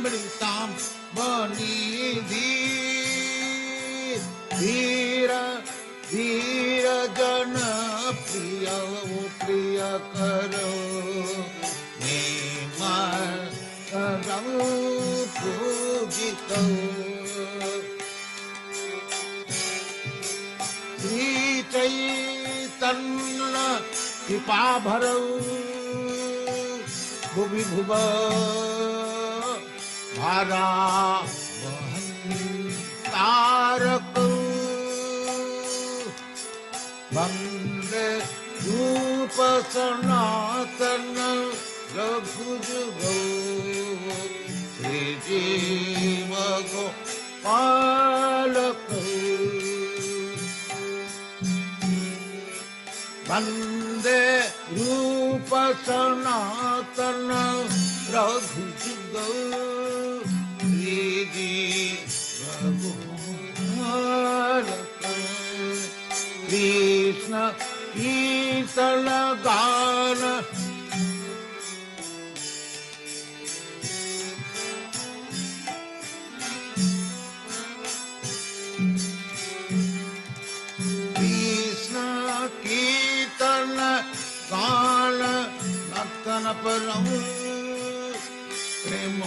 अमृताम बनिधि धीर धीर जन प्रिय प्रिय करो पूजित श्री चैतन्य कृपा भरौ भुवि भुव भारा तारक वंदे रूप सनातन रघुजुगो श्री जीव गोपालक वंदे रूप सनातन रघुजुगो श्री जीव गोपालक कृष्ण कीर्तन गान कीर्तन गान नर्तन परम प्रेम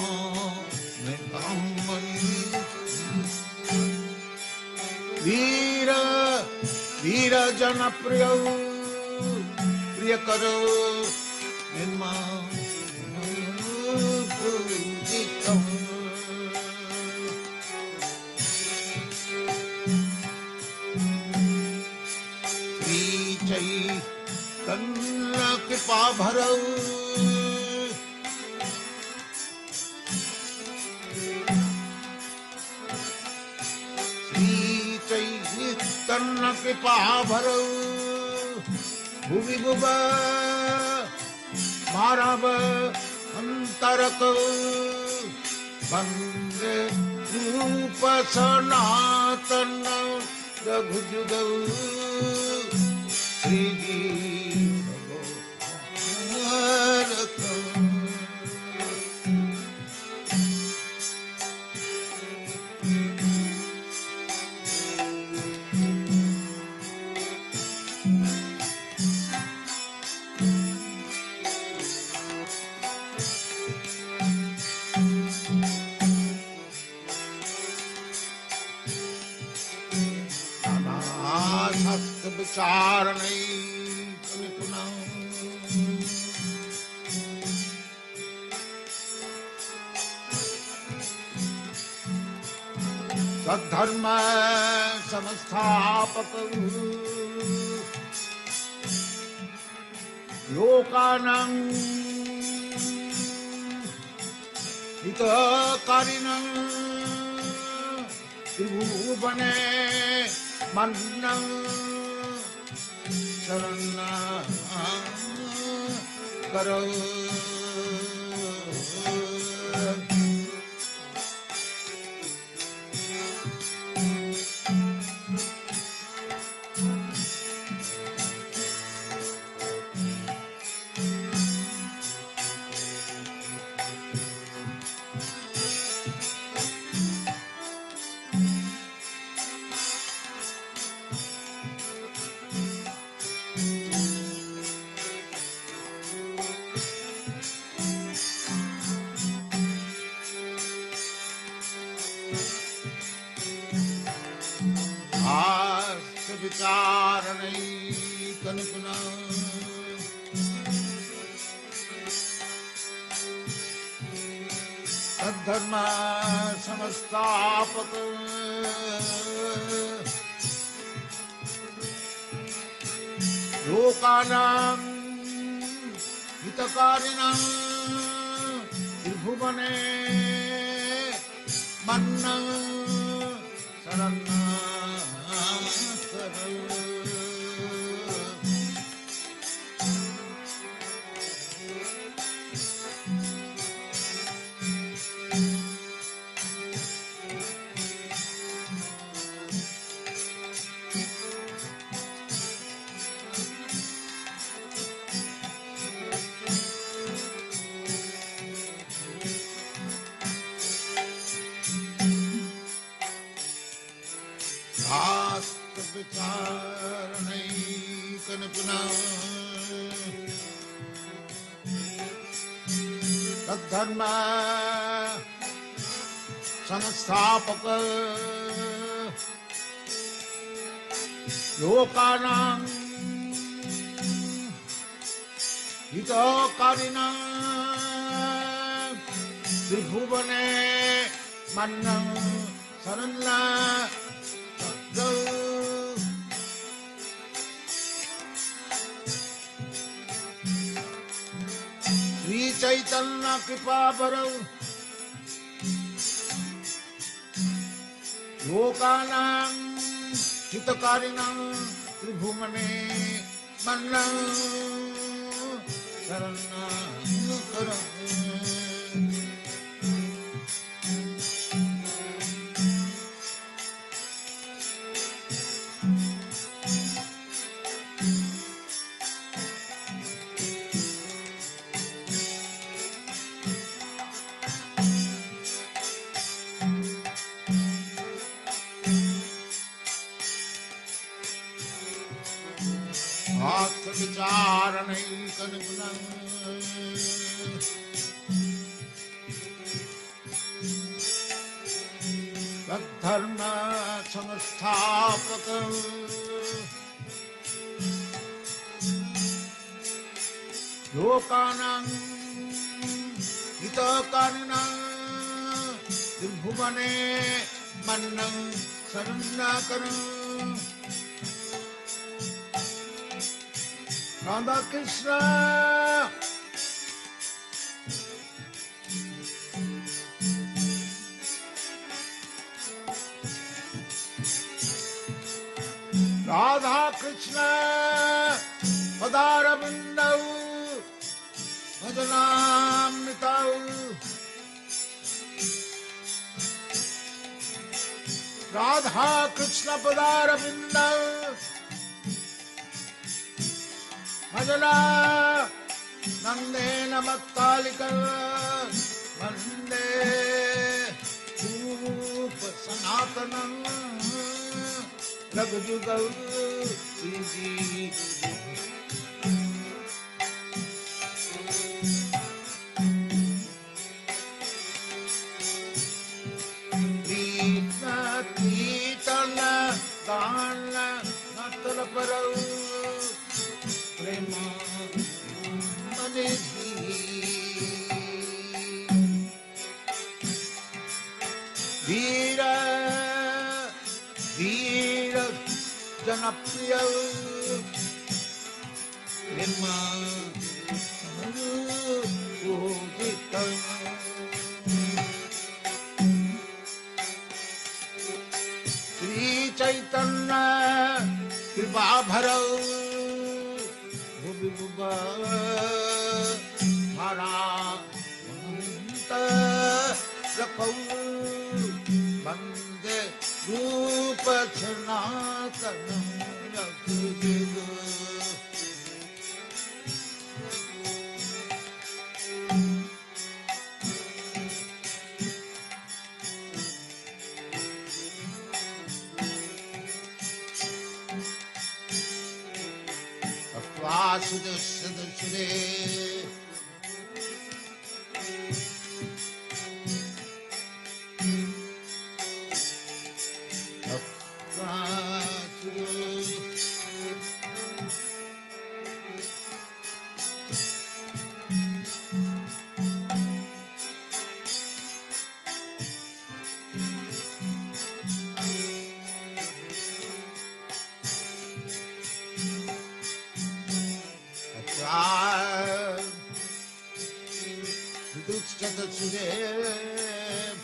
वीर वीर जन प्रिय प्रिय करो पूजितम् चैतन्य कृपा भरौ श्री चैतन्य कृपा भरौ भुवि भुव मारव अंतरक वंदे रूप सनातन रघुजुगौ श्री जीव गोपालक विचार नहीं सद्धर्म संस्थापक लोकानां हितकारिणं त्रिभुवने मन्नं शरण करो विचार नहीं कल्पना सद्धर्म संस्थापक लोकानां हितकारिणां त्रिभुवने मन्नं शरणं विचारणैकनिपुणः तद्धर्म संस्थापक लोकानां हितकारिणः त्रिभुवने मन्नं शरणं श्री चैतन्य कृपा बरौ लोकानां हितकारिणां त्रिभुवने मन्नं शरणं करौ। विचारणैकनिपुणः तद्धर्म संस्थापक लोकानां हितकारिणः त्रिभुवने मन्नं शरणं करौ। राधा कृष्ण राधा कृष्ण पदारविन्दौ भजनामृतौ राधा कृष्ण पदारविन्दौ भजना नंदेन मत्तालिका वंदे रूप सनातनं रघुजुगौ कीर्तन गान नतल परौ धीर धीर जनप्रिय श्री चैतन्य कृपा भरौ हरा वंदे रूप सनातनं वासुदेव सदसुरे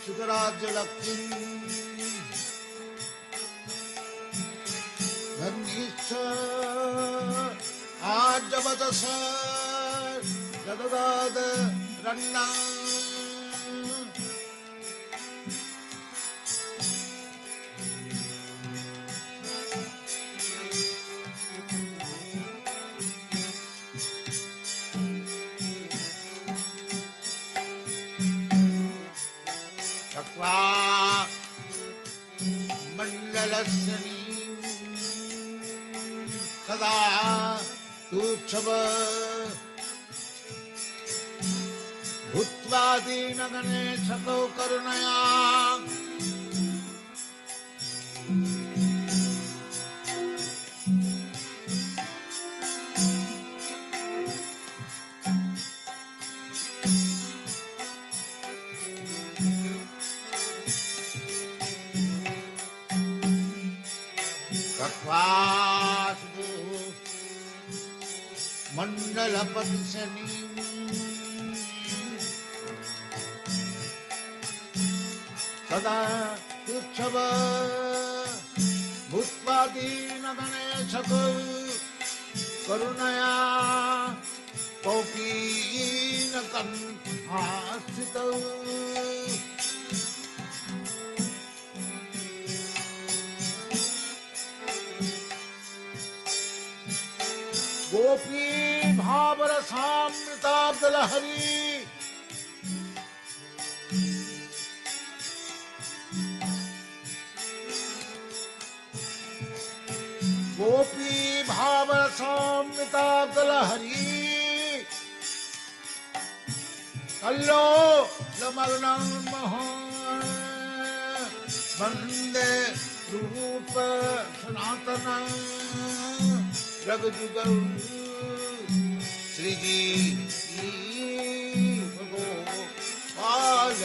सुधराज्य लक्ष्मी आज बदस जगदाद रन्ना मंडलस्नी सदा तुच्छव भूत्वा दीनगणे छतो करुणया मंडलपति शनि सदा तुच्छव भूत्वा दीनगणे छतो करुणया कौपीनकं आस्थितौ गोपी भावरसामृताब्दलहरी गोपी भावरसामृताब्दलहरी कल्लो लमग्नं वन्दे रूप सनातनं रघुजुगौ श्रीजी भगवान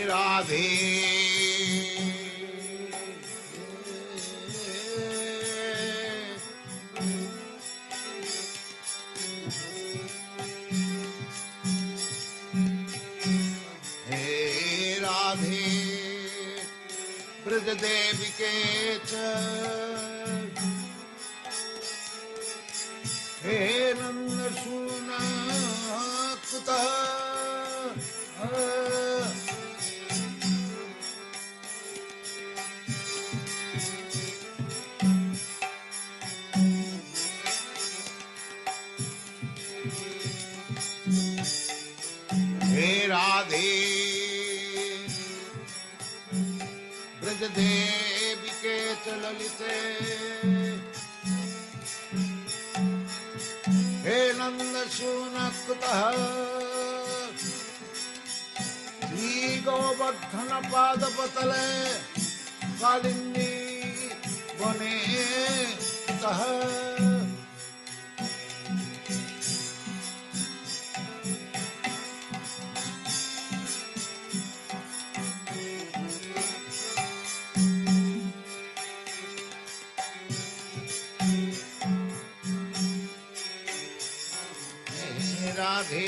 राधे हे राधे ब्रज देविके च हे नंद सूना कुतः राधे ब्रज देविके च ललिते हे नंद सूनकुतः श्री गोवर्धन पादपतले कालिंदी वने सह राधे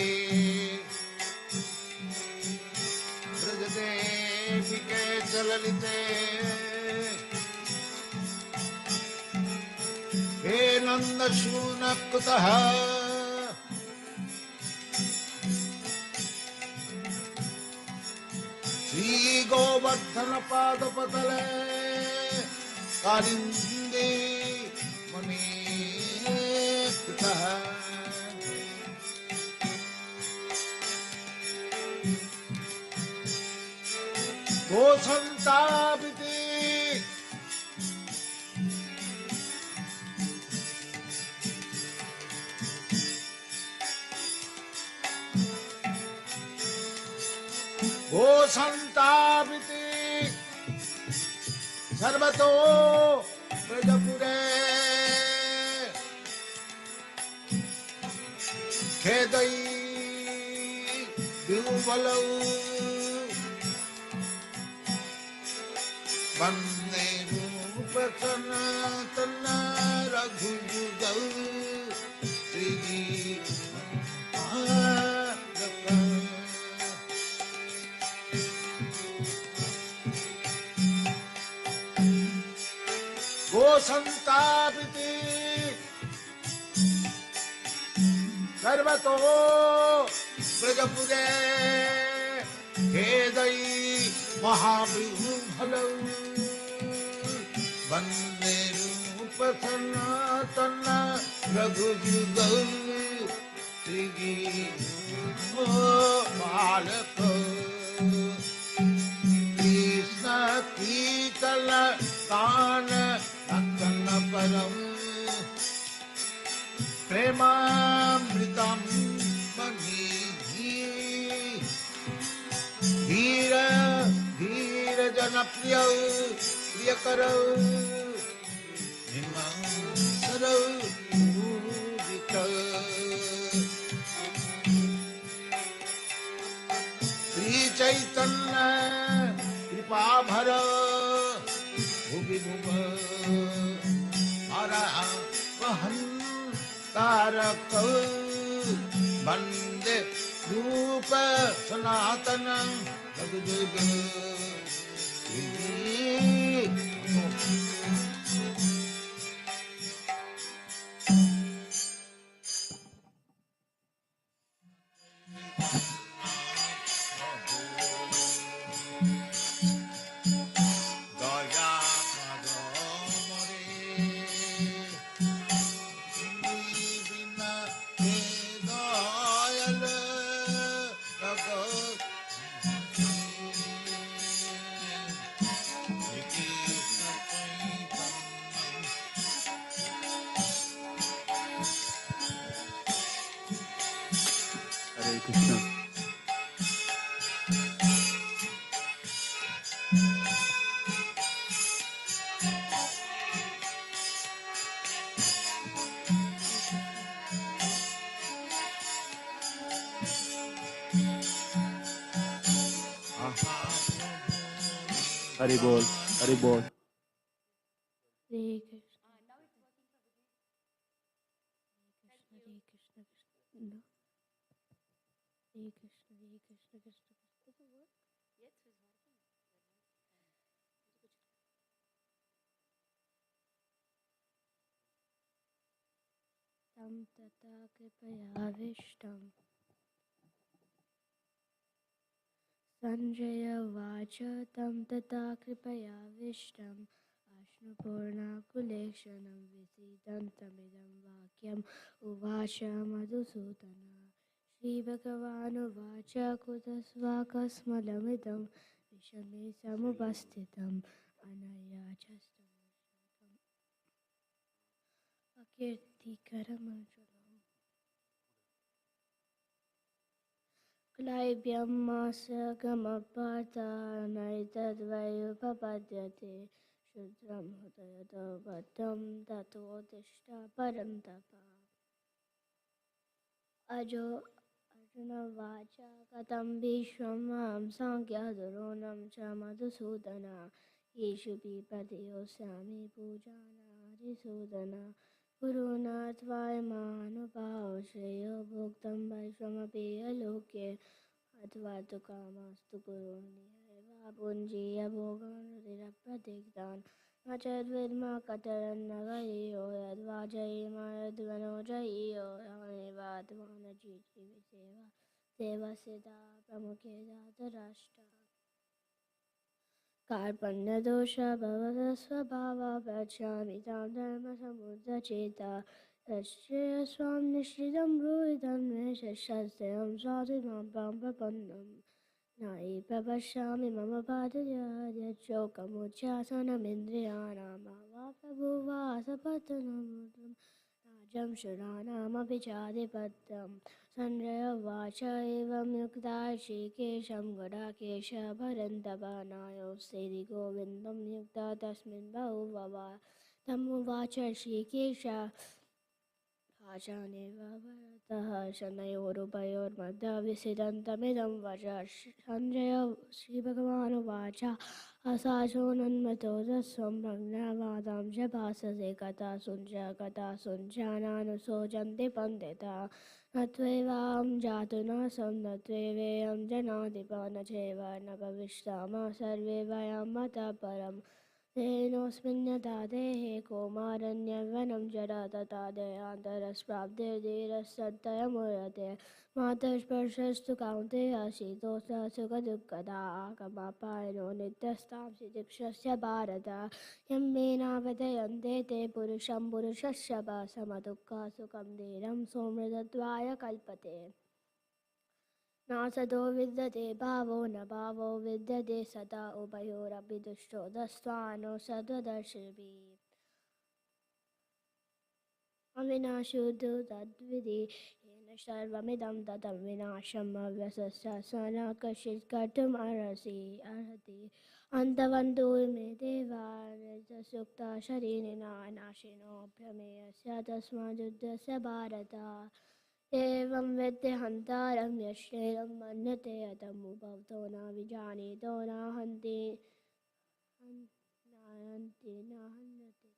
ब्रज देविके च ललिते हे नंद सूनकुतः श्री गोवर्धन पादपतले कालिंदी वने कुतः गोसंतापिते गोसंतापिते सर्वतो ब्रजपुरे खेदई विहुबलौ वंदे रूप सनातन रघुजुगौ श्रीजी संतापिति सर्वतो ब्रजपुरे खेदई महाविभुफलौ वन्दे रूप सनातन रघुयुगौ श्रीगीतबालक कृष्ण कीर्तन गान रतन परम प्रेमामृतं धीर धीर जनप्रिय प्रियकरौ हिमांशरौ पूजितौ श्री चैतन्य कृपाभर भुवि भुव हरः वहन् तारकौ वन्दे रूप सनातन रघुयुगौ हरि बोल, हरि बोल। हरे कृष्ण हरे कृष्ण कृष्ण हरे कृष्ण कृष्ण कृष्ण तम तथा कृपयाविष्टम् संजय उवाच तं तथा कृपयाविष्टम् अश्रुपूर्णाकुलेक्षणं विसीदन्तमिदं वाक्यम् उवाच मधुसूदनः श्रीभगवानुवाच कुतस्वाकस्मलमिदं विषमे समुपस्थितम् अनयाचस्तमोषधम् अकीर्तिकरमर्जुनम् क्लैब्यं मासगमपार्थ नैतद्वैयुपपद्यते क्षुद्रं हृदयतो बद्धं ततोत्तिष्ठ परन्तप अर्जुनोवाच कथं भीष्मं मां साङ्ख्यदुरोणं च मधुसूदन येषु विपदयोस्यामि पूजानारिसूदन गुरुणा त्वायमानुभाव श्रेयो भोक्तं वैश्वमपि अलोके अथवा तु कामस्तु गुरुर्निहैव पुञ्जीय भोगानुतिरप्रदिग्धान् न चेद्विद्मा कतरन्न गरीयो यद्वा जयिमा यद्वनो जयियो यामेवात्मा न जीविसेवा सेवसिता प्रमुखे धातराष्ट्र कार्पण्यदोषभवतस्वभावा पश्यामि तां धर्मसमुद्धचेता तच्छ्रेयस्वां निश्चितं ब्रूहि तन्मे शस्त्रं स्वातिमां प्रपन्नम् नायि प्रपश्यामि मम पादयोच्चोकमुच्चासनमिन्द्रियाणां वा प्रभुवा सपत्नमुद्रं राजं शुराणामपि चाधिपत्यं संजय उवाच एवं युक्ता ऋषिकेशं गडाकेश परन्तप नायोस्तेति गोविन्दं युक्ता तस्मिन् बहुववा तमुवाच ऋषिकेश पाषाणेव भरतः शनयोरुभयोर्मध्ये विसिदन्तमिदं वच संजय श्रीभगवानुवाच असाचोन्मतो दस्वं प्रज्ञावादां च भाससे कथासुञ्चानानुशोचन्ति पण्डिताः न त्वेवां जातु न सं न त्वेवेयं जनाधिप न चैव न भविष्यामः सर्वे वयं मतः परम् तेनोऽस्मिन् यथा देहे कौमारन्यवनं जरा तथा देहान्तरस्प्राप्तिर्धीरस्सन्तयमुह्यते मातस्पर्शस्तु कौन्तेय शीतोष्णसुखदुःखदा आगमापायनो नित्यस्तां शिदीक्षस्य भारत यं मे नावदयन्ते ते पुरुषं पुरुषस्य समदुःखसुखं धीरं सौमृतत्वाय कल्पते नासदो विद्यते भावो न भावो विद्यते सदा उभयोरपि दुष्टो दस्वानो सद्वदर्शिभिः अविनाशुद्धो तद्विधि येन सर्वमिदं ततं विनाशम् अव्यसस्य स न कश्चित् कर्तुम् अर्हति अन्तवन्तो मे देवा नित्यसुक्ता शरीरिणा नाशिनोऽभ्यमेयस्य तस्माद्युद्धस्य भारत एवं वेत्ते हन्तारं यश्चैनं मन्यते यतमुपवतो न विजानीतो न हन्ति न हन्यते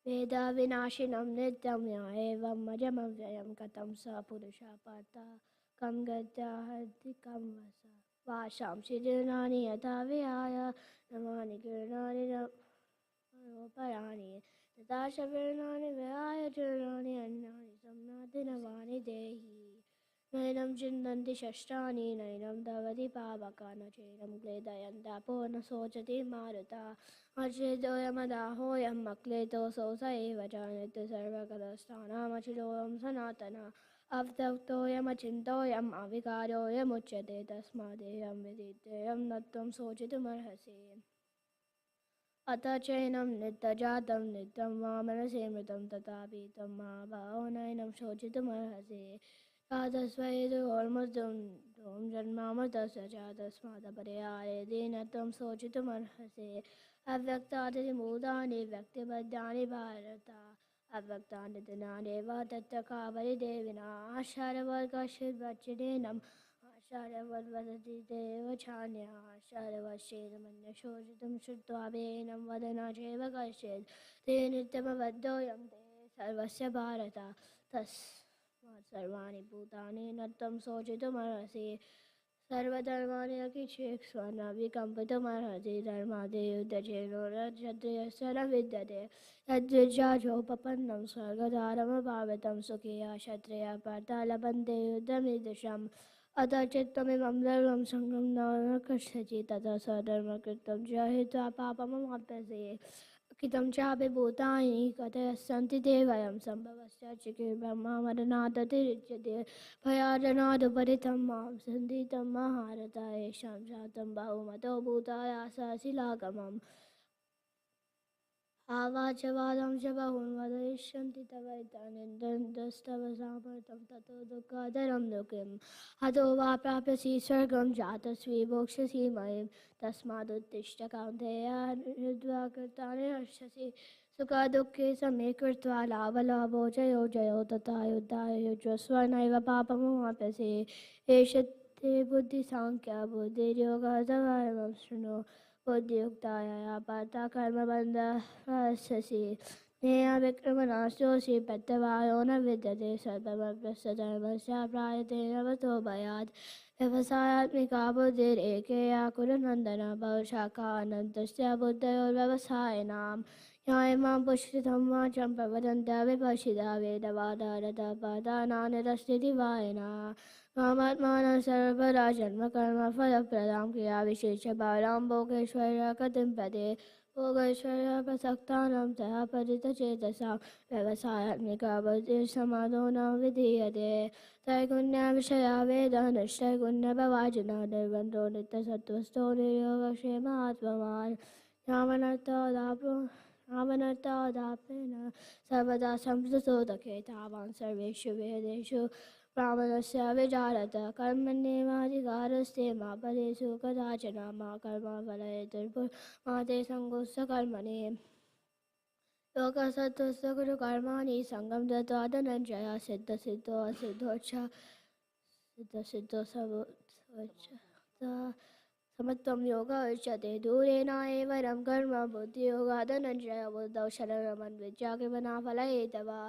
वेदविनाशिनं नित्यं य एवं अजमव्ययं कथं स पुरुषः पार्थ कं गत्याहन्ति कं वस वाशांसि जीर्णानि यथा विहाय नवानि जीर्णानि नरोपराणि तथा च जीर्णानि विहाय जीर्णानि अन्यानि संयाति नवानि देहि नैनं चिन्तन्ति शस्त्राणि नैनं दवति पावका न चैनं क्लेदयन्तापो न शोचति मारुता अचेतोऽयमदाहोऽयम् अक्लेदोऽसौ स एव जायते सर्वगतस्थानामचिरोऽयं सनातनः अव्यक्तोऽयमचिन्तोऽयम् अविकारोऽयमुच्यते तस्मादेयं विदितेयं न त्वं शोचितुमर्हसि अथ चैनं नित्यजातं नित्यं वा मनसि मृतं तथापि त्वं महाभावो नैनं शोचितुमर्हसि तातस्वैदुर्मृत्युं जन्मामृतस्य च तस्मादपरिहारेदि न त्वं शोचितुमर्हसि अव्यक्तादिभूतानि व्यक्तिबद्धानि भारत अव्यक्तानि दिनानेव तत्र का बलिदेविना आचार्यवर्गश्चिद्वच्चिदेनम् आचार्यवद्वदति देव चान्यः आचार्यवश्चेदमन्य शोचितुं श्रुत्वा वेनं वदना चैव कश्चित् ते नित्यमबद्धोऽयं ते सर्वस्य भारत तस्मात् सर्वाणि भूतानि न त्वं शोचितुमर्हसि सर्वधर्माणि अकिञ्चित्स्व न विकम्पितुमर्हसि धर्मादि युद्धचेनो क्षत्रियस्य न विद्यते यद्विज्जाचोपपन्नं स्वर्गद्वारमपावृतं सुखिया क्षत्रिया पार्था लभन्ते युद्धमीदृशम् अथ चित्तमिमं धर्मं सङ्गं न कस्यचित् ततः स्वधर्मकृतं च हित्वा पापमवाप्स्यसि कितं चापि भूतानि कथयस्सन्ति ते वयं सम्भवस्य चिकिर्ब्रह्मा मरणादतिरिच्यते भयार्जनादुपरितं मां सन्दितं महारथ येषां जातं बहुमतो भूतायास शिलागमम् आवाचवादं च बहून् वदयिष्यन्ति तव निन्दन्तस्तव सामर्थ्यं ततो दुःखादरं दुःखिम् हतो वा प्राप्स्यसि स्वर्गं जातस्वी भोक्ष्यसि मयीं तस्मादुत्तिष्ठ कौन्तेय हृद्वा कृतानि हर्षसि सुखदुःखे समे कृत्वा लाभलाभो जयो जयो तथा युद्धाय युज्यस्व नैव पापमवाप्स्यसि एष ते बुद्धिसाङ्ख्या बुद्धिर्योगः तव शृणु बुद्धियुक्ताया पार्था कर्मबन्धस्यसि नेह विक्रमणास्तोषि प्रत्यवायो न विद्यते सर्वमभ्यस्य धर्मस्य प्रायते नवतो भयात् व्यवसायात्मिका बुद्धिरेकेया कुरुनन्दन बहुशाखा अनन्तस्य बुद्धयोर्व्यवसायिनां यायमां पुष्टितं वाचं प्रवदन्तः विपश्चिता वेदवादारतः पादानानिरस्थिति वायिना मामात्मानं सर्वदा जन्मकर्मफलप्रदां क्रियाविशेष्य बालां भोगेश्वर्या गतिं पदे भोगैश्वर्या प्रसक्तानां तया परितचेतसां व्यवसायात्मिका बुद्धिर्समादो न विधीयते त्रैगुण्यविषया वेदः निष्त्रैगुण्यभवार्जुनः निर्बन्धो नित्यसत्त्वस्थो निर्योगक्षेमात्मवान् यावनर्थादाप्येन सर्वदा संस्कृतोदके तावान् सर्वेषु वेदेषु ब्राह्मणस्य विचारत कर्मण्येवाधिकारस्ते मा फलेषु कदाचन मा कर्मफलहेतुर्भुर्मा ते सङ्गोऽस्य कर्मणि योगसत्त्वस्य कुरु कर्माणि सङ्गं दत्वा धनञ्जय सिद्धसिद्धो असिद्धोच्च सिद्धसिद्धो समत्वं योग उच्यते दूरेण एव रं कर्म बुद्धियोगः धनञ्जय बुद्धौ शरणमन्विच्य कृपणाफलहेतवा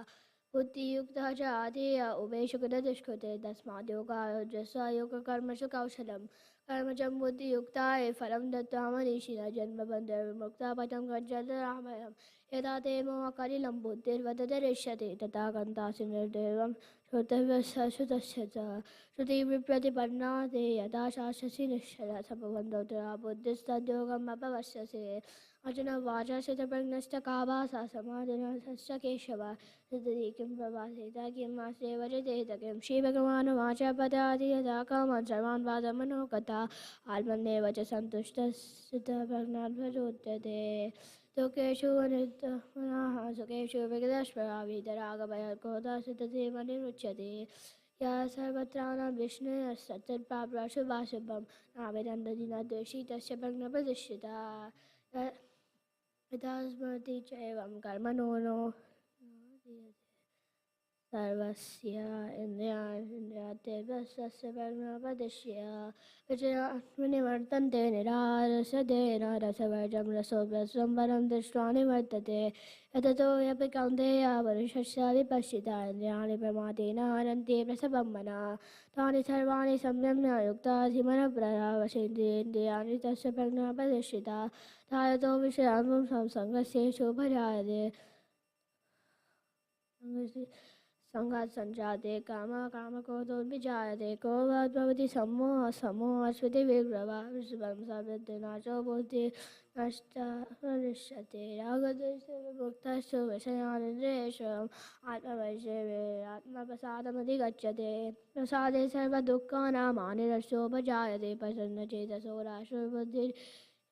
बुद्धियुक्तः च आधेय उभयेषु कृतदुष्कृते तस्माद् योगायोजस्व योगकर्मसु कौशलं कर्मजं बुद्धियुक्ताय फलं दत्त्वा मनीषिणा जन्मबन्धविमुक्ता पदं गच्छन्ति यदा ते मोहकलिलं बुद्धिर्वदधरिष्यति तथा गन्तासि निर्देवं श्रोतव्यस्य श्रुतस्य च श्रुतिविप्रतिपन्ना ते यदा शास्यसि निश्चया सपवन्दो तदा बुद्धिस्तद्योगम् अपवश्यसे अर्जुन उवाच श्रुतप्रज्ञस्तका भासा समाधिनस्तस्य केशव तदि किं प्रभासेत किम् आस्ते वजतेत किं श्रीभगवानुवाच पदाति यदा कामान् सर्वान् वादमनोगता आत्मन्येव च सन्तुष्टः स्थितप्रज्ञान् दुःखेषु अनित्यमनः सुखेषु विगतस्पृहा वीतरागभयक्रोधास्थितधीमनिरुच्यते यः सर्वत्राणां विष्णुस्तत्तत्प्राप्य शुभाशुभं नावेदन्ति न द्वेषि तस्य प्रज्ञाप्रतिष्ठिता यदा स्मरति चैवं कर्मणो नो सर्वस्य इन्द्रियार्थेभ्यस्य प्रज्ञापदिश्य विनिवर्तन्ते निरारसतेन रसवर्जं रसोभ्यस्वं परं दृष्ट्वा निवर्तते यततो ह्यपि कौन्तेय पुरुषस्य विपश्चिता इन्द्रियाणि प्रमादेन हरन्ति प्रसभं मनः तानि सर्वाणि संयम्य युक्ता धीमनप्रवशेन्द्रियाणि तस्य प्रज्ञापदिश्यिता तायतो विषयान् संसङ्गस्येषु भजायते संघात् सञ्जाते कामक्रोधोद्विजायते क्रोधाद्भवति सम्मोहः सम्मोहः स्मृतिविभ्रमः विश्वं समृद्धिनाशो बुद्धिर्नष्टः रागद्वेषैः विमुक्तस्तु विषयानिन्द्रियेषु आत्मवैषम्ये आत्मप्रसादमधिगच्छते प्रसादे सर्वदुःखानां हानिरसोपजायते प्रसन्नचेतसो राशुर्बुद्धिर्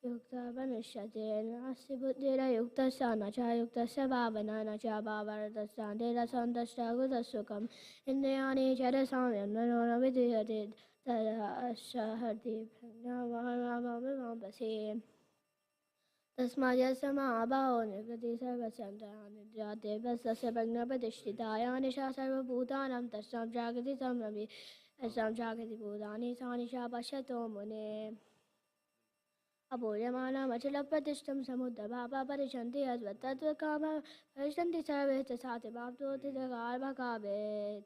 युक्ता भविष्यति नास्ति बुद्धिरयुक्तस्य न च युक्तस्य भावना न च भावरतस्यान्तेरसन्तस्य कुतसुखम् इन्द्रियाणि चरसां यन्मनो न विधीयते तदहर्ति प्रज्ञावामपि तस्मात् यस्य महाभावो निर्गति सर्वस्यान्तरानिद्रातेभ्यस्तस्य प्रज्ञाप्रतिष्ठिता या निशा सर्वभूतानां तस्यां जागृति संरभि तस्यां जागृति भूतानि सा निशा पश्यतो मुने अपूर्यमाणमचलप्रतिष्ठं समुद्रभापा परिशन्ति अद्वत्तत्वकामा परिशन्ति सर्वे च साति माप्तोतिदगार्भकावेत्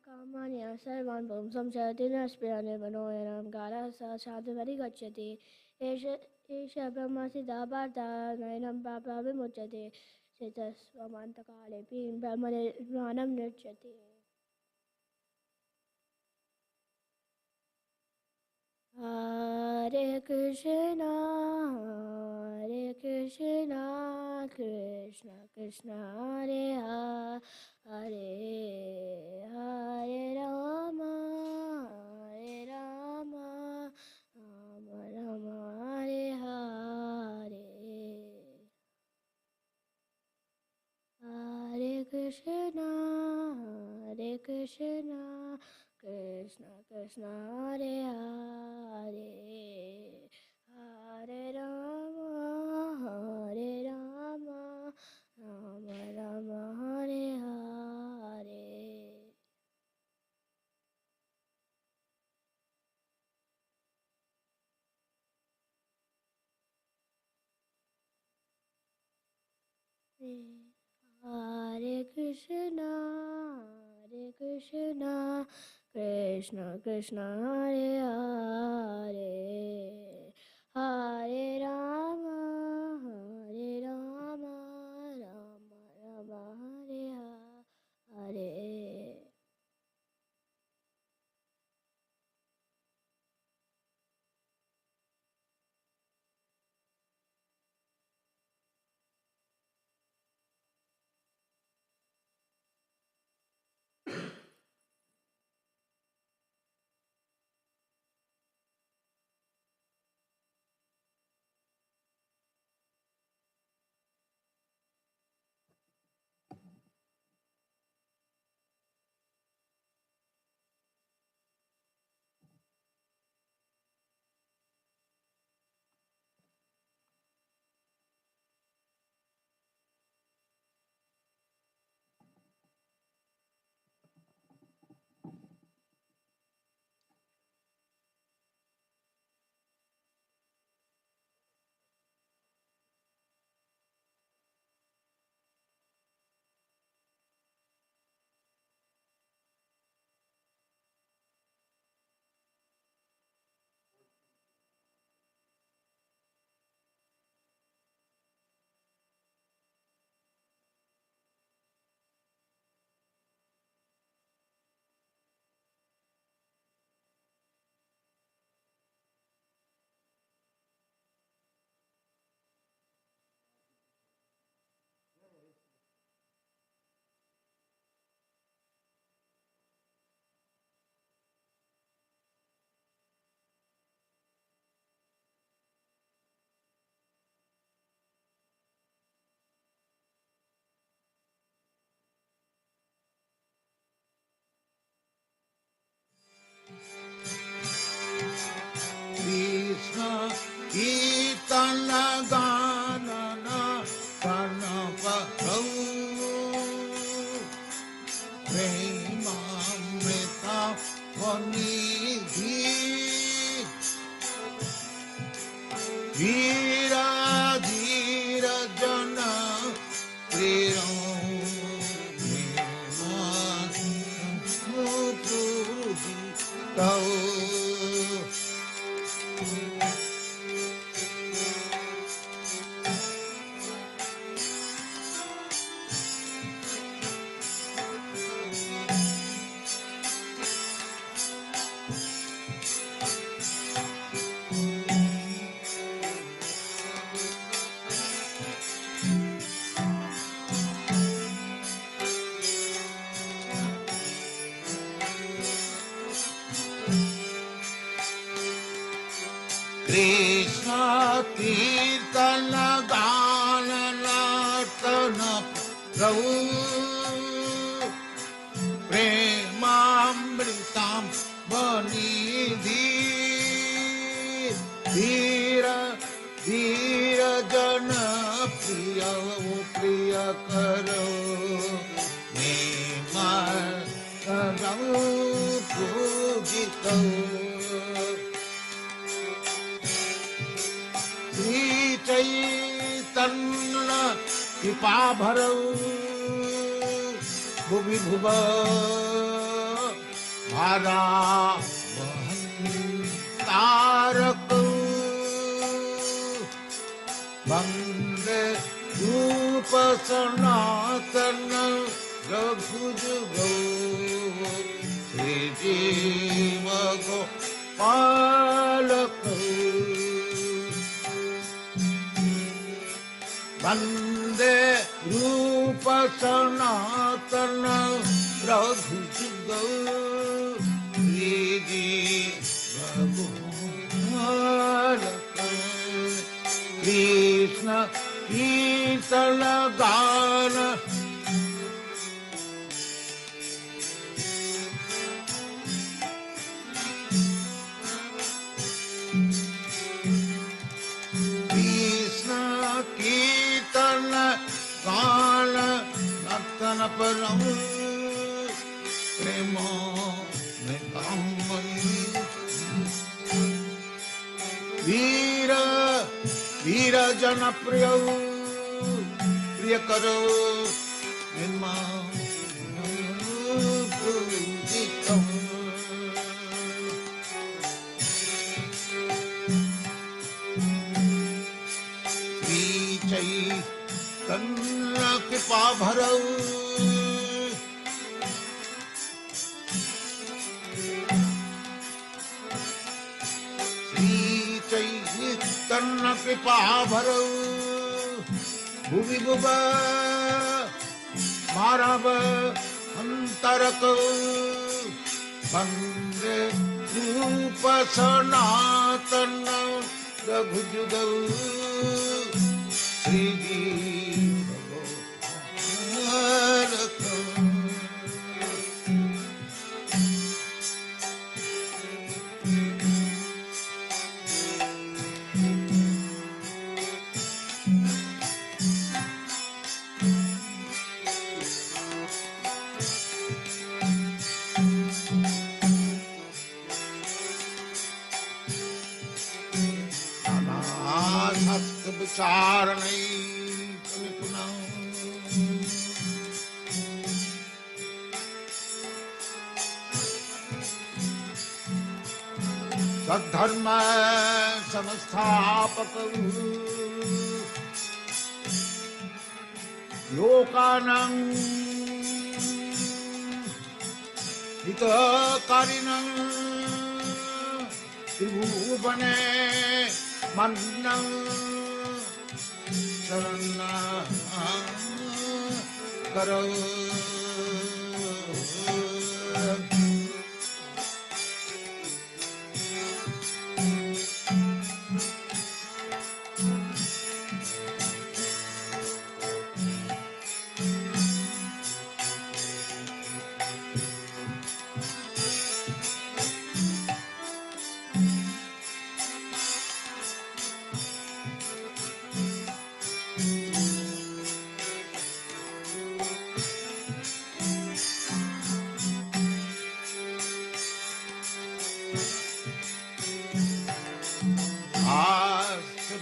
कामानि सर्वान् पुंसं चरति न स्पृह निर्मनो येनङ्कारः स शान्तिमधिगच्छति एष ब्रह्मसिद्धा वार्ता नयनं प्राप्य विमुच्यते चेतस्वमन्तकालेऽपि ब्रह्मनिर्वाणं नृत्यति Hare Krishna, Krishna Krishna, Hare Hare, Hare Rama, Rama Rama, Hare Hare. Hare Krishna, Krishna Krishna, Hare Hare, Hare Rama, Rama Rama, Hare Hare. Hare Krishna, Krishna Krishna, Hare Hare, Hare Rama, Rama Rama, Hare Hare. वीरा धीर जन प्रिय कृष्ण कीर्तन गान नर्तन प्रभु प्रेमामृतम बनिधि धीर धीर जन प्रिय प्रिय करो पूजित श्री चैतन्य कृपा भरौ भुवि भुव भारा तारक वंदे रूप सनातन रघुजुगौ श्री जीव गोपालक वंदे रूप सनातन रघुजुगौ श्री जीव गोपालक कृष्ण कीर्तन गान गान नर्तन परम प्रेम में वीर वीर जन प्रिय प्रिय करो कृपा भरौ श्री चैतन्य कृपा भरौ भुवि भुव मारव अंतरक वंदे रूप सनातन रघुजुगौ श्री विचार नहीं सद्धर्म संस्थापक लोकानां हितकारिणं त्रिभुवने मन्नं शरणं करो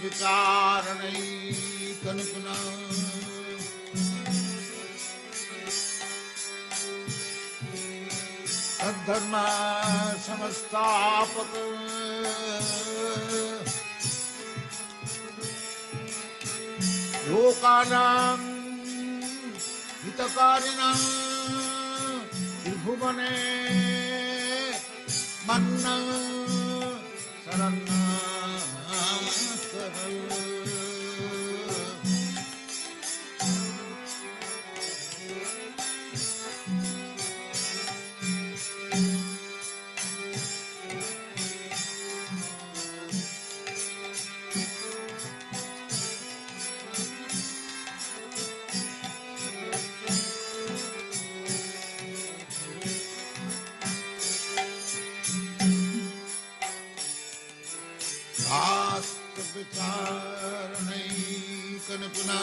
विचारणैकनिपुना तद्धर्म संस्थापक लोकानां हितकारिणां त्रिभुवने मन्नं शरणं विचारणैकनिपुना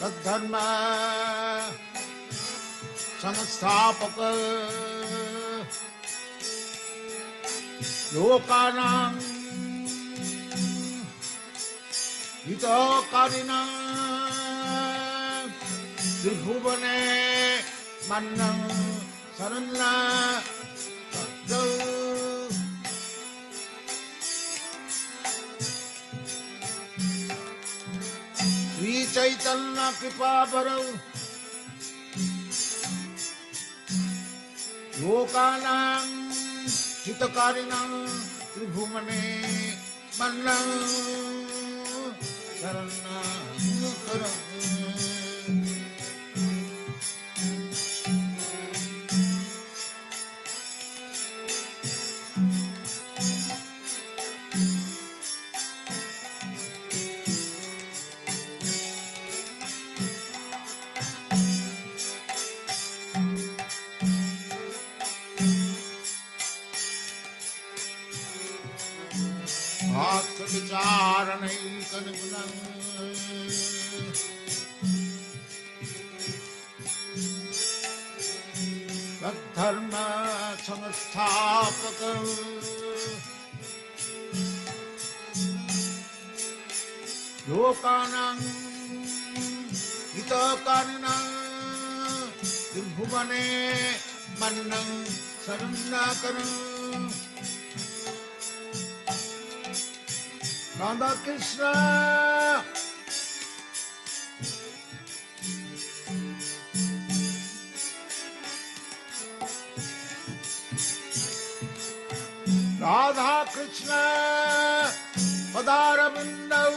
तद्धर्म संस्थापक लोकानां हितकारिणां त्रिभुवने मन्नं शरणं श्री चैतन्य कृपा बरौ लोकानां हितकारिणां त्रिभुवने मन्नं शरणं विचारणैकनिपुना तद्धर्म संस्थापक लोकानां हितकारिणां त्रिभुवने मन्नं शरणं Radha Krishna Radha Krishna Padarabindau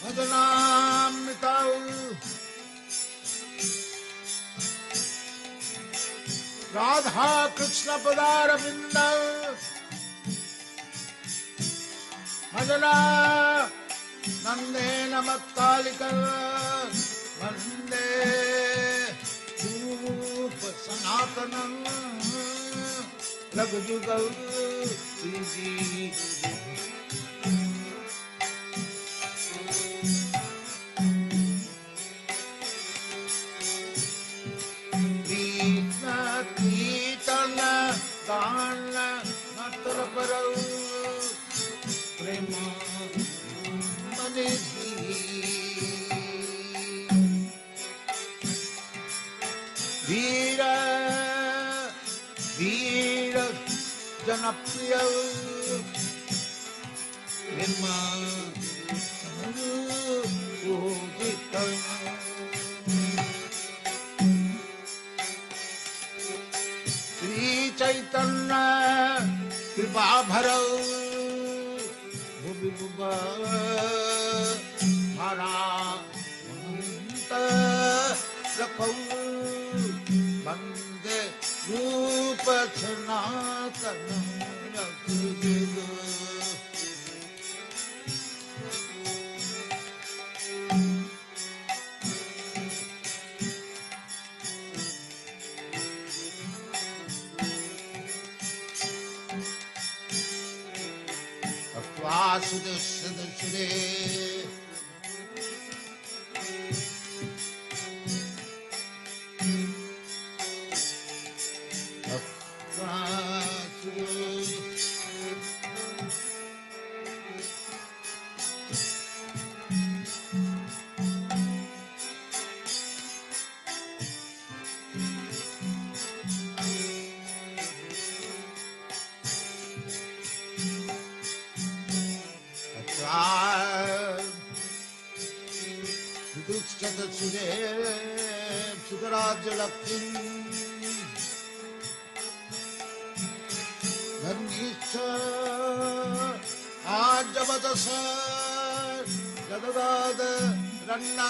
Bhajanamritau Radha Krishna Padarabindau Bhajana Nandena Mattalika Vande Rupa Sanatanam Raghujugal Siji Krishna Kirtana Dana Natraparau Prema Manesi Veera Veera Janapriya Prema Pujita Sri Chaitanya Kripa Bharau Hara Manta Rakau Bande Rupa Sanatana Rakhujiga Vasude Sadasure Vasude सदसुरे सुतराज्य Lakshmi धन्यश्च आजवदस जददाद Ranna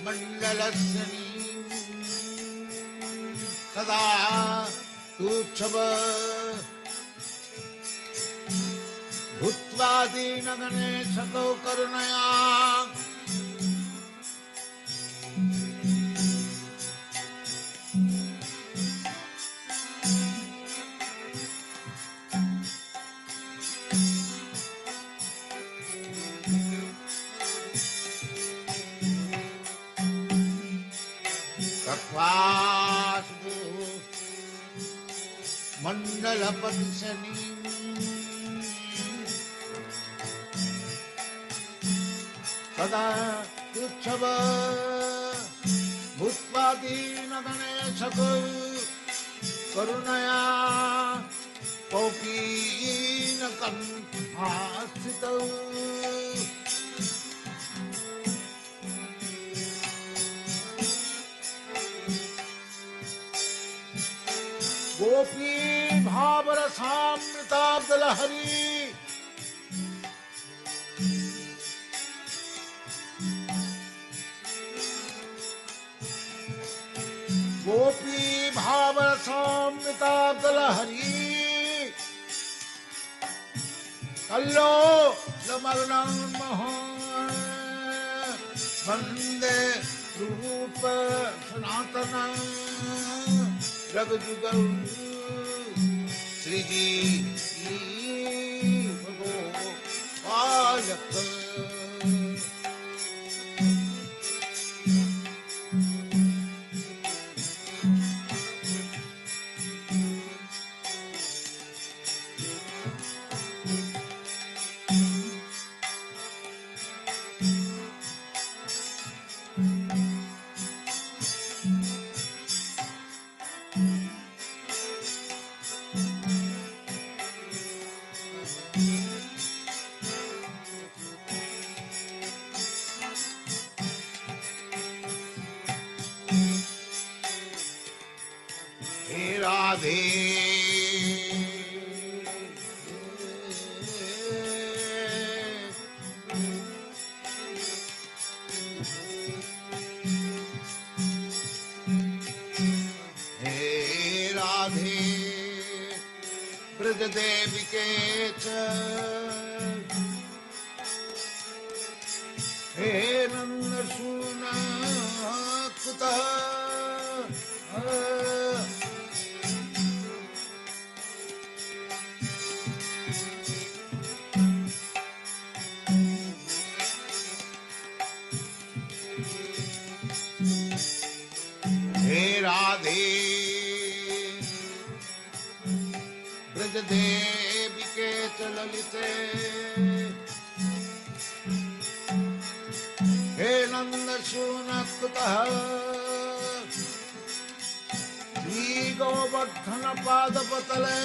मंडलस्नी सदा तुच्छव भूत्वा दीनगणे शतो करुणया मंडलपति शनि सदा तुच्छव भूत्वा दीनगणेश करुणया कौपीनकं आस्थितौ गोपी भावरसामृताब्दलहरी गोपी भावरसामृताब्दलहरी कल्लो लमग्नं वन्दे रूप सनातनं रघुजुगौ श्रीजी भगो पालक राधे हे राधे ब्रज देविके च हे नन्दसूना कुतः राधे ब्रज देविके च ललिते हे नन्दसूनकुतः श्रीगोवर्धन पादपतले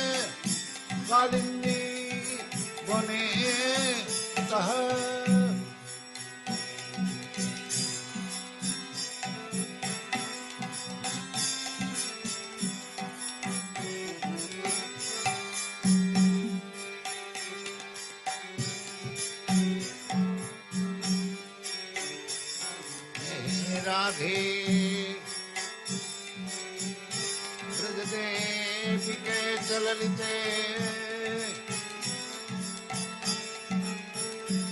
कालिन्दी वने कुतः राधे ब्रज देविके च ललिते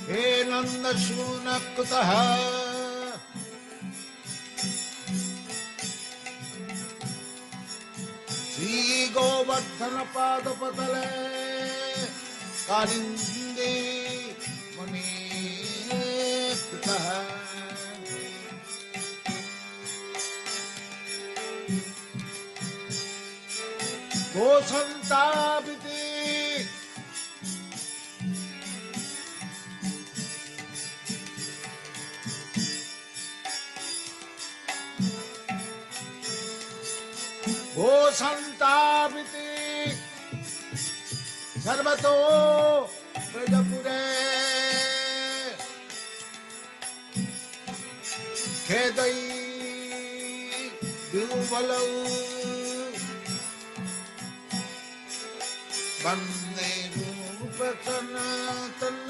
हे नन्दसूनकुतः श्रीगोवर्धन पादपतले कालिन्दी वने कुतः गोसंतापिते वो संतापिते सर्वतो ब्रजपुरे खेदै दुर्बलौ वन्दे रूप सनातन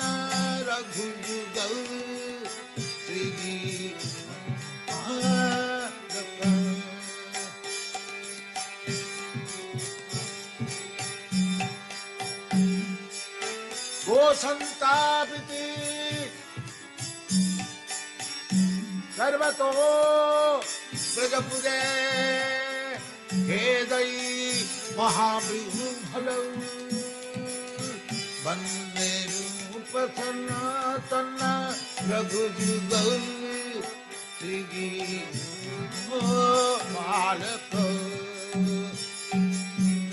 रघुयुगौ वो संतापिते सर्वतो ब्रजपुरे खेदै महाविभुफलौ वन्दे रूप सनातन रघुयुगौ श्रीगीतमालक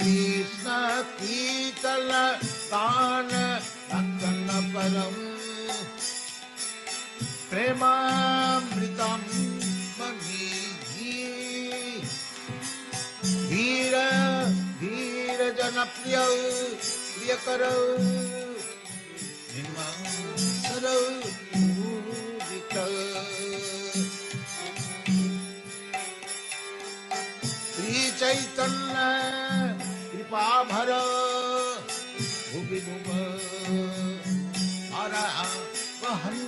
कृष्ण कीर्तन तान रतन परम प्रेमामृतम महीधि धीर धीर जनप्रिय प्रियकरौ निमंसरौ पूजितौ श्री चैतन्य कृपाभर भुविनुम अरहं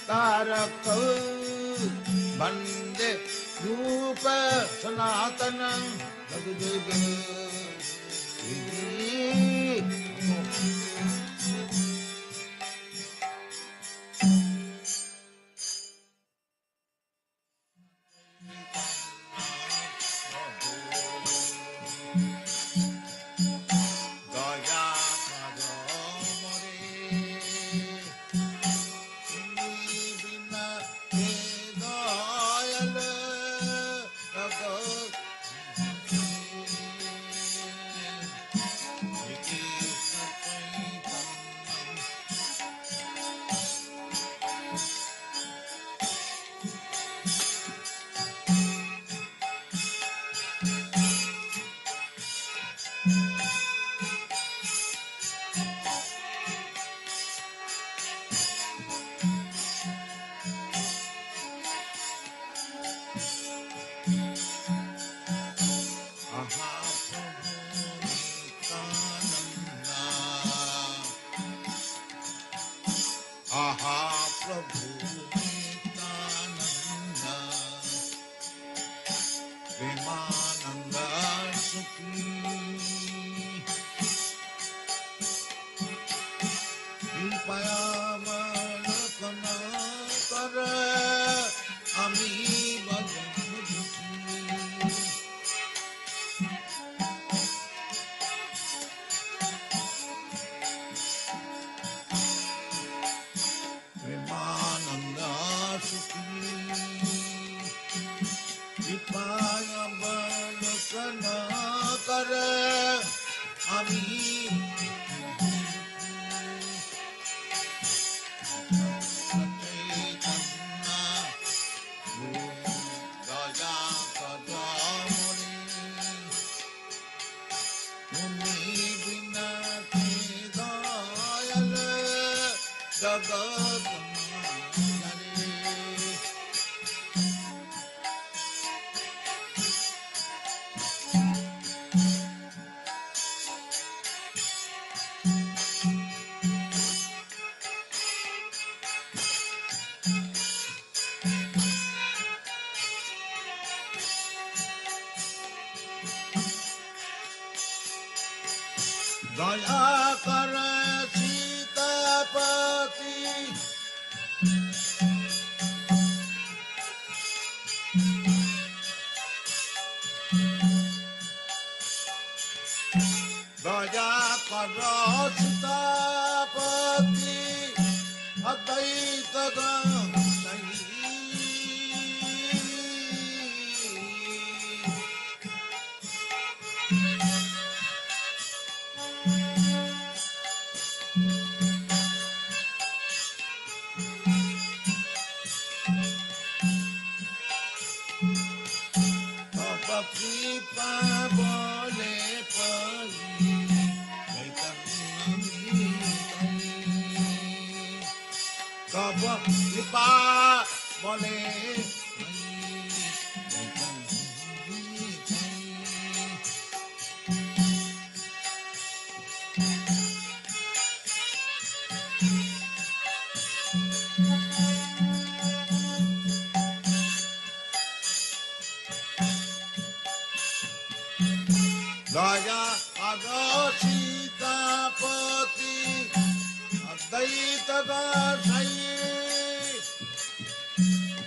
तारक वन्दे रूप सनातन रघुयुग दया कर सीतापति दया कर सीतापति अद्वैत পাবলে পাই তব কৃপা বলে দয়া আদ সীতাপতি অদ্বৈত দাসাই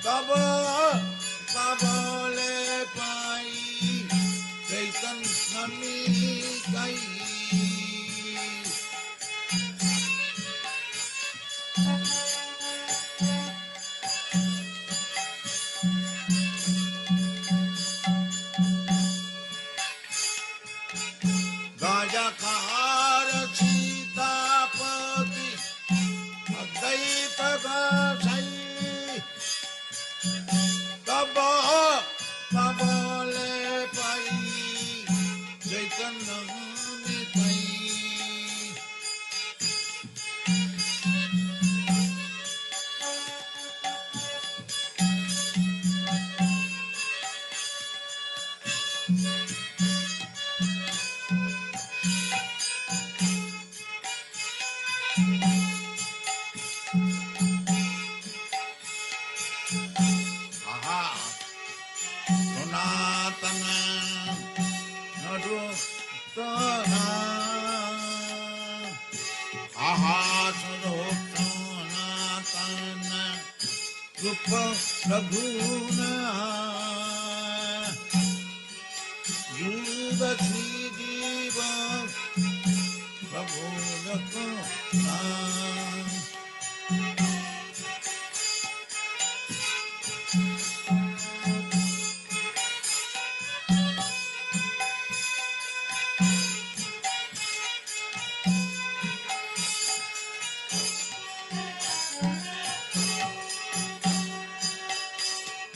তব পাবলে পাই চৈতন্য নিতাই দয়াকার সীতাপতি অদ্বৈত দাসাই তব পাবলে পাই চৈতন্য নিতাই আহা সনাতন নরোত্তমা আহা সনাতন রূপ রঘুনা জীবী জীব প্রভু রঘুনা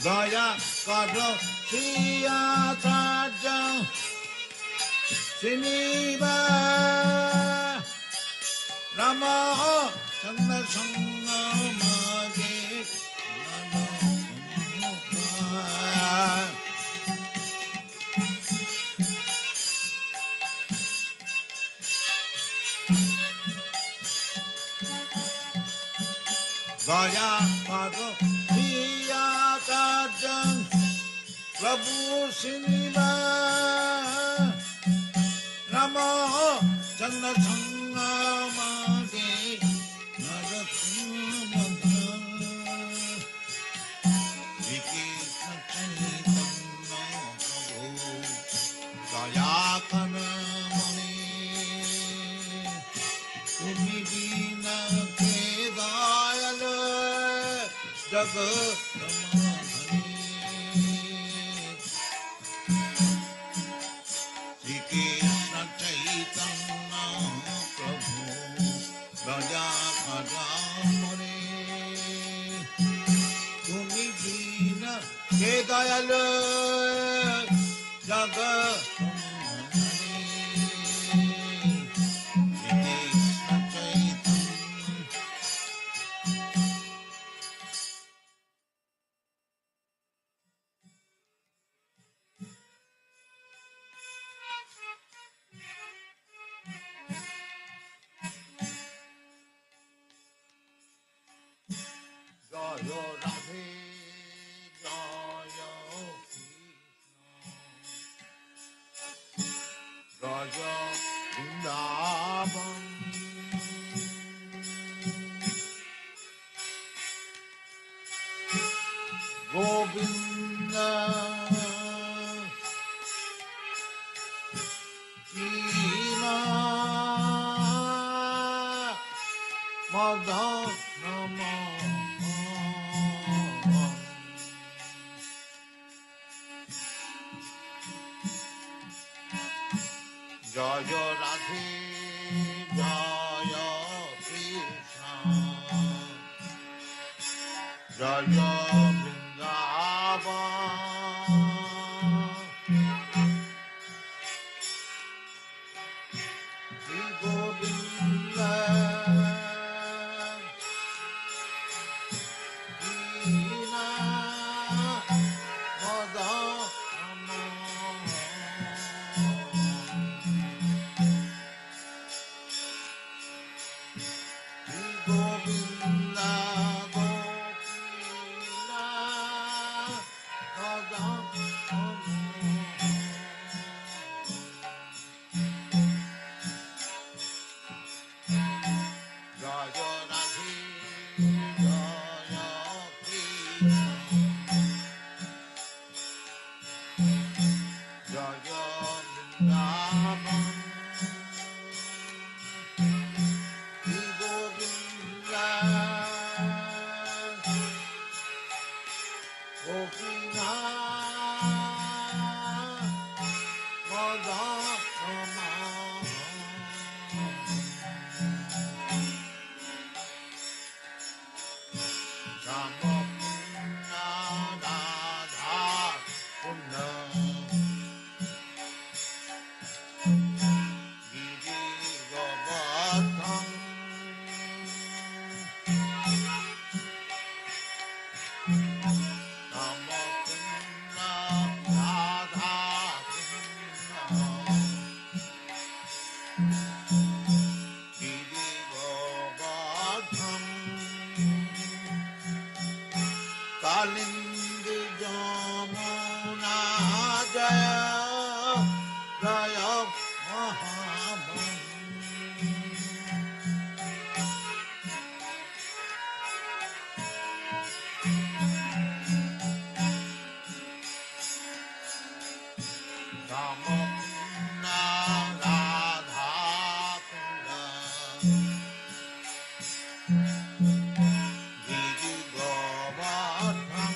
দয়া কর শ্রীয়াচার্য শ্রীনিবা রাম চন্দ্র সঙ্গ মাগে দয়া কর শ্রীয়াচার্য প্রভু শ্রীনিবা রাম চন্দ্র সঙ্গ মাগে নরসিংহ শ্রীকৃষ্ণ চৈতন্য প্রভু দয়া কর মনে তুমি বিনা কে দয়াল জগৎ শ্রীকৃষ্ণ চৈতন্য প্রভু দয়া কর মনে তুমি বিনা কে দয়াল জগৎ জয় রাধে জয় কৃষ্ণ জয় বৃন্দাবন গোবিন্দ কৃষ্ণ মদন জয় রাধে জয় কৃষ্ণ জয় Vrindavan Raja Vrindavan Shri Govinda Gopinath Madhama Shama Punna Radha Punna Giri Govardhan Shama Punna Radha Punna Giri Govardhan Kalind Jamuna Jaya Jaya Mahamani Ramapuna Radha Kunda Giri Govardhan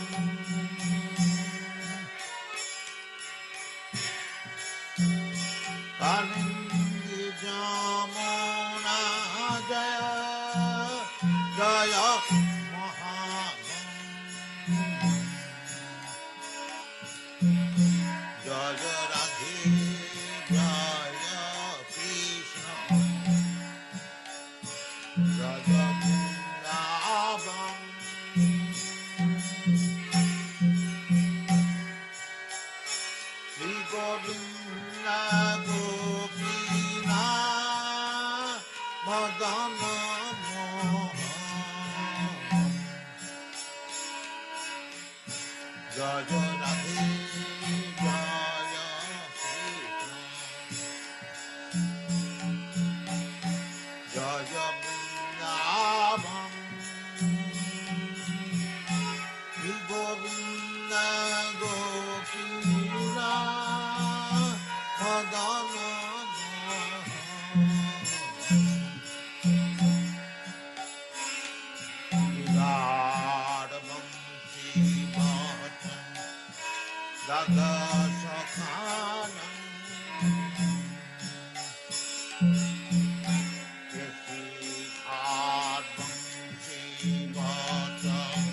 Kalindi Jamuna Jaya Jaya Mahamani Jaya Radhe Jaya Krishna Jaya Vrindavan Shri Govinda Gopinath Madana Mohan Jaya Radhe Jaya Krishna Jaya Vrindavan Shri Govinda Gopinath Madana Mohan Radhavam Shri Bhattam Dada Sakhanam Yashikadvam Shri Bhattam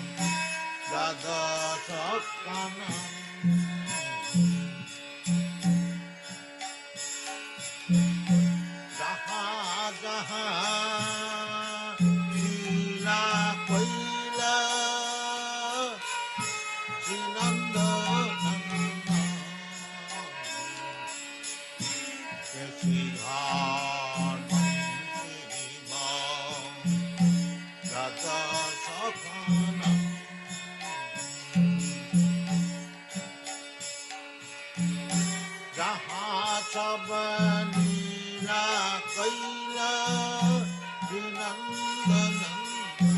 Dada Sakhanam Jaha Jaha Leela Kaila Shri Nanda Nanda Yashikadvam Shri Bhattam Dada Sakhanam Jaha Sab Leela Kaila Shri Nanda Nanda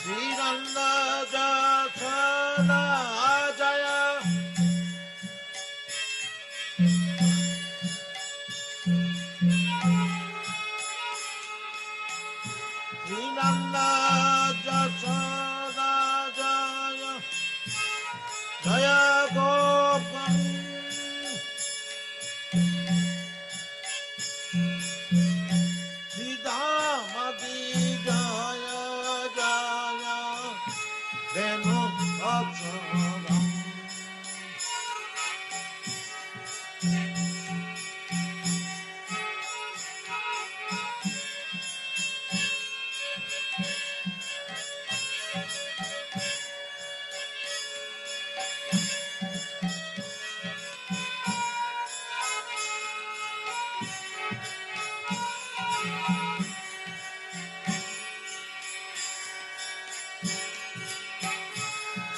Shri Nanda Jasada Jaya Shri Nanda Jasada Jaya Jaya Gopal Shri Damadi Jaya Jaya Venu Aksaram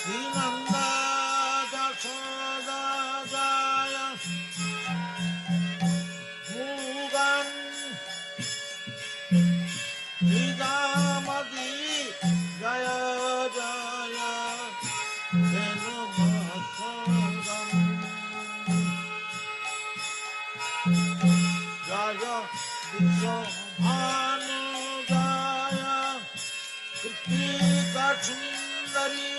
Sri Nanda Jaya Vishwabhanu Jaya Kritika Sundari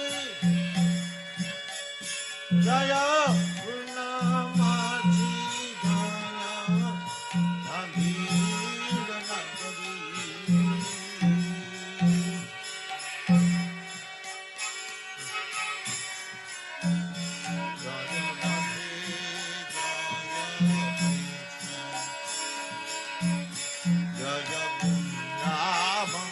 Jaya Purnamachi Jaya Nandira Nandari Jaya Radhe Jaya Jaya Vrindavan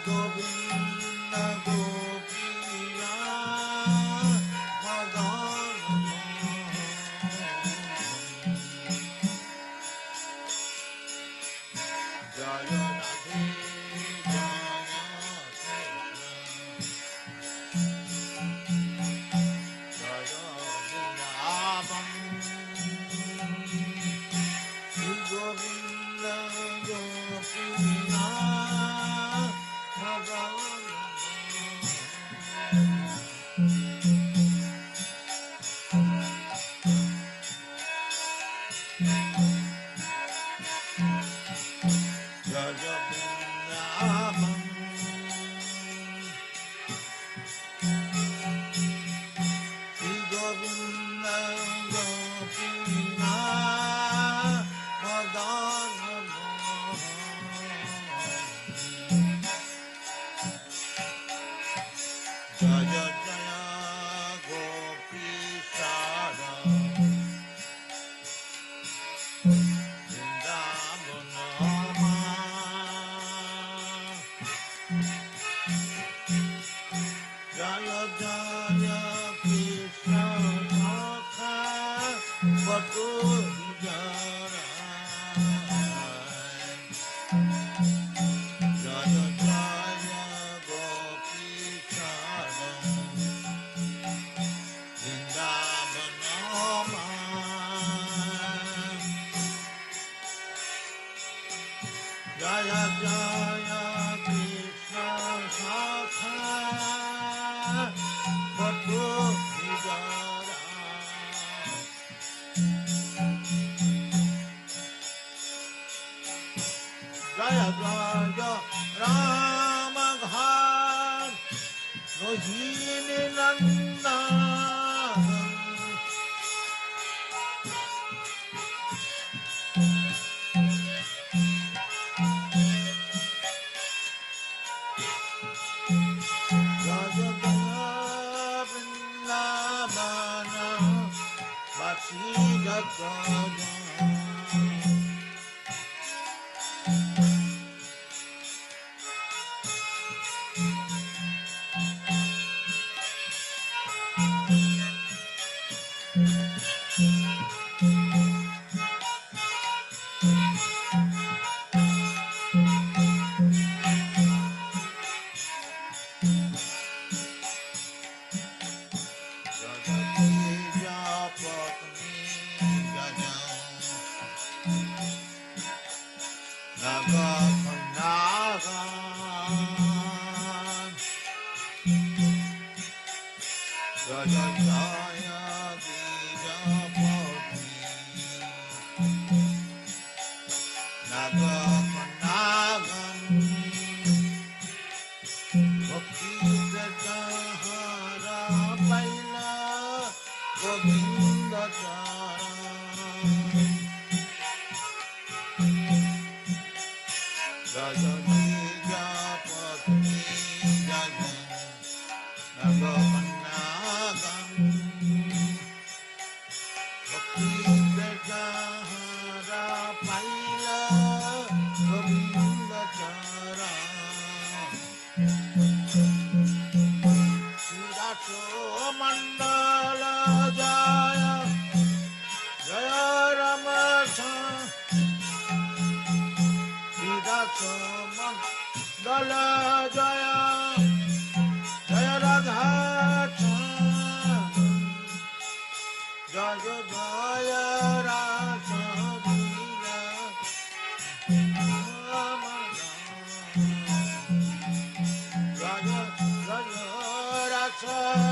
Govinda Gopiya Madana Jaya Radhe Jaya Krishna Jaya Vrindavan Govinda Gopiya Jaya Jaya Gopi Sada Vrindavanama Jaya Jaya Krishna Sakha Batu Jara Jaya Jaya Gopi Sada Vrindavanama Jaya Jaya Krishna Sakha Batu Jara Jaya Jaya Rama Ghan Rohini Nandan Jaya Jaya Vrindavana Vasi Jagana Mandala Jaya Jaya Rama Mandala Jaya Jaya Radha Jaya Jaya Radha लीला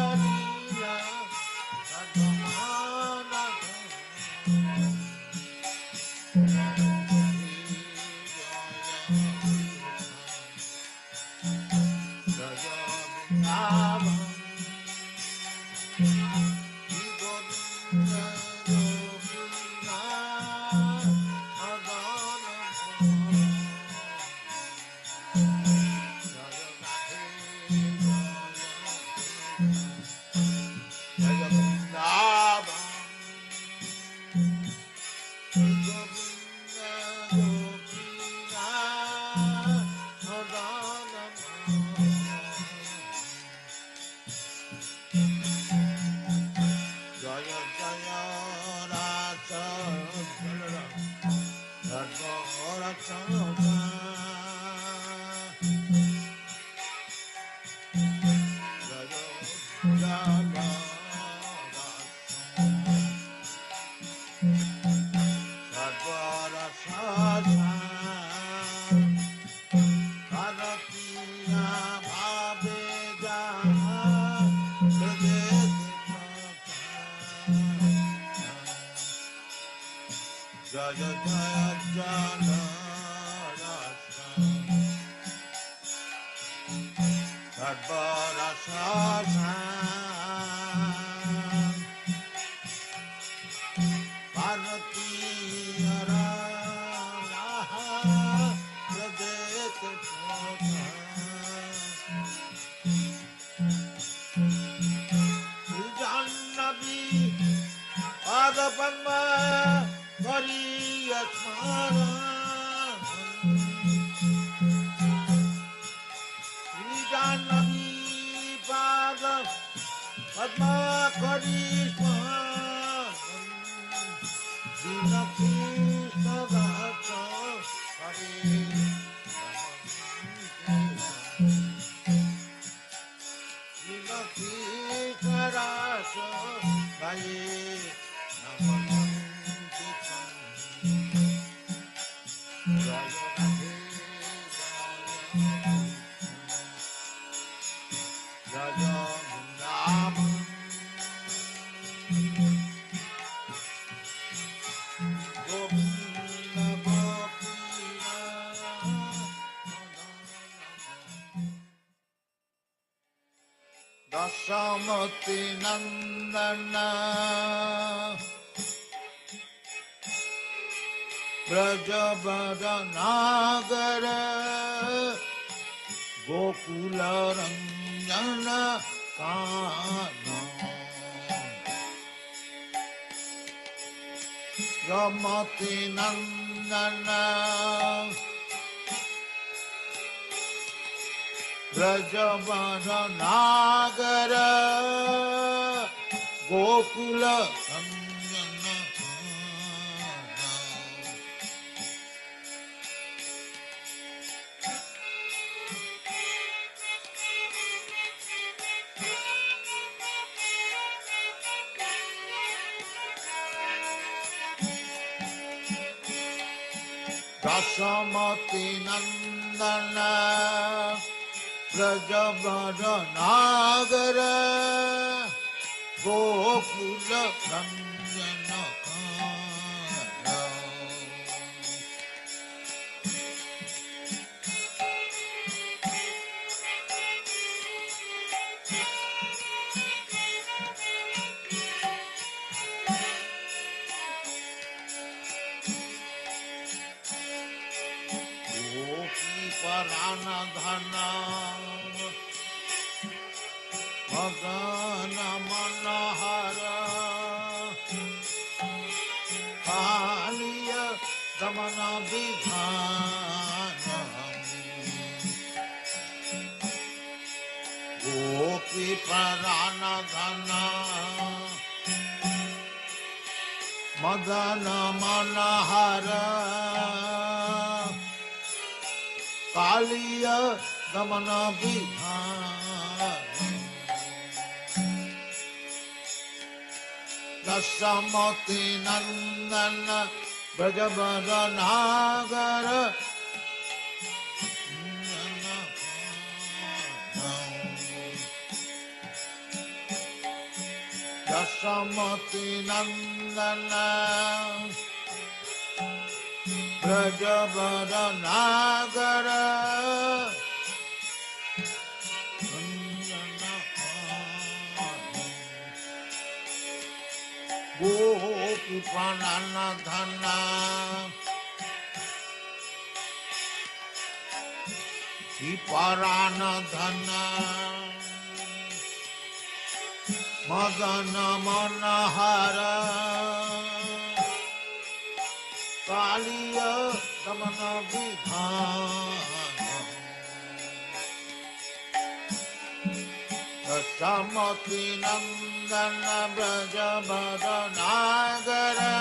Dasamati Nandana Brajabada Nagara Gokula Ranjana Kana Ramati Nandana Brajabada Nagara Gokula Ranjana Dasamati Nandana Brajabada Nagara Gokula Ranjana Gopi Parana Dhana Magana Manahara Kaliya Damana Vidhana Gopi Parana Dhana Madana Manahara Kaliya Damana Vidhana Dasamati Nandana Brajabada Nagara Yasamati Nandana Brajavara Nagara Gopi Pranana Dhana Viparana Dhana Madana Manahara Kaliya Damana Vidhana Dasamati Nandana Brajavara Nagara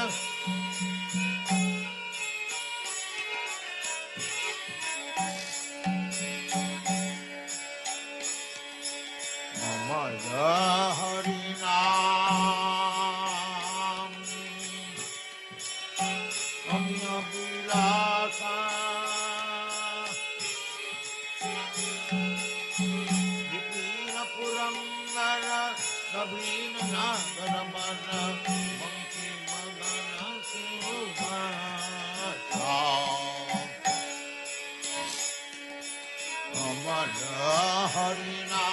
Maya Harinam Amya Vilasa Vipina Purangara Nabhina Nagara Mana Monkhi Madana Subhasa Maya Harinam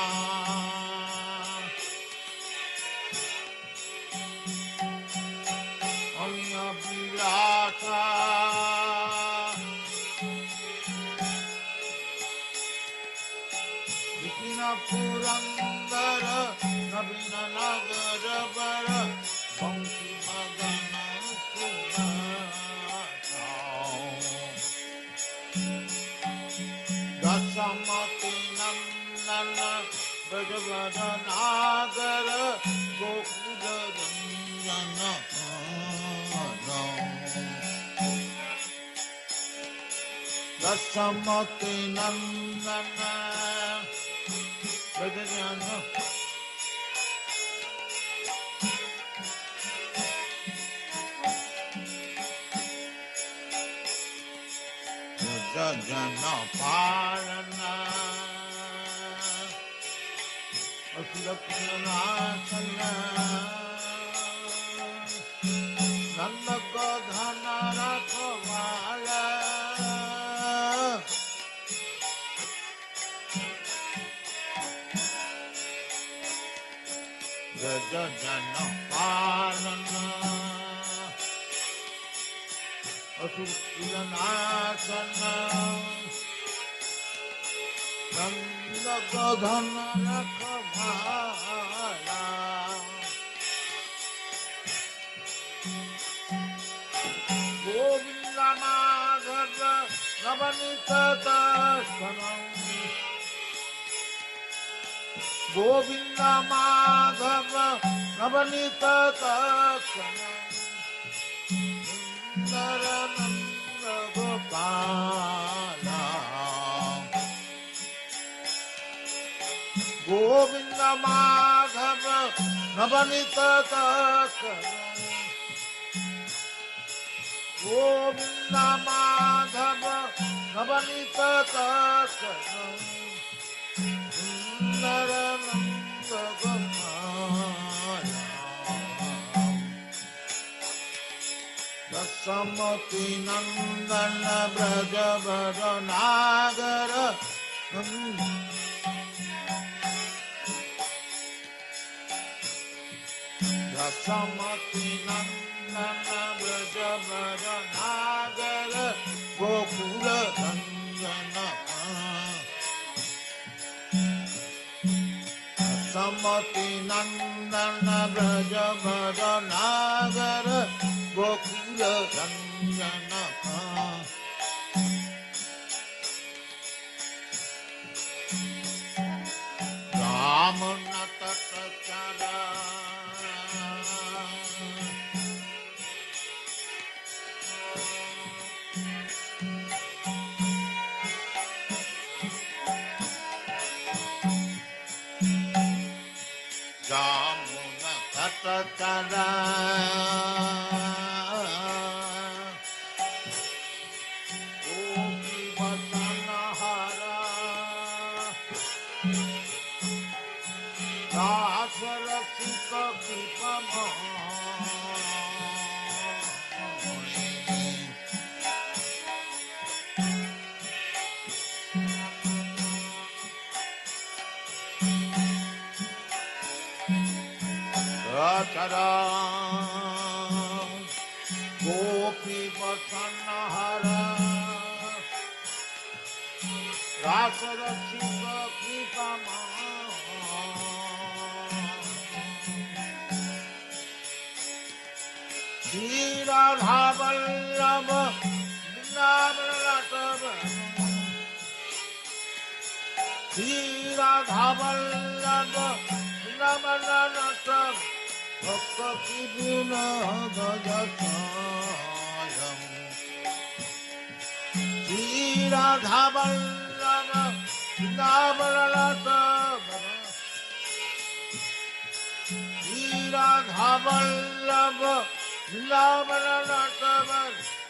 Amya Vilasa Vipina Purangara Nabhina Nagara Bara Monkhi Madana Subhasa Dasamati Nandana Brajavara Nagara Gokula Ranjana Dasamati Nandana Brajavara Jana Parana Asurapunasana Nandaka Dhana Rakhamala Jana Parana Asurapunasana Nandaka Dhana Rakhamala Govinda Madhava Navanita Darshanam Govinda Madhava Navanita Darshanam Sundarananda Gopala Govinda Madhava Navanita Darshanam Govinda Madhava Navanita Darshanam Sundarananda Gopala Dasamati Nandana Brajavara Nagara Dasamati Nandana Brajavara Nagara Gokula Ranjana Dasamati Nandana Brajavara Nagara Gokula Ranjana Ramana Tatachara Ramana Tatachara रसिक चरा गोपी बसन हर रास रसिक कृपा श्री राधा वल्लभ श्री राधा वल्लभ भक्ति विनोद श्री राधा वल्लभ श्री राधा वल्लभ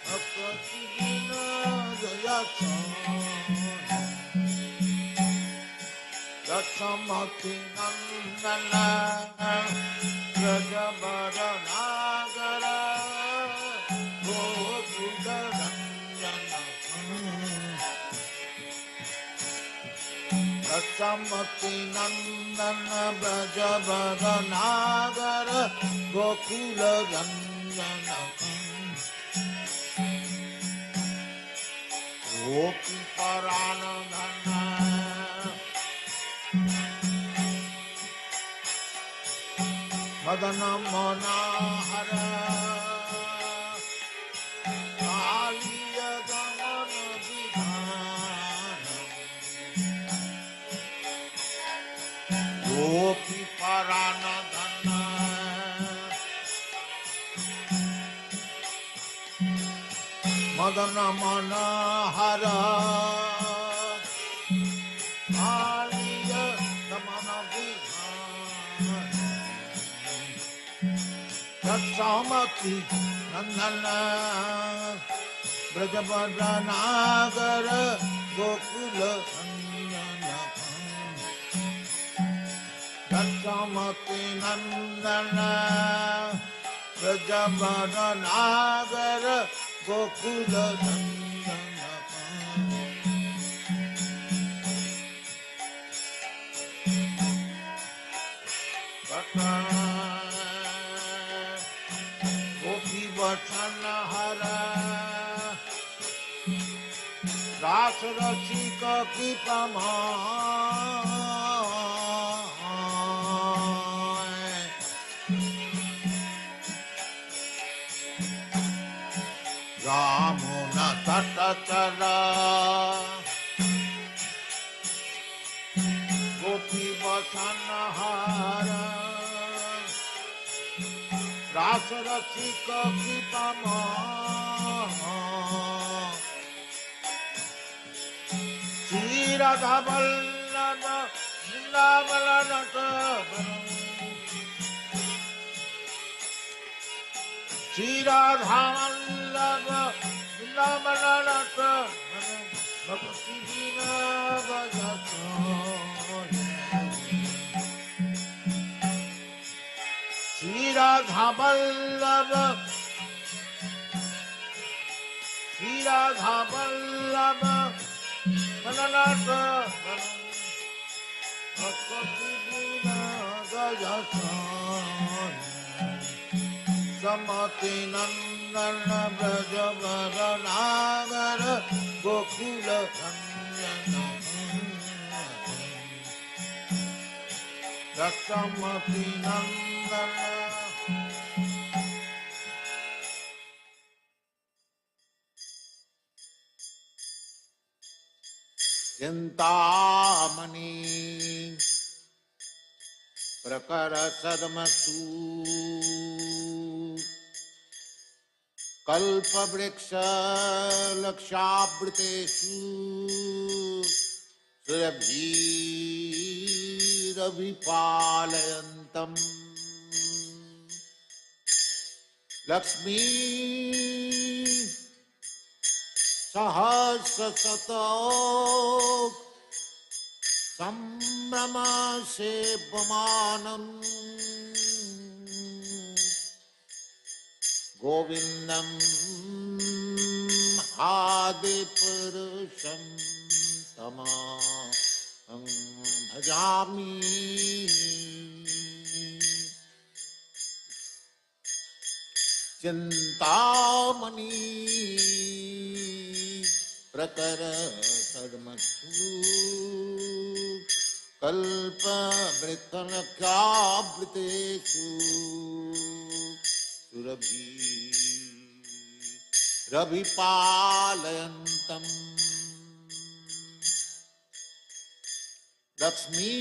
भक्ति विनोद दक्षमति नंदन ब्रजवर नागर गोकुल रंजन दक्षमति नंदन ब्रजवर नागर गोकुल रंजन गोपी परानंदन मदन मनोहर कालिय गमन विधान गोपी परानंदन मदन मनोहर कालिय गमन विधान दक्षमति नंदन ब्रजवर नागर गोकुल रंजन दक्षमति नंदन ब्रजवर नागर गोकुल रंजन वचन हर रास रसिक कृपा रामुन तट चला गोपी वचन हर रास रसिक कृपा श्री राधा वल्लभ वृंदावन श्री राधा वल्लभ वृंदावन भक्ति विनोद श्री राधा वल्लभ श्री राधा वल्लभ मननाथ भक्ति विनोद समति नंदन ब्रजवर नागर गोकुल रंजन दक्षमति नंदन चिंतामणि प्रकर सदमसु कल्पवृक्ष लक्षावृतेषु सुरभिरभिपालयन्तम् लक्ष्मी सहस्रशत संभ्रम से बमानम गोविंदम आदि पुरुषम तमाहं भजामि चिंतामणि प्रकर सद्मसु कल्प वृत्तनख्यावृतेषु सुरभि रभिपालयन्तम् लक्ष्मी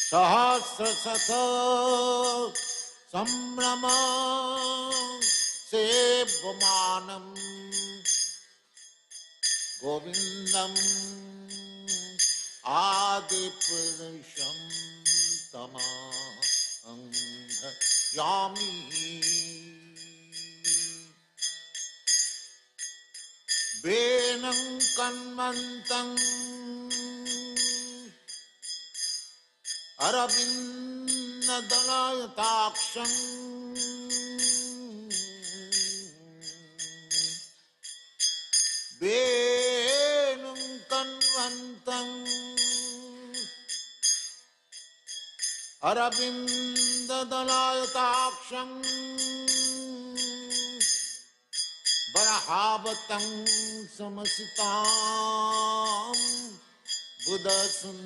सहस्रशत संभ्रम सेव्यमानम् गोविंदम आदिपुरुषं तमहं भजामि वेनं कन्वन्तं अरविन्ददलयताक्षं वेणुं कन्वन्तं अरविन्ददलयताक्षं बरहावतं समसितां बुधसुन्दराङ्गम्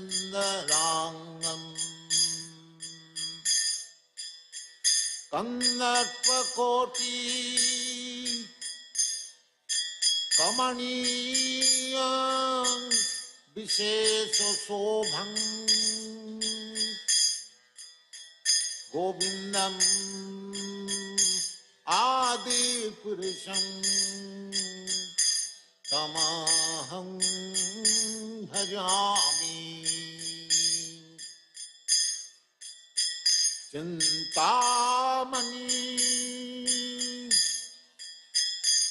कन्दर्पकोटि कमनीय विशेष शोभं गोविंदम आदि पुरुषं तमहं भजामि चिंतामणि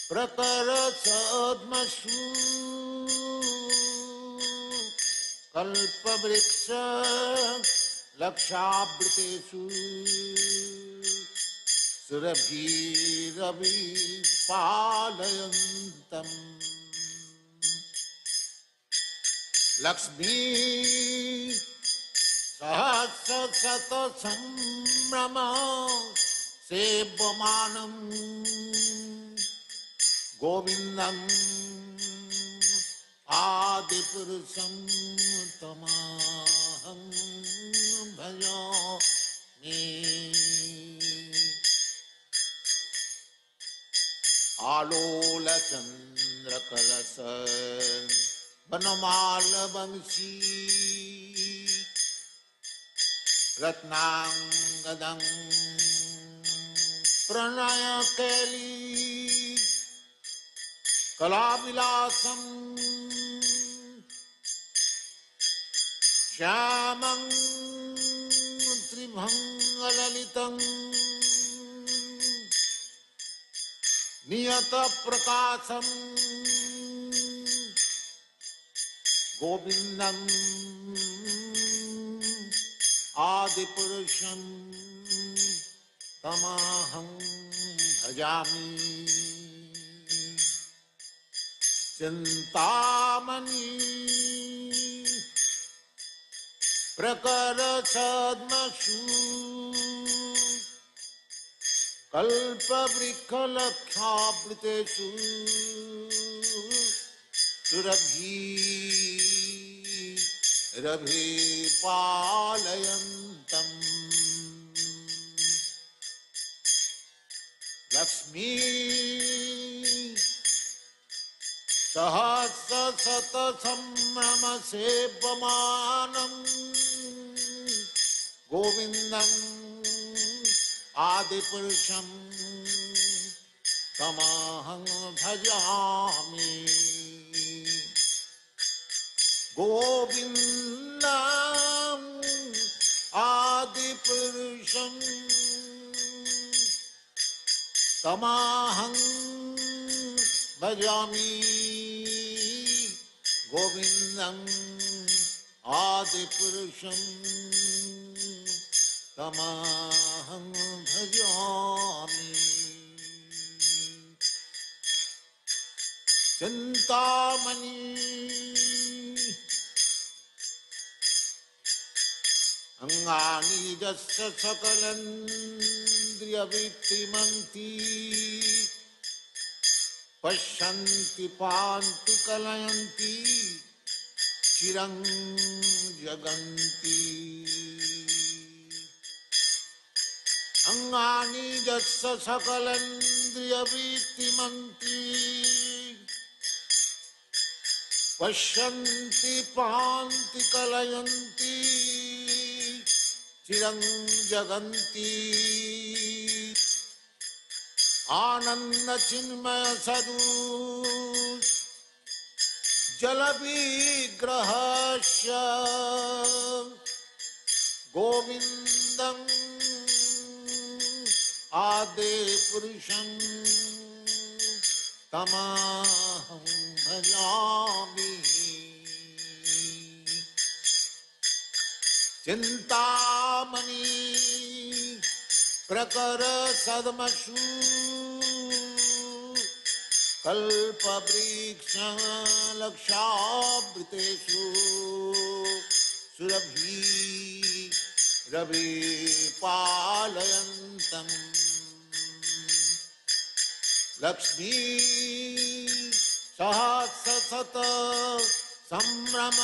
प्रकर सद्मसु कल्पवृक्ष लक्षावृतेषु सुरभिरभि पालयन्तम् लक्ष्मी सहस्रशत संभ्रम सेव्यमानम् गोविंदम् आदिपुरुषं तमहं भजामि आलोल चंद्रकलश वनमाल वंशी रत्नांगदं प्रणय कैली कलाविलासं श्यामं त्रिभंगललितं नियतप्रकाशं गोविंदम् आदिपुरुषं तमहं भजामि चिंतामणि प्रकर सद्मसु कल्पवृक्षलक्षावृतेषु सुरभि रभि पालयन्तम् लक्ष्मी सहस्रशत संभ्रम सेव्यमानम् गोविंदम् आदिपुरुषं तमहं भजामि गोविंदम् आदिपुरुषं तमहं भजामि गोविंदं आदिपुरुषं तमहं भजामि चिंतामणि अंगानि यस्य सकलेन्द्रियवृत्तिमन्ति पश्यन्ति पान्ति कलयन्ति चिरं जगन्ति अंगानि यस्य सकलेन्द्रियवृत्तिमन्ति पश्यन्ति पान्ति कलयन्ति चिरं जगन्ति आनंद चिन्मय सदु जल विग्रहस्य गोविंदं आदि पुरुषं तमहं भजामि चिंतामणि प्रकर सदमशु कल्पवृक्ष लक्षावृतेषु सुरभि रवि पालयन्तं लक्ष्मी सहस्रशत संभ्रम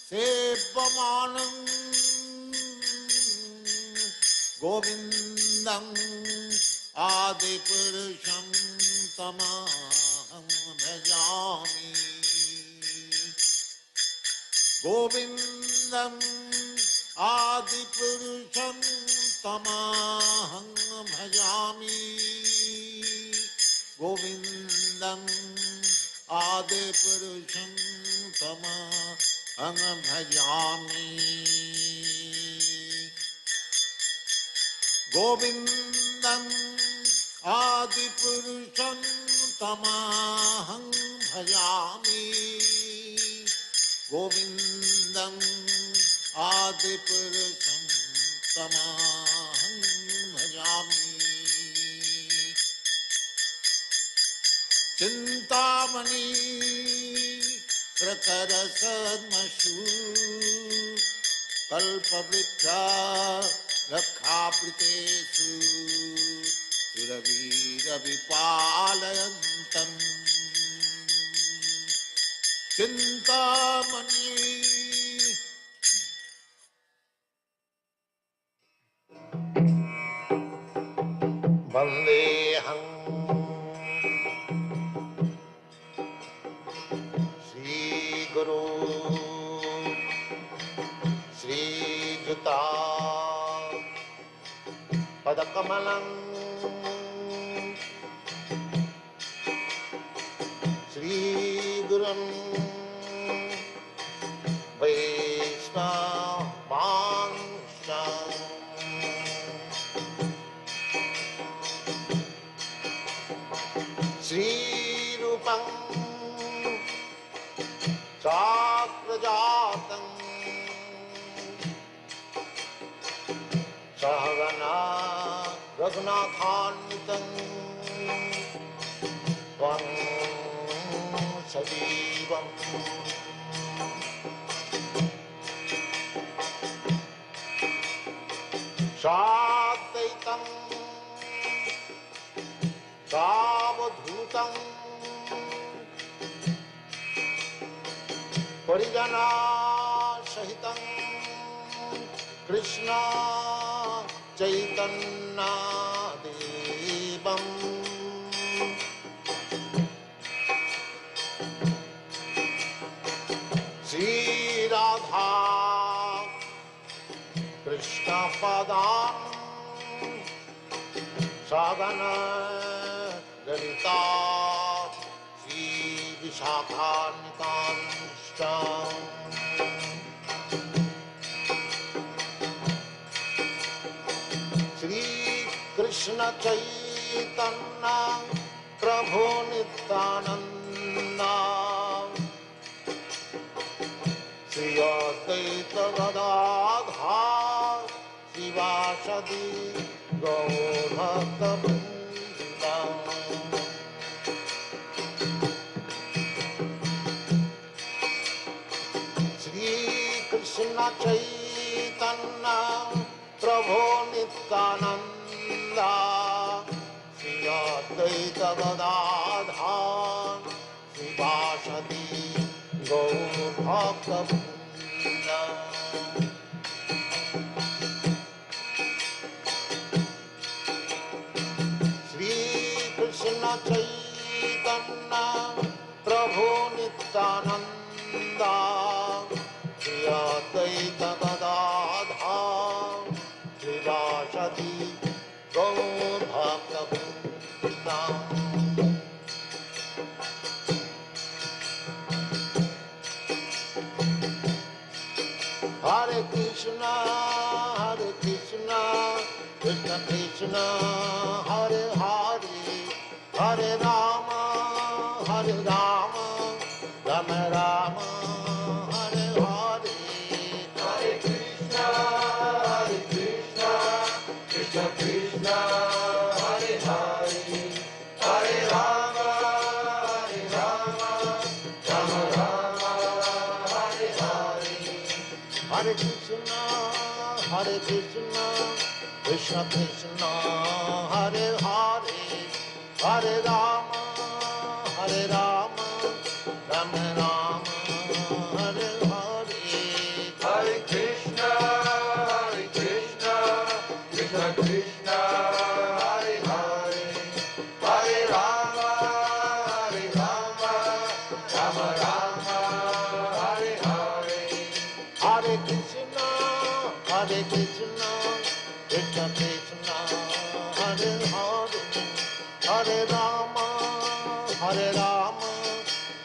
सेव्यमानं गोविंदं आदिपुरुषं तमहं भजामि गोविंदं आदिपुरुषं तमहं भजामि गोविंदं आदिपुरुषं तमहं भजामि गोविंदं आदिपुरुषं तमहं भजामि गोविंदं आदिपुरुषं तमहं भजामि चिंतामणि प्रकर सद्मशु कल्पवृक्ष लक्षावृतेषु सुरभिरभिपालयन्तं चिंतामणि वन्देऽहं श्रीगुरो श्रीयुता पदकमलं श्रीगुरुं वैष्णवांश्च श्रीरूपं चाक्रजातं सहगना रघुनाथान्वितं त्वं सजीवम् साद्वैतं सावधूतं परिजनसहितं कृष्ण चैतन्यदेवं श्रीराधा कृष्णपदां सगन ललिता श्रीविशाखान्वितांश्च श्रीकृष्ण चैतन्य प्रभु Nityanand Srivasadi Gaur Bhakta Vrinda. Shri Krishna Chaitanya Prabhu Nityananda Shri Advaita Gadadhar Srivasadi Gaur Bhakta Vrinda. Shri Krishna Chaitanya Prabhu Nityananda Shri Advaita Gadadhar Srivasadi Gaur Bhakta Vrinda. Hare Krishna, Krishna Krishna, Hare Hare, Hare Rama, Rama Rama, Hare Hare. Hare Krishna, Krishna Krishna, Hare Hare, Hare Rama, Rama Rama, Hare Hare. Hare Krishna, Krishna Krishna, Hare Hare, Hare Rama, Rama Rama, Hare Hare. Hare Krishna, Krishna Krishna, Hare Hare, Hare Rama, Rama Rama, Hare Hare. Hare Krishna, Krishna Krishna, Hare Hare, Hare Rama,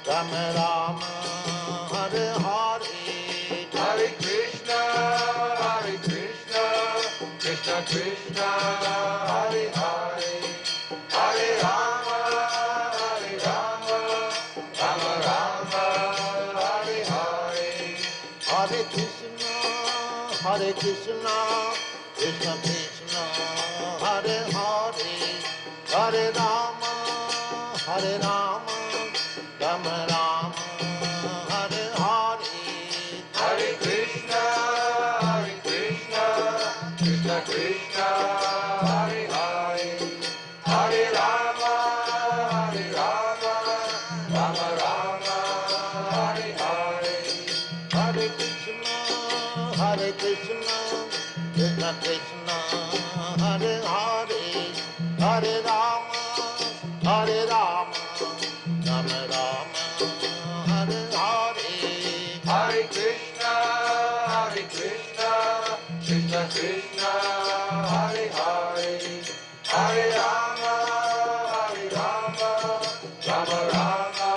Rama Rama, Hare Hare. Hare Krishna, Krishna Krishna, Hare Hare, Hare Rama, Rama Rama, Hare Hare. Hare Krishna, Krishna Krishna, Hare Hare, Hare Rama, Rama Rama, Hare Hare. Hare Krishna, Krishna Krishna, Hare Hare, Hare Rama, Rama Rama, Hare Hare. Hare Krishna, Krishna Krishna, Hare Hare, Hare Rama, Rama Rama, Hare Hare. Hare Krishna, Krishna Krishna, Hare Hare, Hare Rama, Rama Rama, Hare Hare. Hare Krishna, Krishna Krishna, Hare Hare, Hare Rama, Rama Rama,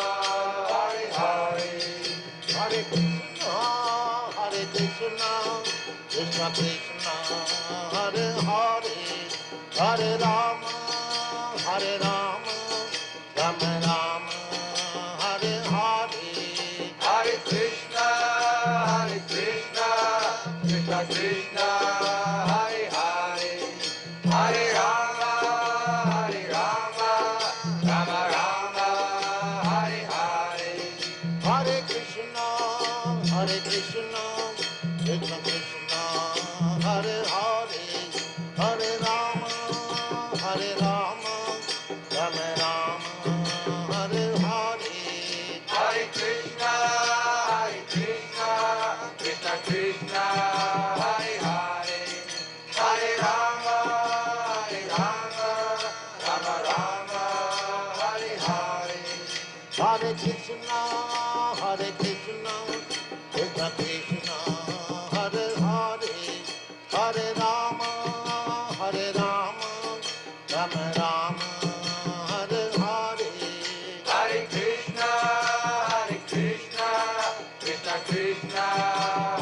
Hare Hare. Hare Krishna, Krishna Krishna, Hare Hare, Hare Rama, Rama Rama, Hare Hare. Hare Krishna, Krishna Krishna, Hare Hare, Hare Rama, Rama Rama, Hare Hare. Hare Krishna, Krishna Krishna, Hare Hare, Hare Rama, Rama Rama, Hare Hare. Hare Krishna, Krishna Krishna, Hare Hare, Hare Rama, Rama Rama, Hare Hare. Hare Krishna, Krishna Krishna,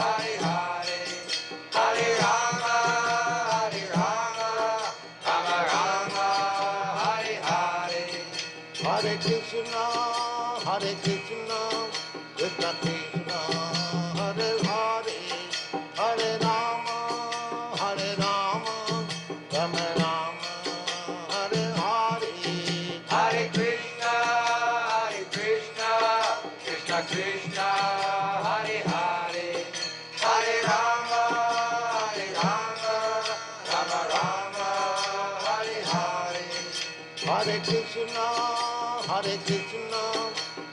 Hare Hare, Hare Rama, Rama Rama, Hare Hare. Hare Krishna, Krishna Krishna, Hare Hare, Hare Rama, Krishna, Hare Hare, Hare Rama, Rama Rama, Hare Hare, Hare Krishna,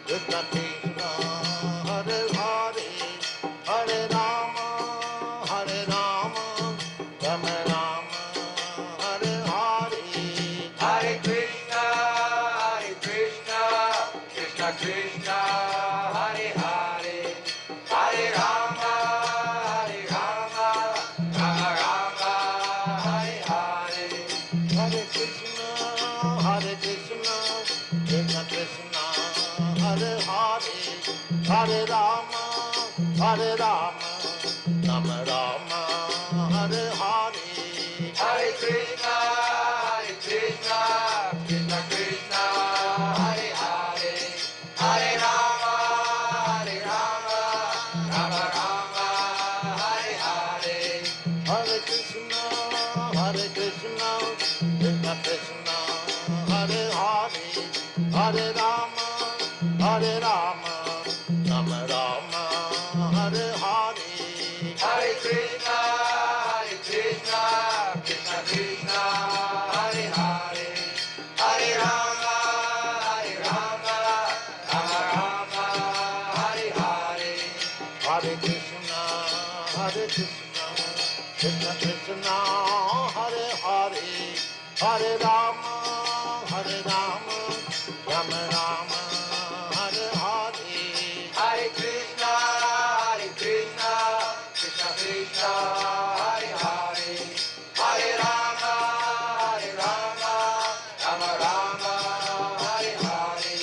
Krishna Krishna, Hare Hare, Hare Rama, Rama Rama, Hare Hare, Hare Krishna, Krishna Krishna, Hare Hare, Hare Rama, Rama Rama, Hare Hare, Hare Krishna, Krishna Krishna, Hare Hare, Hare Rama, Rama Rama, Hare Hare, Hare Krishna, Krishna Krishna, Hare Hare, Hare Rama, Rama Rama, Hare Hare, Hare Krishna, Krishna Krishna, Hare Hare, Hare Rama, Rama Rama, Hare Hare, Hare Krishna, Krishna Krishna, Hare Hare, Hare Rama, Rama Rama, Hare Hare, Hare Krishna, Krishna Krishna, Hare Hare, Hare Rama, Rama Rama, Hare Hare, Hare Krishna, Krishna Krishna, Hare Hare, Hare Rama, Rama Rama, Hare Hare,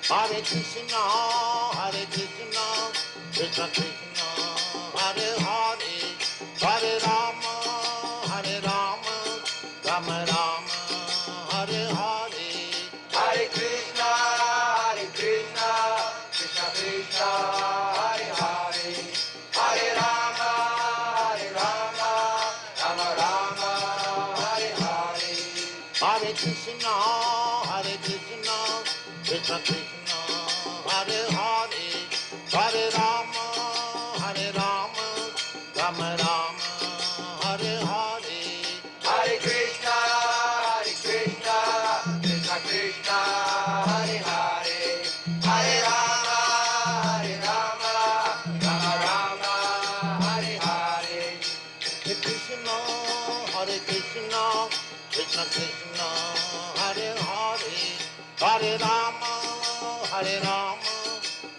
Hare Krishna, Krishna Krishna, Hare Hare, Hare Rama, Rama Rama, Hare Hare, Hare Krishna, Krishna Krishna, Hare Hare, Hare Rama, Rama Rama, Hare Hare, Hare Krishna, Krishna Krishna, Hare Hare, Hare Rama, Rama Rama, Hare Hare, Hare Krishna, Krishna Krishna, Hare Hare, Hare Rama, Rama Rama, Hare Hare, Hare Krishna, Krishna Krishna, Hare Hare, Hare Rama, Rama Rama, Hare Hare, Hare Krishna, Krishna Krishna, Hare Hare, Hare Rama,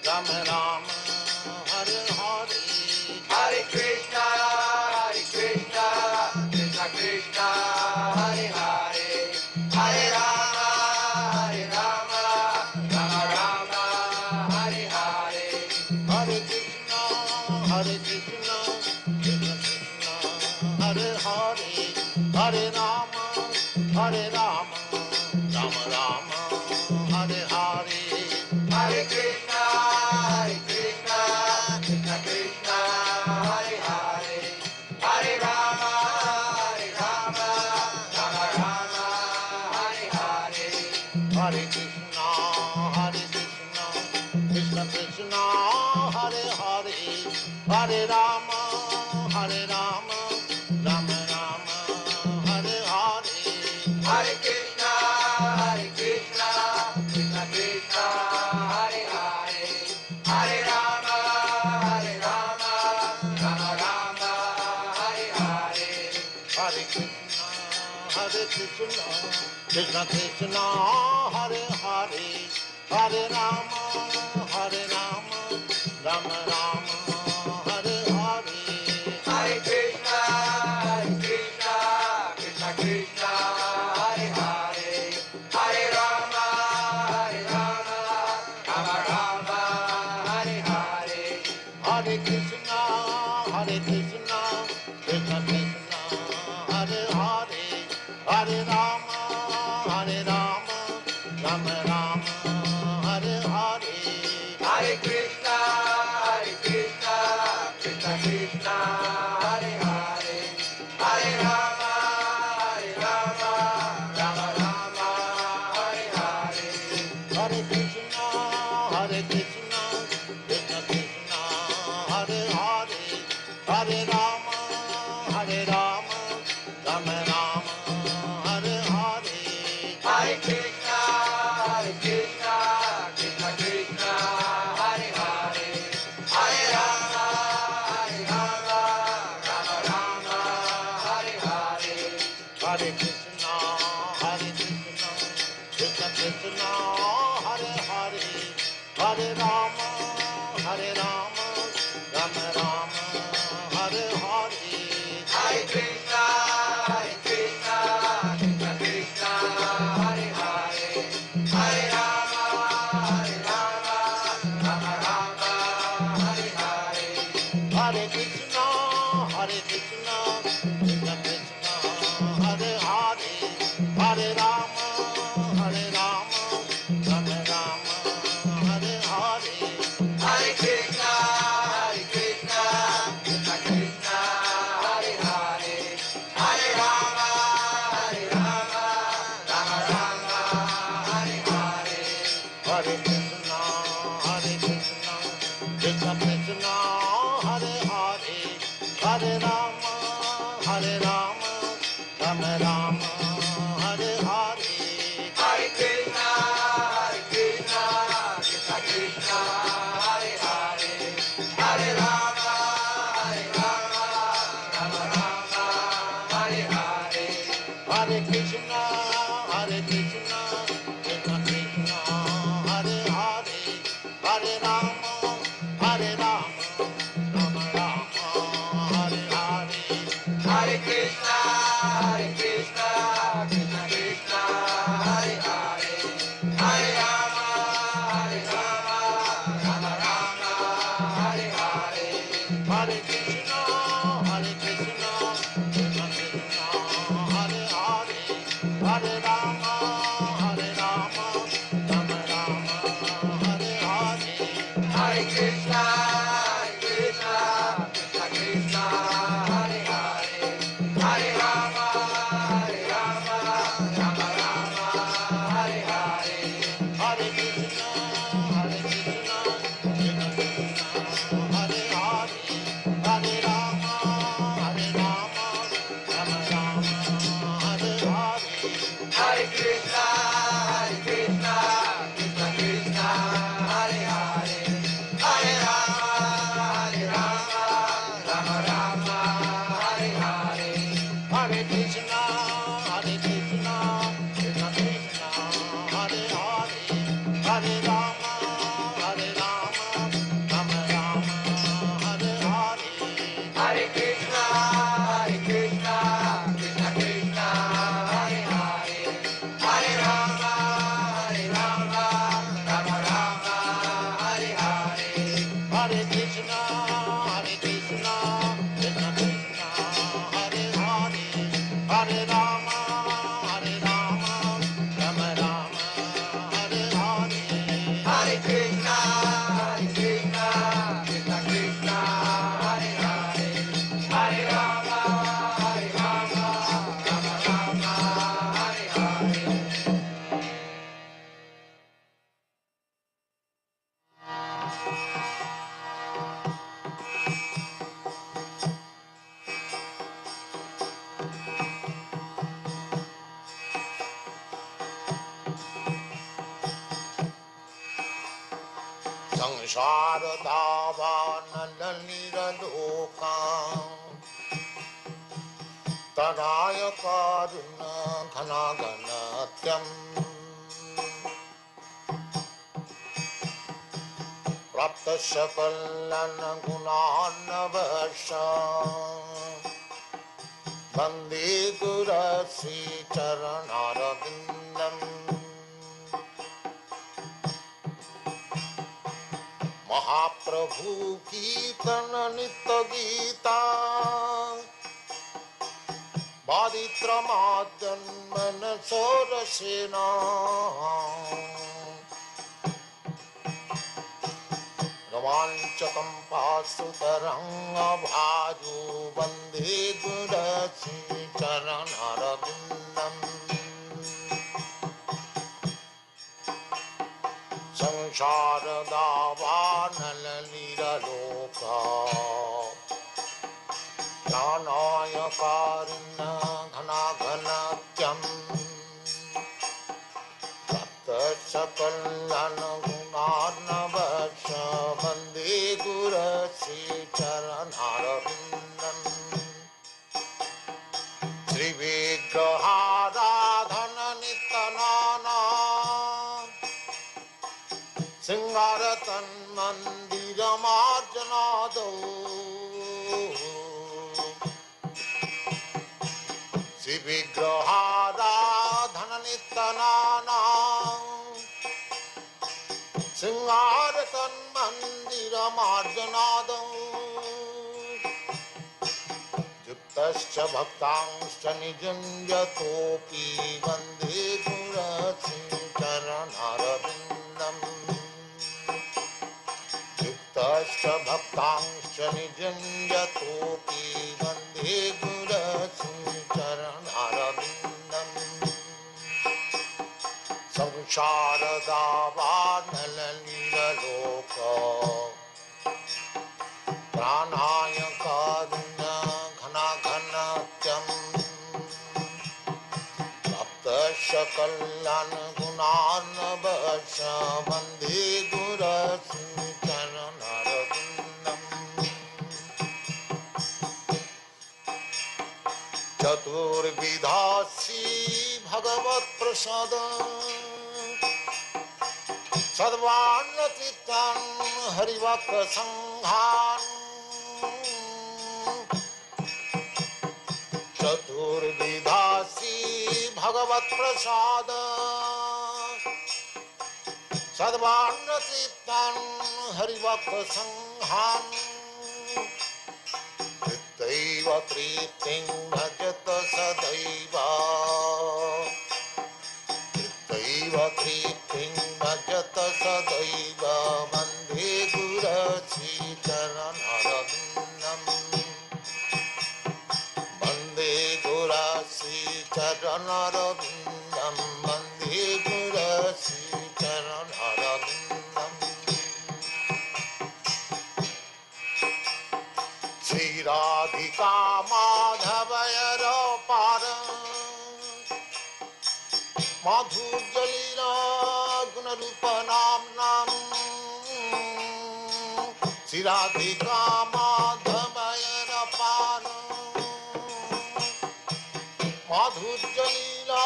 Rama Rama, Hare Hare, Hare Krishna, Krishna Krishna, Hare Hare, Hare Rama, Rama Rama, Hare Hare, Hare Krishna, Krishna Krishna, Hare Hare, Hare Rama, Rama Rama, Hare Hare, Hare Krishna, Krishna Krishna, Hare Hare, Hare Rama, Rama Rama, Hare Hare, Hare Krishna, Krishna Krishna, Hare Hare, Hare Rama, Rama Rama, Hare Hare, Hare Krishna, Krishna Krishna, Hare Hare, Hare Rama, Rama Rama, Hare Hare, Hare Krishna, Krishna Krishna, Hare Hare, Hare Rama, Rama Rama, Hare Hare, Hare Krishna, Krishna Krishna, Hare Hare, Hare Rama, Rama Rama, Hare Hare, Hare Krishna, Krishna Krishna, Hare Hare, Hare Rama, Rama Rama, Hare Hare, Hare Krishna, Krishna Hare Rama, Hare Rama, Rama Rama, Hare Hare, Hare Krishna, Krishna Krishna, Hare Hare, Hare Rama, Rama Rama, Hare Hare, Hare Krishna, Krishna Krishna, Hare Hare, Hare Rama, Rama Rama, Hare Hare, Hare Krishna, Krishna Krishna, Hare Hare, Hare Rama, Rama Rama, Hare Hare, Hare Krishna, Krishna Krishna, Hare Hare, Hare Rama, Rama Rama, Hare Hare, Hare Krishna, Krishna Krishna, Hare Hare, Hare Rama, Rama Rama, Hare Hare, Hare Krishna, Krishna Krishna, Hare Hare, Hare Rama, Rama Rama, Hare Hare, Hare Krishna, Krishna Krishna, Hare Hare, Hare Rama, Rama Rama, Hare Hare, Hare Krishna, Krishna Krishna, Hare Hare, Hare Rama, Rama Rama, Hare Hare, Hare Krishna, Krishna Krishna, Hare Hare, Hare Rama, Rama Rama, Hare Hare, Hare Krishna, Krishna Krishna, Hare Hare, Hare Rama, Rama Rama, Hare Hare, Hare Krishna, Krishna Krishna, Hare Hare, Hare Rama, Rama Rama, Hare Hare, Hare Krishna, Krishna Krishna, Hare Hare, Hare Rama, Rama Rama, Hare Hare, Hare Krishna, Krishna Krishna, Hare Hare, Hare Rama, Rama Rama, Hare Hare, Hare Krishna, Krishna Krishna, Hare Hare, Hare Rama, Rama Rama, Hare Hare, Hare Krishna, Krishna Krishna, Hare Hare, Hare Rama, Rama Rama, Hare Hare, Hare Krishna, Krishna Krishna, Hare Hare, Hare Rama, Rama Rama, Hare Hare, Hare Krishna, Krishna Krishna, Hare Hare, Hare Rama, Rama Rama, Hare Hare. संसार दावानल निरलोका तराय कारुण घनागनत्यम् प्राप्त सकलन गुणान्नवश वन्दे गुरश्री चरणारविन्दम् महाप्रभु कीर्तन नित्य गीता बादित्रमाद्यन्मन सोरसेना रोमाञ्चकं पाशुतरङ्गभाजो वन्दे गुरश्री चरणारविन्दम् संसार दावानल निरलोका प्राणाय कारुण्य घनाघनत्यं तप्त सकल्यान गुणार्णवश्च वन्दे गुरश्रीचरणारविन्दम् श्रीविग्रहाराधन नित्यनाना सिंहारतन्मन्दिरमार्जनादौ श्रीविग्रहाराधन नित्यनाना सिंहारतन्मन्दिरमार्जनादौ युक्तश्च भक्तांश्च निजुञ्जतोऽपि वन्दे गुरश्रीचरणारविन्दम् युक्तश्च भक्तांश्च निजुञ्जतोऽपि वन्दे गुरश्रीचरणारविन्दम् संसारदावानलनीललोक प्राणाय कारुण्य घनाघनत्यं तप्तशकल्यान गुणार्णवश्च वन्दे गुरश्रीचरणारविन्दम् चतुर्विधासी भगवत्प्रसाद सर्वान्नतीर्थं हरिभक्तसङ्घान् चतुर्विधासी भगवत्प्रसाद सर्वान्नतीर्थं हरिभक्तसङ्घान् तृप्तैव तृप्तिं भजत सदैव तृप्तैव तृप्तिं भजत सदैव वन्दे गुरश्रीचरणारविन्दम् वन्दे गुरश्रीचरणारविन्दम् वन्दे गुरश्रीचरणारविन्दम् श्रीराधिका माधवयरपार माधुर्यलीला गुणरूपनाम्नाम् श्रीराधिका माधवयरपार माधुर्यलीला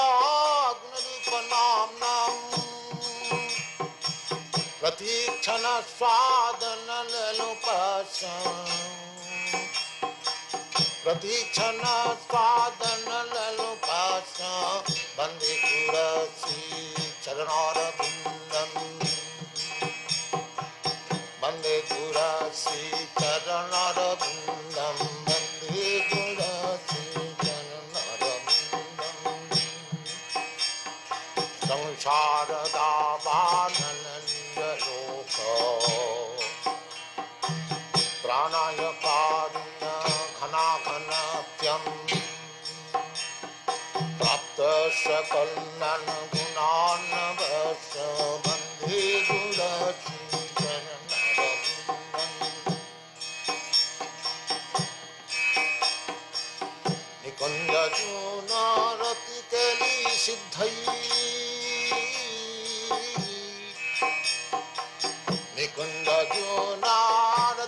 गुणरूपनाम्नाम् प्रतीक्षण स्वादनलोपश्च प्रतीक्षण स्वादनलोपश्च वन्दे गुरश्रीचरणारविन्दम् वन्दे गुरश्रीचरणारविन्दम् वन्दे गुरश्रीचरणारविन्दम् संसारदावानलनीललोक प्राणाय कारुण्य घनाघनत्यं तप्तशकल्यान गुणार्णवश्च वन्दे गुरश्रीचरणारविन्दम् निकुञ्जजूनारतिकेलिसिद्धै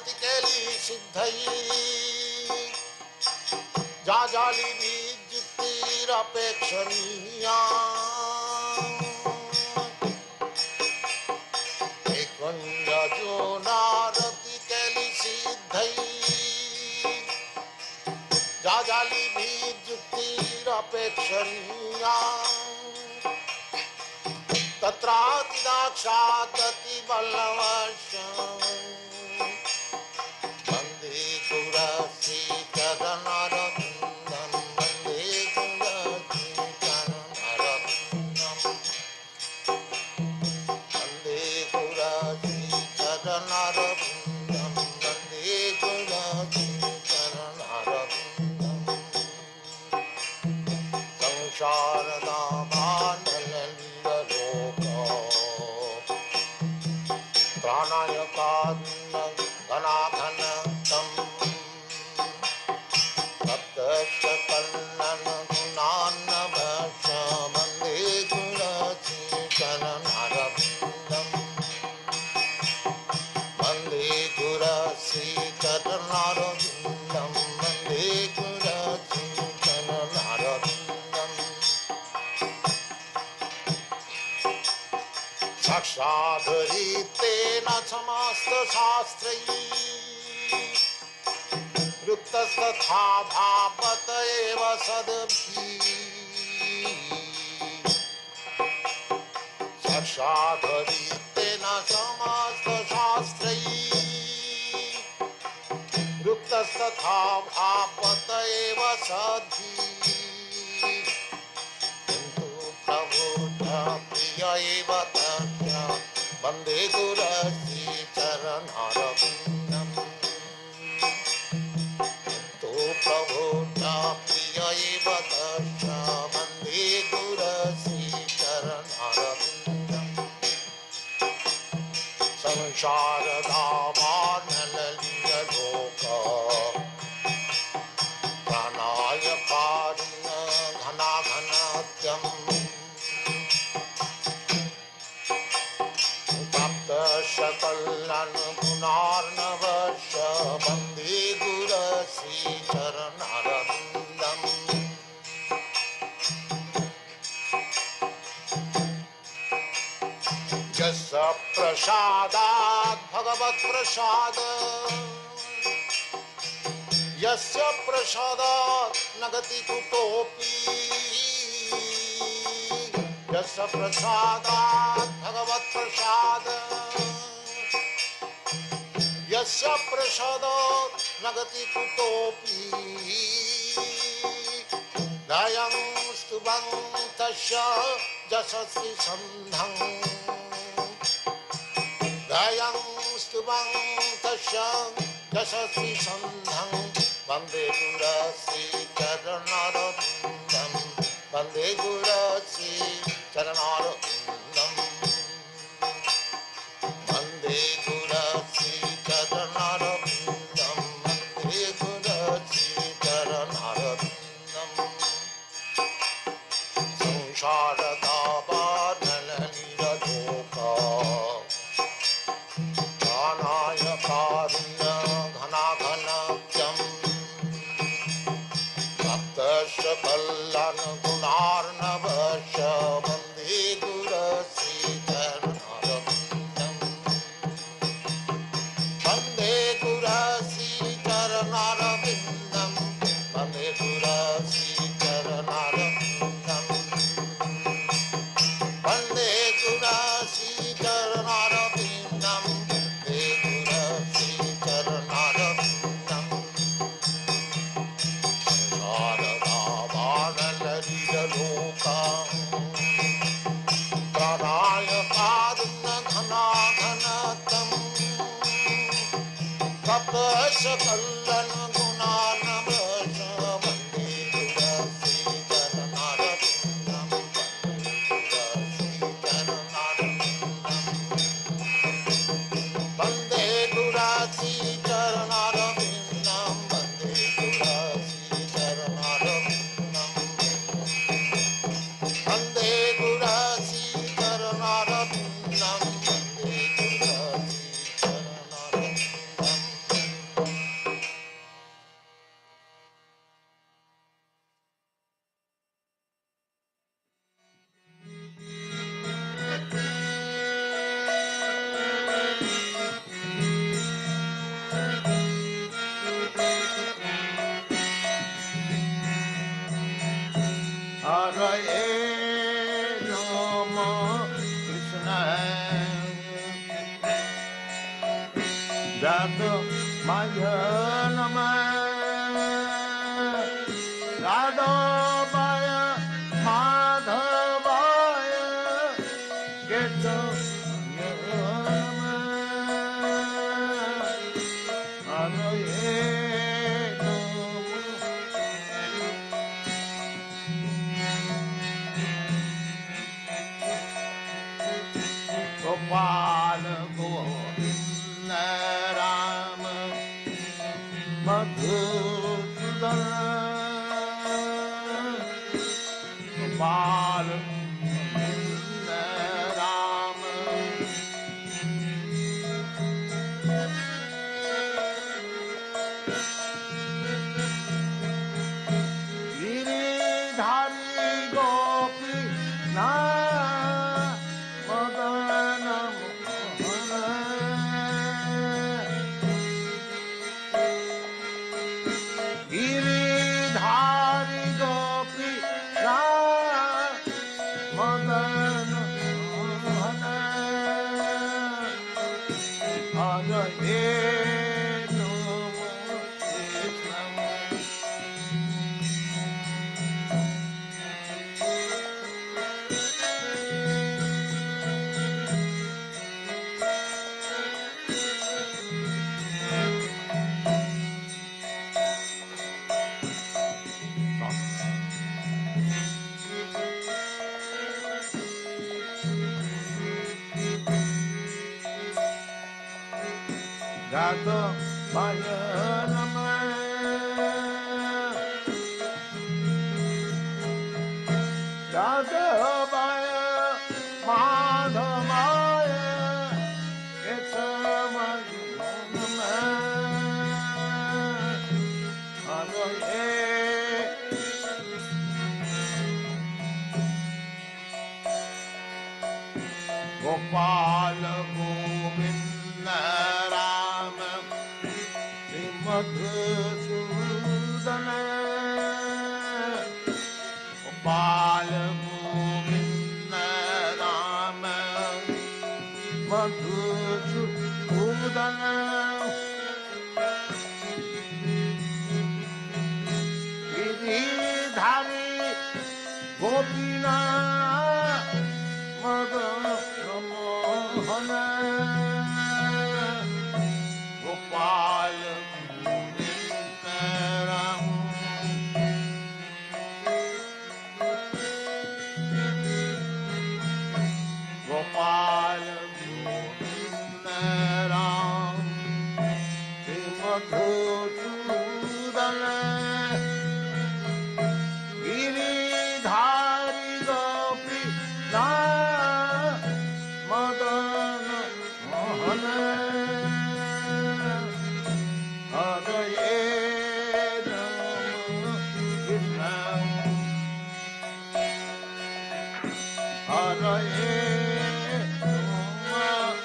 निकुञ्जजूनारतिकेलिसिद्धै जाजालिभिर्युक्तिरपेक्षणीया निकुञ्जजूनारतिकेलिसिद्धै जाजालिभिर्युक्तिरपेक्षणीया तत्रातिदाक्षादतिवल्लभश्च वन्दे गुरश्रीचरणारविन्दम् वन्दे गुरश्रीचरणारविन्दम् वन्दे गुरश्रीचरणारविन्दम् वन्दे गुरश्रीचरणारविन्दम् संसारदावानलनीललोक प्राणाय साक्षाधरितेन समस्तशास्त्रैः युक्तस्तथा भावत एव सद्भिः साक्षाधरितेन समस्तशास्त्रैः युक्तस्तथा भावत एव सद्भिः किन्तु प्रभुः प्रिय एव तस्य वन्दे गुरस्य चरणारविन्दम् प्रभो प्रिय एव तस्य वन्दे गुरस्य चरणारविन्दम् संसारधामार्णललितलोक प्राणाय कारुण्य घनाघनत्यम् सकलनगुणार्णवस्य वन्दे गुरस्य चरणारविन्दम् यस्य प्रसादात् भगवत्प्रसाद यस्य प्रसादात् न गति कुतोऽपि यस्य प्रसादात् भगवत्प्रसाद यस्य प्रसादात् न गति कुतोऽपि दयं स्तुवं तस्य यशस्वी सन्धं दयं स्तुवं तस्य यशस्वी सन्धं वन्दे गुरस्य चरणारविन्दम् वन्दे गुरस्य चरणारविन्दम् वन्दे गुरस्य चरणारविन्दम् वन्दे गुरस्य चरणारविन्दम् संसारदावानललितलोक प्राणाय कारुण्य घनाघनत्यम् भक्तस्य कल्याणगुणार्णवस्य वन्दे गुरस्य चरणारविन्दम् वन्दे गुरस्य चरणारविन्दम् वन्दे गुरस्य चरणारविन्दम् वन्दे गुरस्य चरणारविन्दम् वन्दे गुरस्य चरणारविन्दम् संसारदावानललितलोक प्राणाय कारुण्य घनाघनतम् तपस्य कल्याणगुणार्णवस्य वन्दे गुरस्य चरणारविन्दम् वन्दे गुरस्य चरणारविन्दम् वन्दे गुरस्य चरणारविन्दम् वन्दे गुरस्य चरणारविन्दम् वन्दे गुरस्य चरणारविन्दम् हरे राम कृष्ण जग मय नम राधाय माधवाय केशवाय हरे गोपाल गोविंद राम मधुसूदन गोपाल गोविंद राम गिरिधारी गोपी ना मदन यादवाय नमः यादवाय माधवाय केशवाय नमः हरये गोपाल गोविंद राम श्री मधुसूदन गोपाल गोविंद राम मधुसूदन गिरिधारी गोपीनाथ मदन मोहन गोपाल गोविंद राम गोपाल गोविंद राम श्री मधुसूदन गिरिधारी गोपीनाथ मदन मोहन हरये राम कृष्ण हरये राम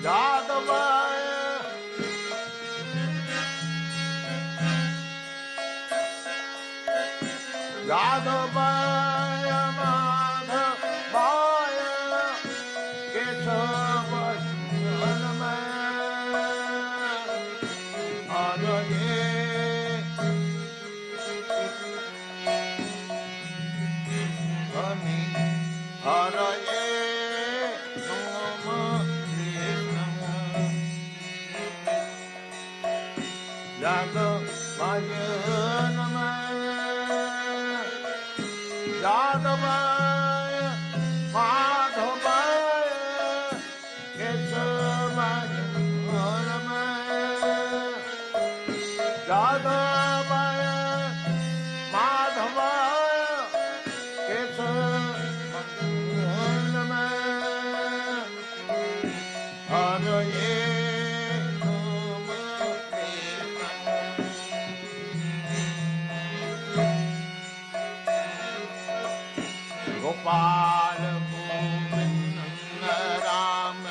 यादवाय यादवाय माधवाय केशवाय नमः हरये हरि हरये राम कृष्ण यादवाय नमः यादवाय माधवाय केशवाय नमः यादवाय माधवाय केशवाय नमः हरये राम कृष्ण गोपाल गोविंद राम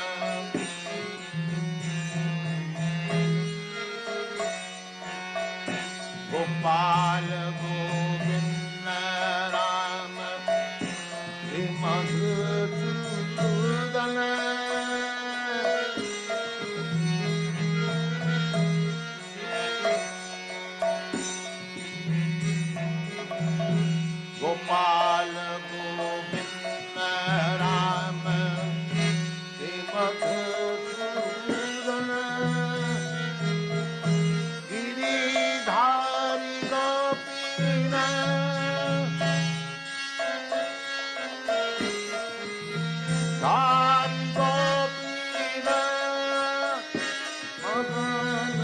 गोपाल गोविंद राम श्री मधुसूदन गोपाल गोविंद राम श्री मधुसूदन गिरिधारी गोपीनाथ धारी गोपीनाथ मदन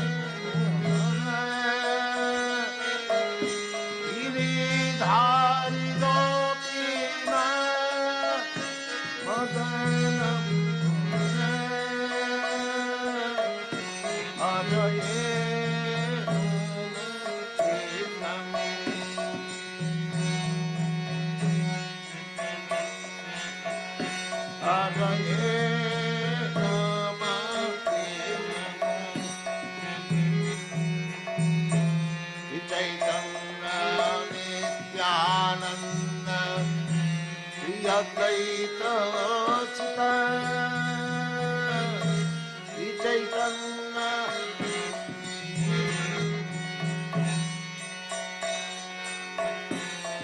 गिरिधारी गोपीनाथ मदन हरये राम कृष्ण हरये राम कृष्ण चैतन्य नित्यानंद श्री अद्वैत चित श्री चैतन्य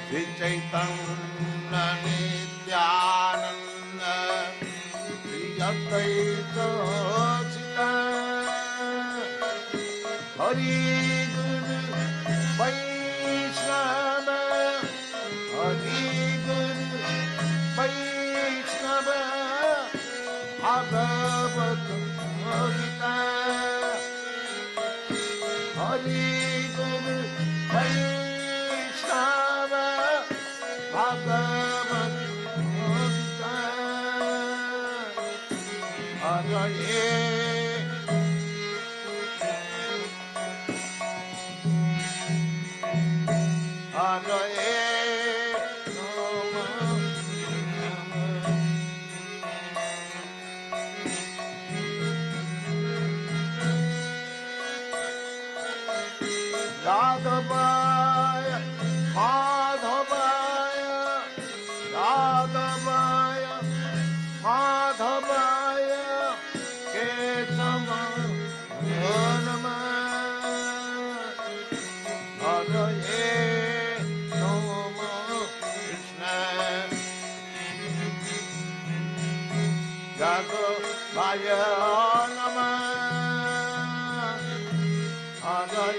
श्री चैतन्य नित्यानंद श्री अद्वैत चित हरि गुरु वैष्णव कलि गुरु वैष्णव भगवत Hare Hare Radhavaya, Madhavaya, Radhavaya, Madhavaya, Ketama, Nama, Hare Rama, Krishna, Radhavaya, Nama, Hare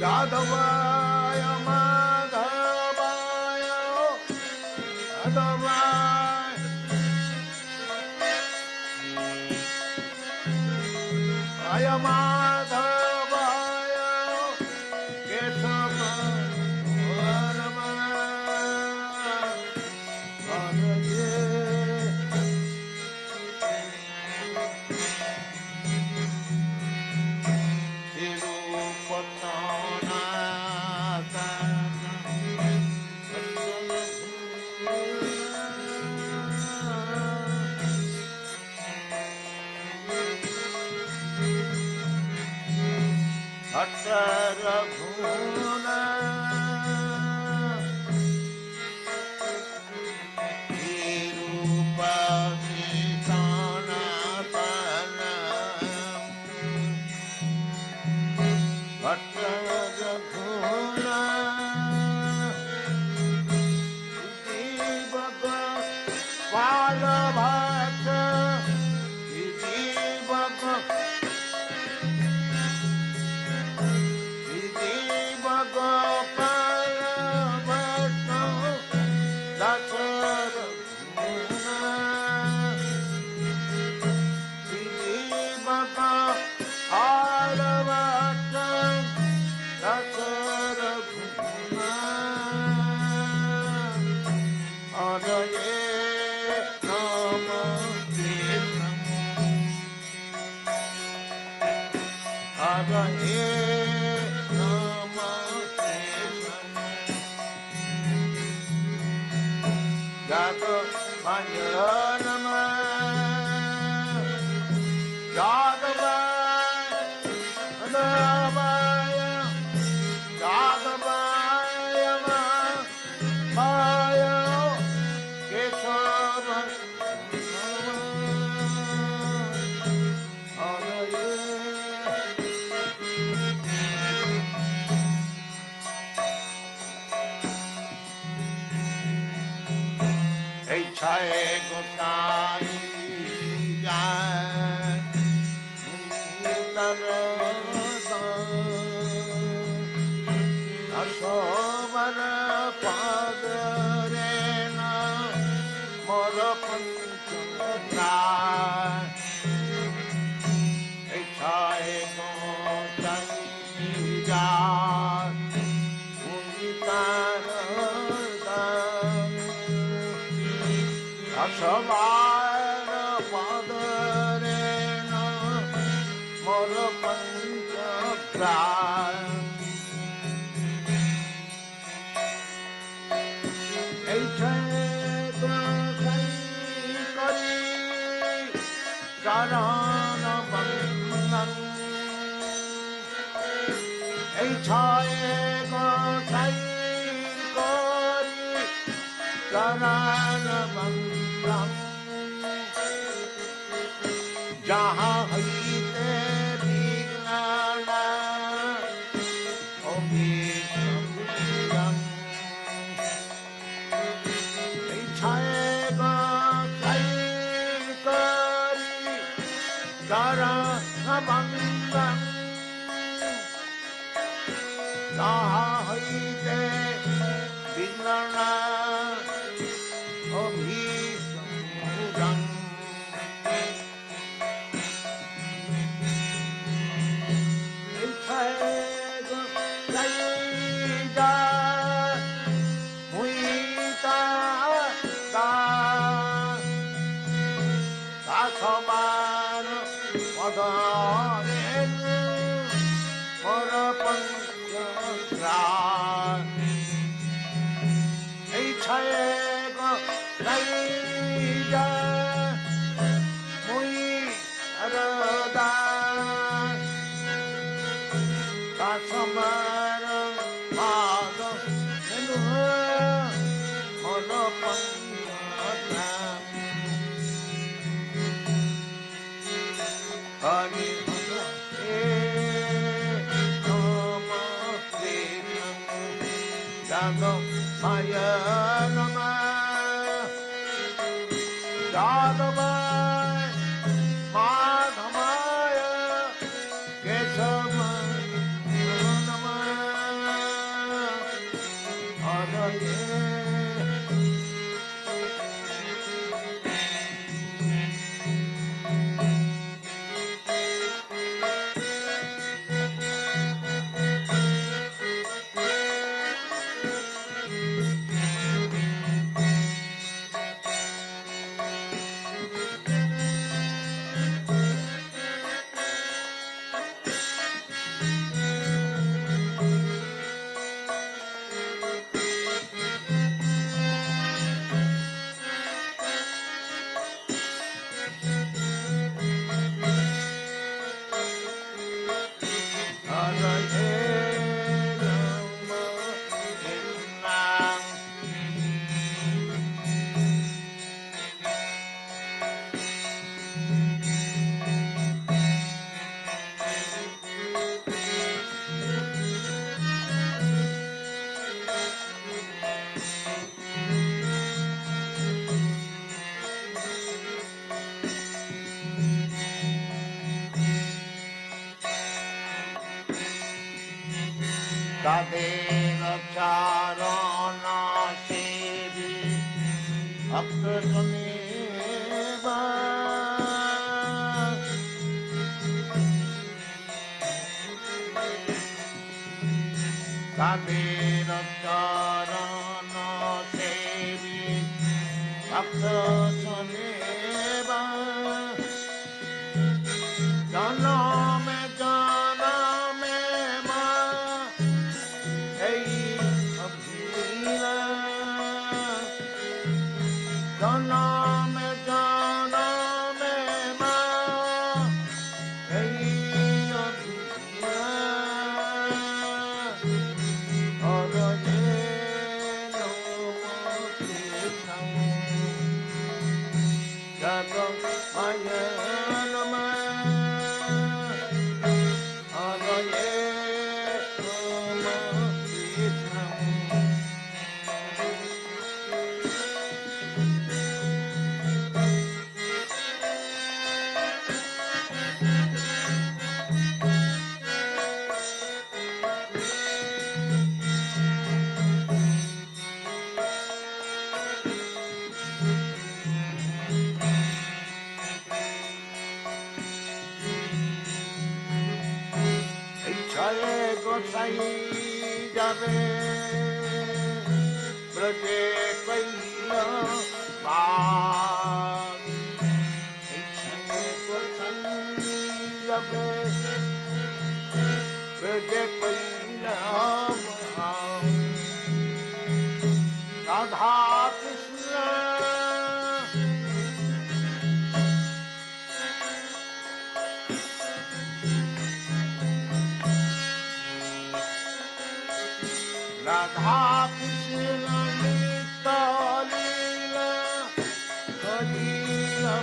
Radhavaya, Madhavaya, Madhavaya, Madhavaya, Ketama, Nama, Hare Raguna Virupa Sanatana Bhatta Raguna Bhagwa Vala Bhatta Bhagwa Jai Gosai Jai Tarasa Ashobara Padarena Mora Panchatra Jai Gosai Jai Ashavara Padarena Mora Panchakra Eitheta Kai Kari Charana Bandhan Eitheta Kai Kari Charana Bandhan Jahan haite bignana obisham Eichayega kai kari darana bandhan Jahan haite 다서만 얻어내는 머러번쩍라 이차에 그 나이자 모이 하러다 다서만은 얻어내는 머러번쩍라 아니 자도 마야나마 자도바 마다마야 개성은 나마 아다예 가대가 차로나 세비 앞서서니바 가대가 차로나 세비 앞서서니바 전놈의 Sai जावे ब्रजे कैला बाग इच्छने को संगी जावे ब्रजे कैला बाग राधा कृष्ण राधा कृष्ण नित्य लीला कलीला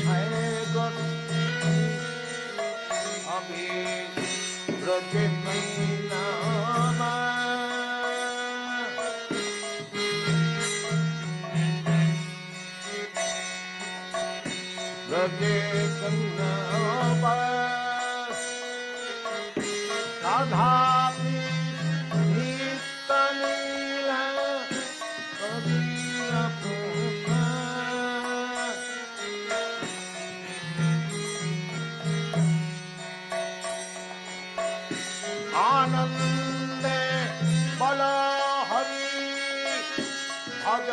छय गति अभी ब्रज कैला ब्रज कैला राधा नित्य लीला कलीला आनंदे बल हरि भज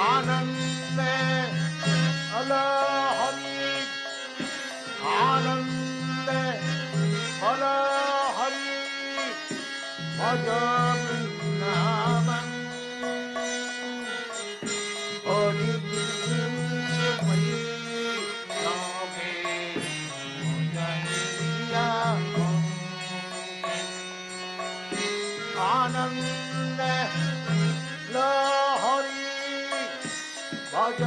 आनंद अलहरी आनंद अलहरी भज वृंदावन हरि आनंद लहरी भज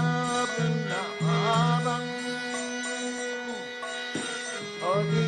वृंदावन हरि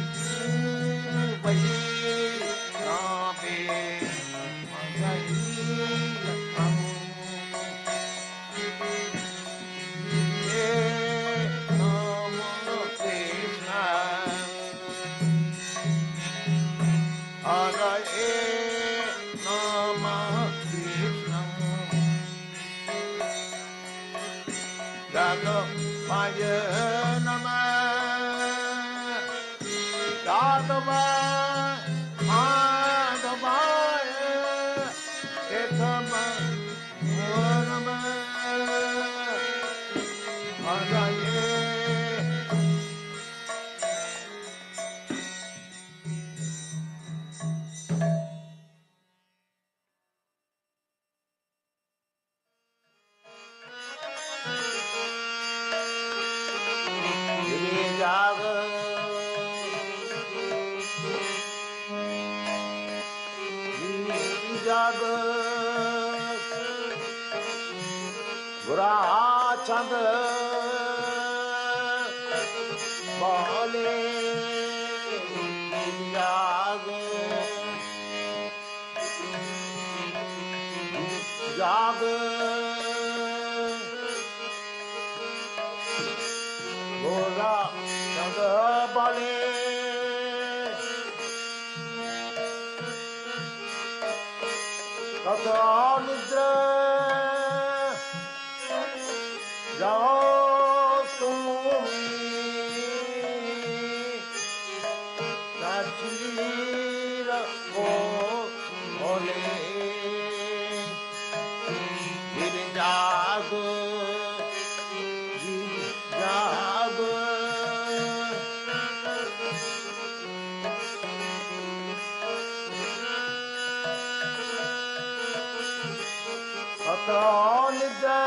चंद बोले जाग जाग गोरा चंद बोले कत निद्रा जाओ तुम सचीर को बोले गिर जाग जाग कत निद्रा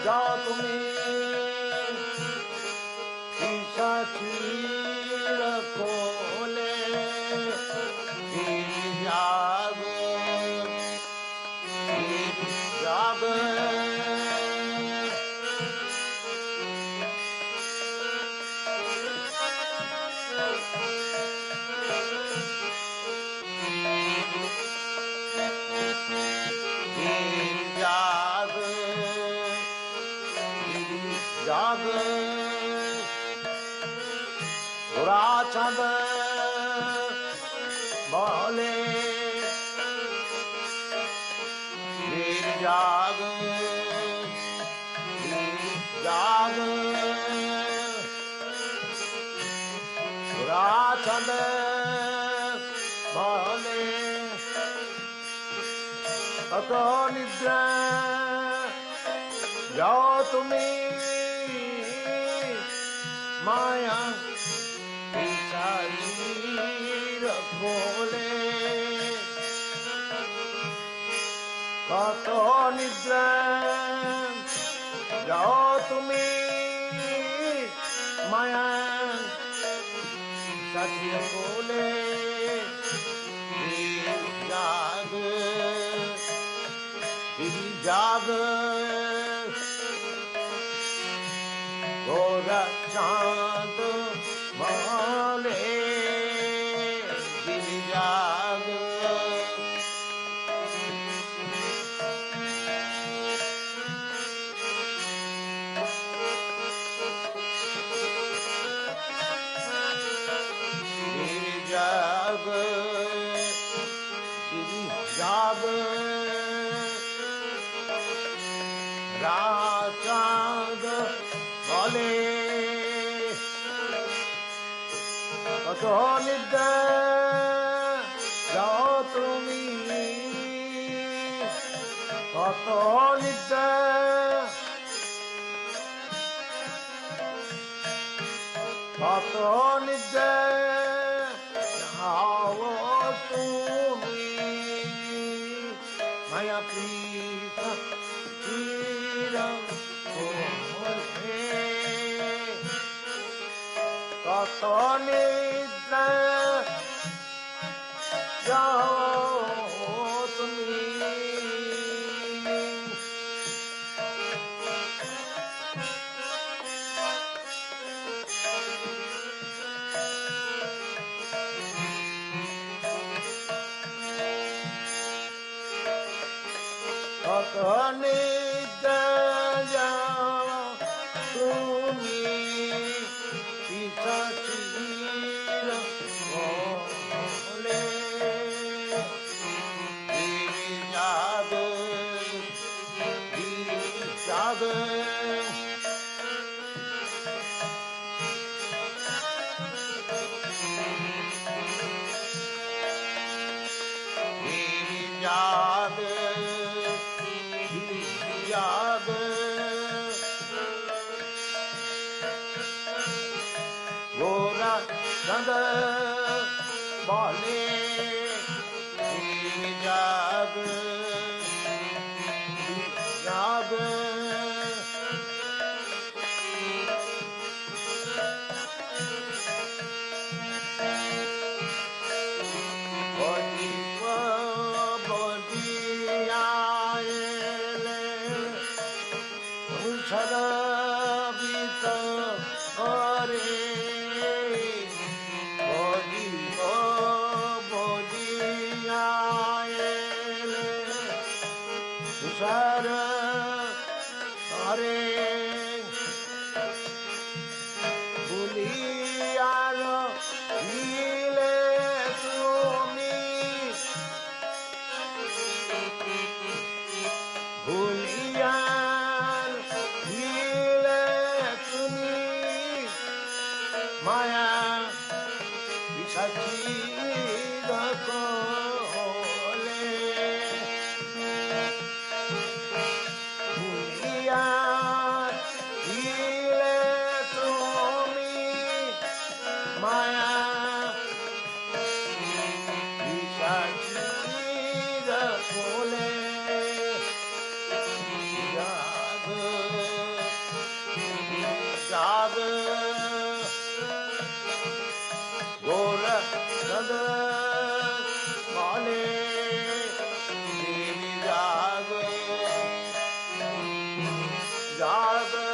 जाओ तुम्हें चीर खोले जाग जाग जाग गोरा चंद बोले वीर जाग जाग गोरा चंद बोले कत निद्रा जाओ तुम्हें माया चीर खोले कत निद्रा जाओ तुम्हें माया चीर खोले जाग जाग गोरा चांद बोले गिर जाग गिर जाग गिर जाग चांद बोले कत निद्रा जाओ तुम्हें कत निद्रा কত নিদ্রা যাও তুমি মায়া পিতা চির কত নিদ্রা যাও তুমি কত নিদ্রা যাও তুমি পিতাচির বলে যাবে যাবে যাবে যাবে গোরা চন্দ বলে যাবে যাবে মায়া বিসাচির কোলে ভুলিয়া দিলে তুমি মায়া বিসাচির কোলে যাবে গোরা চন্দ বলে যাবে যাবে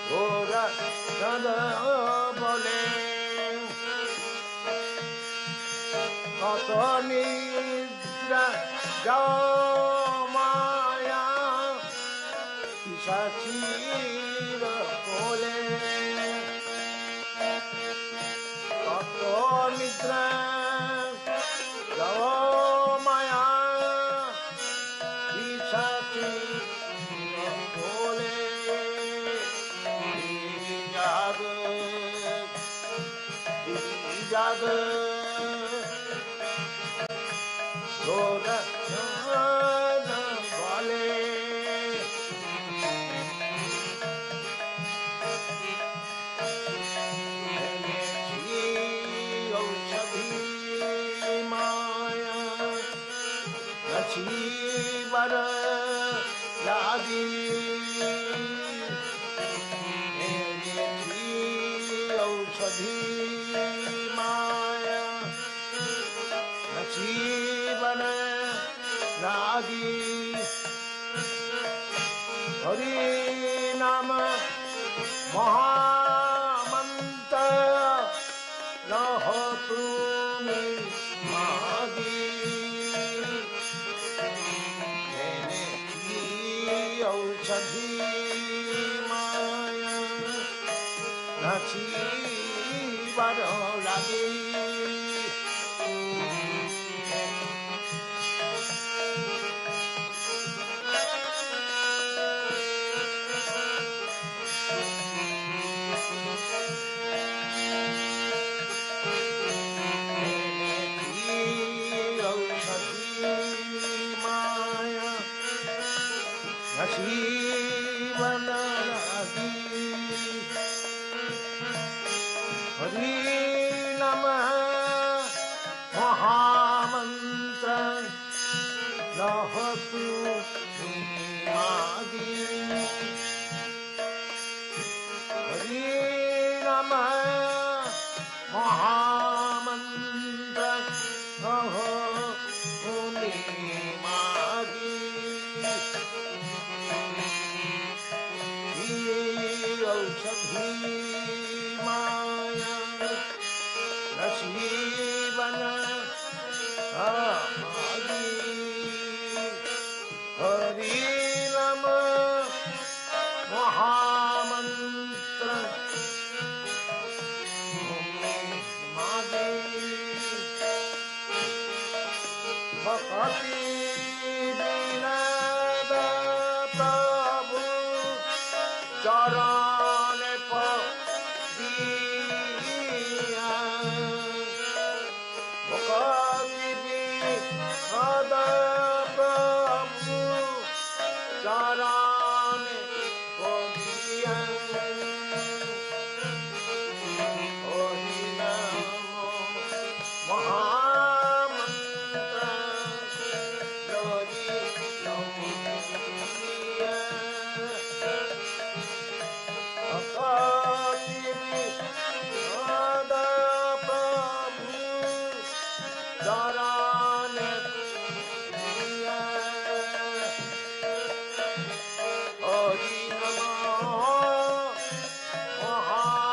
গোরা চন্দ বলে কত নিদ্রা যাও মায়া পিশাচির কোলে কত নিদ্রা যাও মায়া পিশাচির কোলে যাবে যাবে গোরা বলে माया नसीबर लागी औषधि माया नसीबर लागी हरि नाम महामंत्र रहो तुमी मागी मैंने की औषधि माया नाची बारो लागी नसीब लगी हरि नमः महामंत्र लहतु मागी हरि नमः महामंत्र लहतु मागी औषधि माया लक्ष्मीवन हरि नमः महामंत्र मागे भक्ति विनद प्रभु चरण पदिया भक्ति विनद प्रभु चरण पदिया हरि नाम महामंत्र हरि नमः भक्ति विनद प्रभु चरण पदिया हरि नमः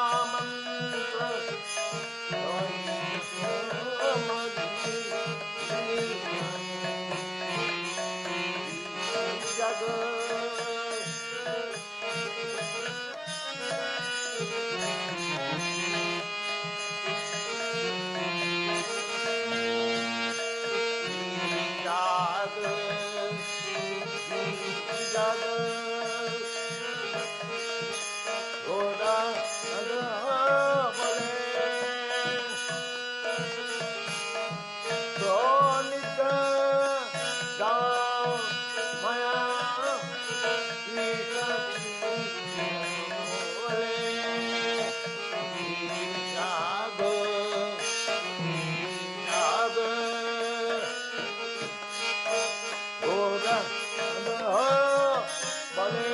महामंत्र जग जग घोड़ा बले सोनिक जाओ माया जाग जाग घोड़ा बले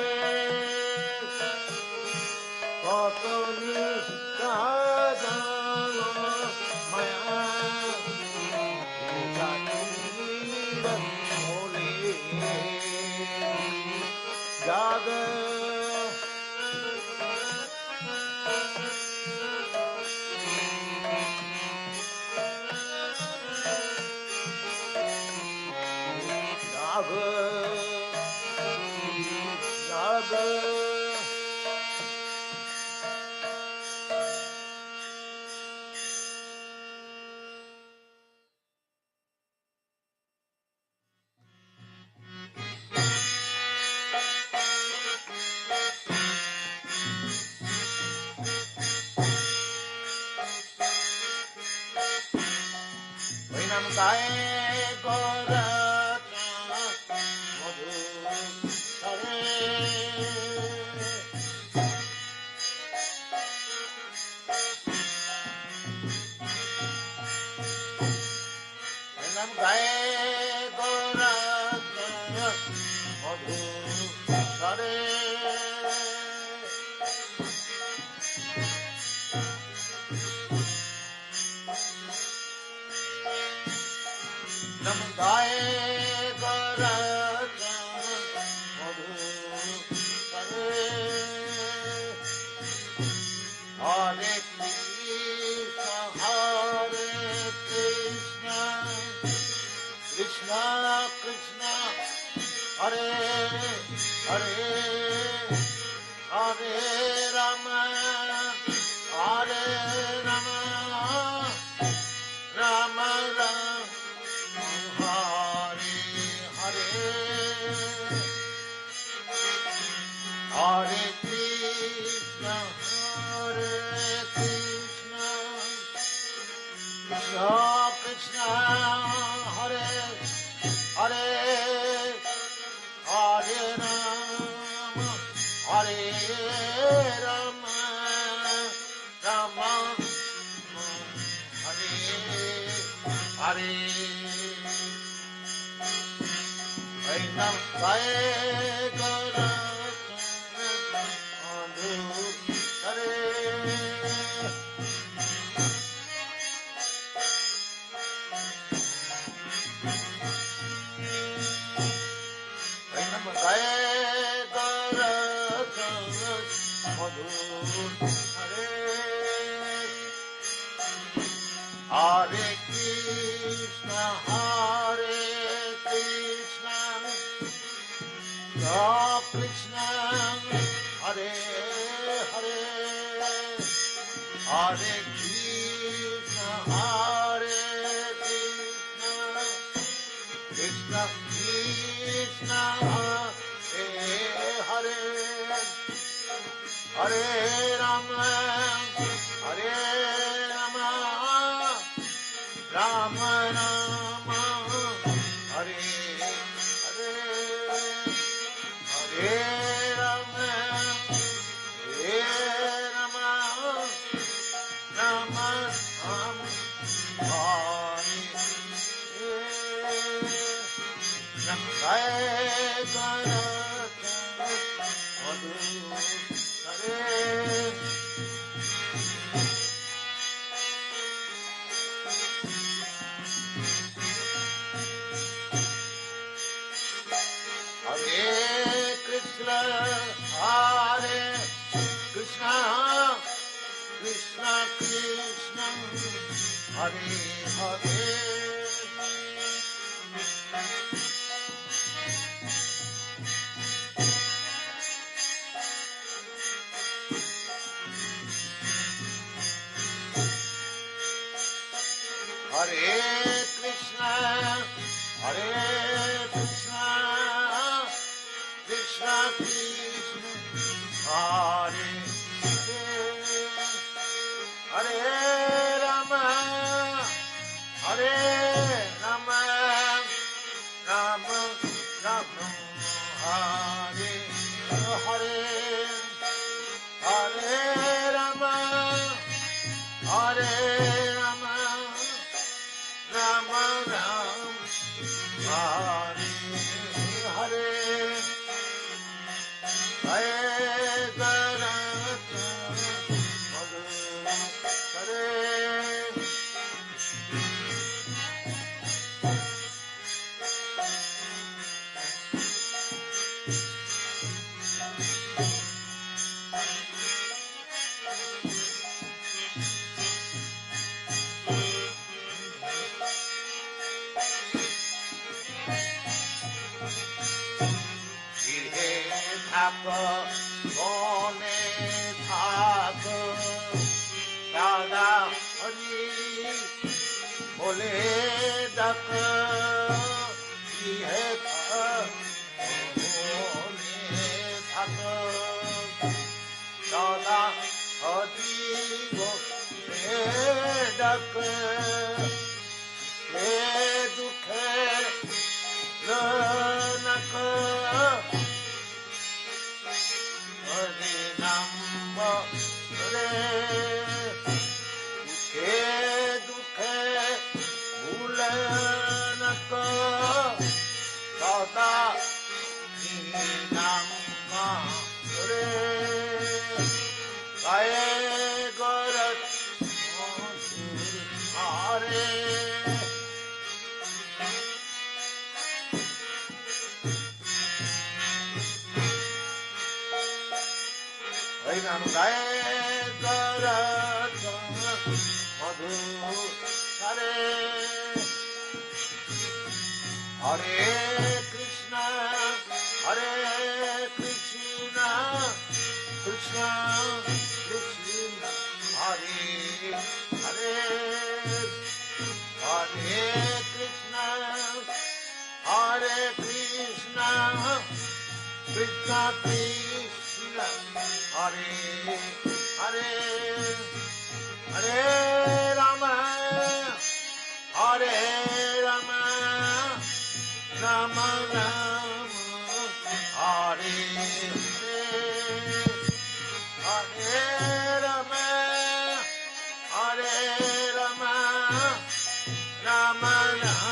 कतनी जानो माया जाग जाग जाग Nam kai gora madhu hare Nam kai gora madhu hare Nam gaye garaja madhu hare Hare Krishna Krishna Krishna Hare Hare Hare Rama Hare Rama Rama Rama Hare Hare Hare Krishna Hare Krishna Krishna Krishna Hare Hare Hare Rama Hare Rama Nam Gaye Garatana Madhu Hare Nam Gaye Garatana Madhu Hare Hare Krishna Hare Krishna Krishna Hare Hare Hare Krishna Hare Krishna Krishna Krishna Hare Hare Hare Rama Hare Rama Rama Rama Hare Hare Hare Rama Hare Rama Rama Rama Hare Hare Jai Garatana Madhu Hare Hare Krishna, Hare Krishna, Krishna Krishna, Hare Hare. Hare Krishna, Hare Krishna, Krishna Krishna, Hare Hare, Hare Rama, Hare Rama, Rama Rama, Hare Hare, Hare Rama, Hare Rama, Rama Ram, Hare Hare, Hare Garatana Madhu Hare. Bone thak Dada Hari Bole dak Ihe Bone thak Dada Hari Bole dak He dukhe Lanak Hare Namo Hare Dukhe Dukhe Bhulanaka Sada Namo Hare Gaye Garat Hare Nam Gaye Garatana Madhu Hare Hare Krishna Hare Krishna Krishna Krishna Hare Hare Hare Krishna Hare Krishna Krishna Krishna Hare Hare Hare Rama Hare Rama Rama Rama Hare Hare Hare Rama Hare Rama Rama Rama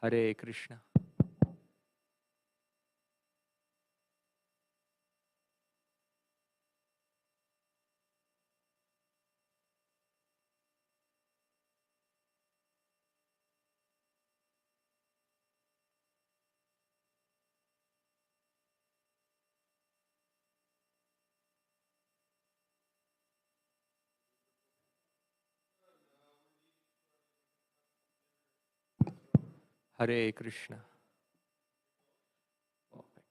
Hare Krishna. Hare Krishna. Perfect.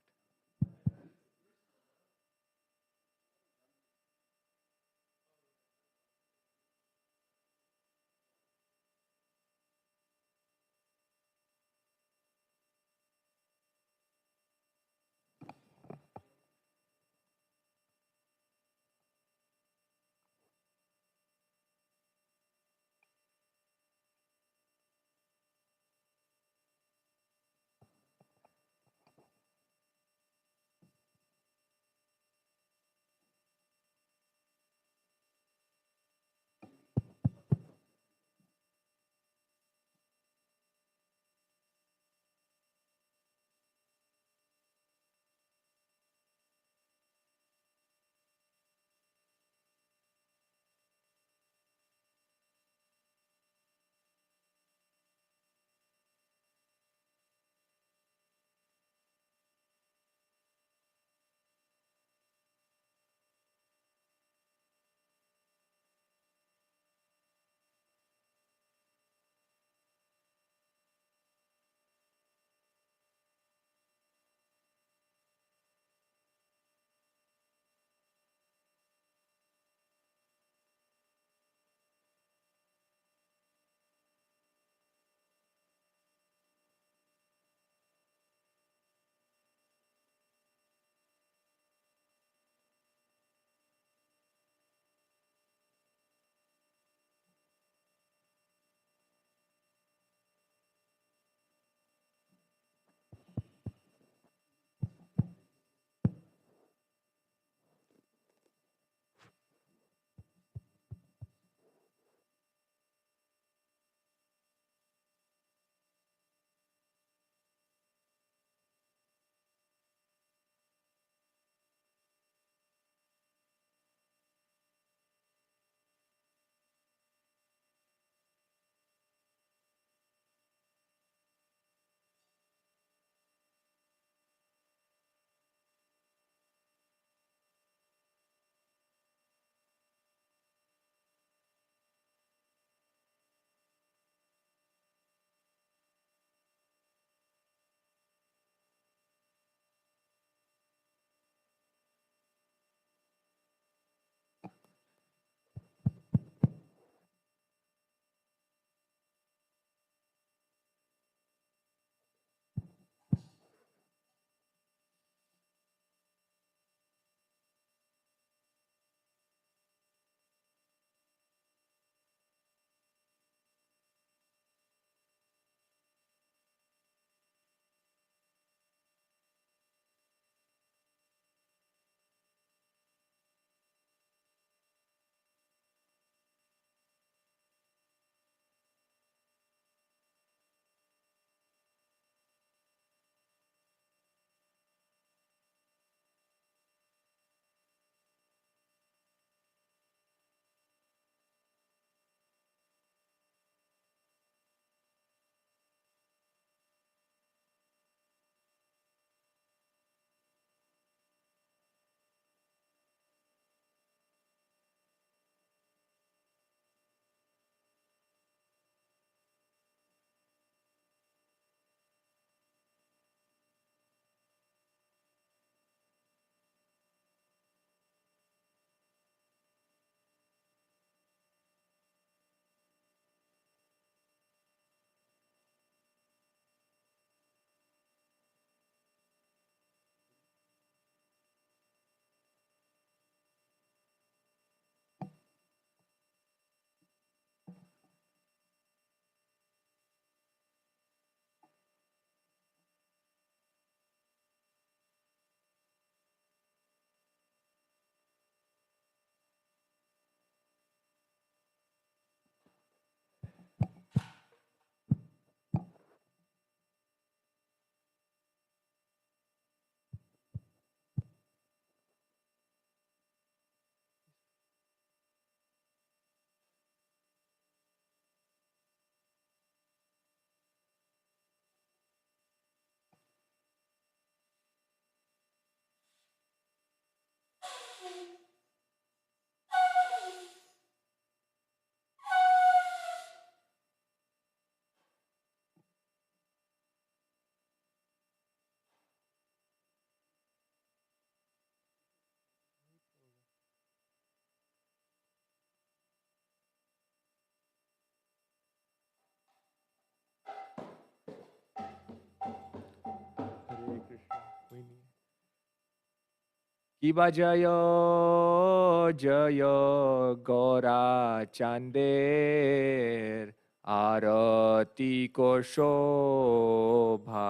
Kiba Jaya Jaya Gora Chander Arati Ko Shobha.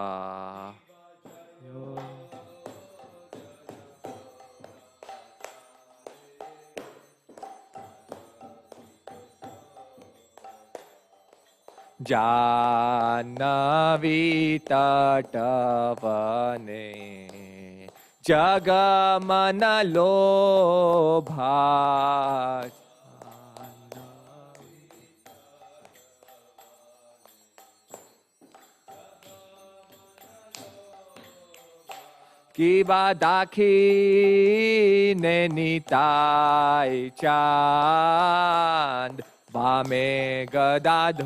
Jahnavi tatavane Jagamana lobha. Kiba dakhine nitai chand Vame gadadhara.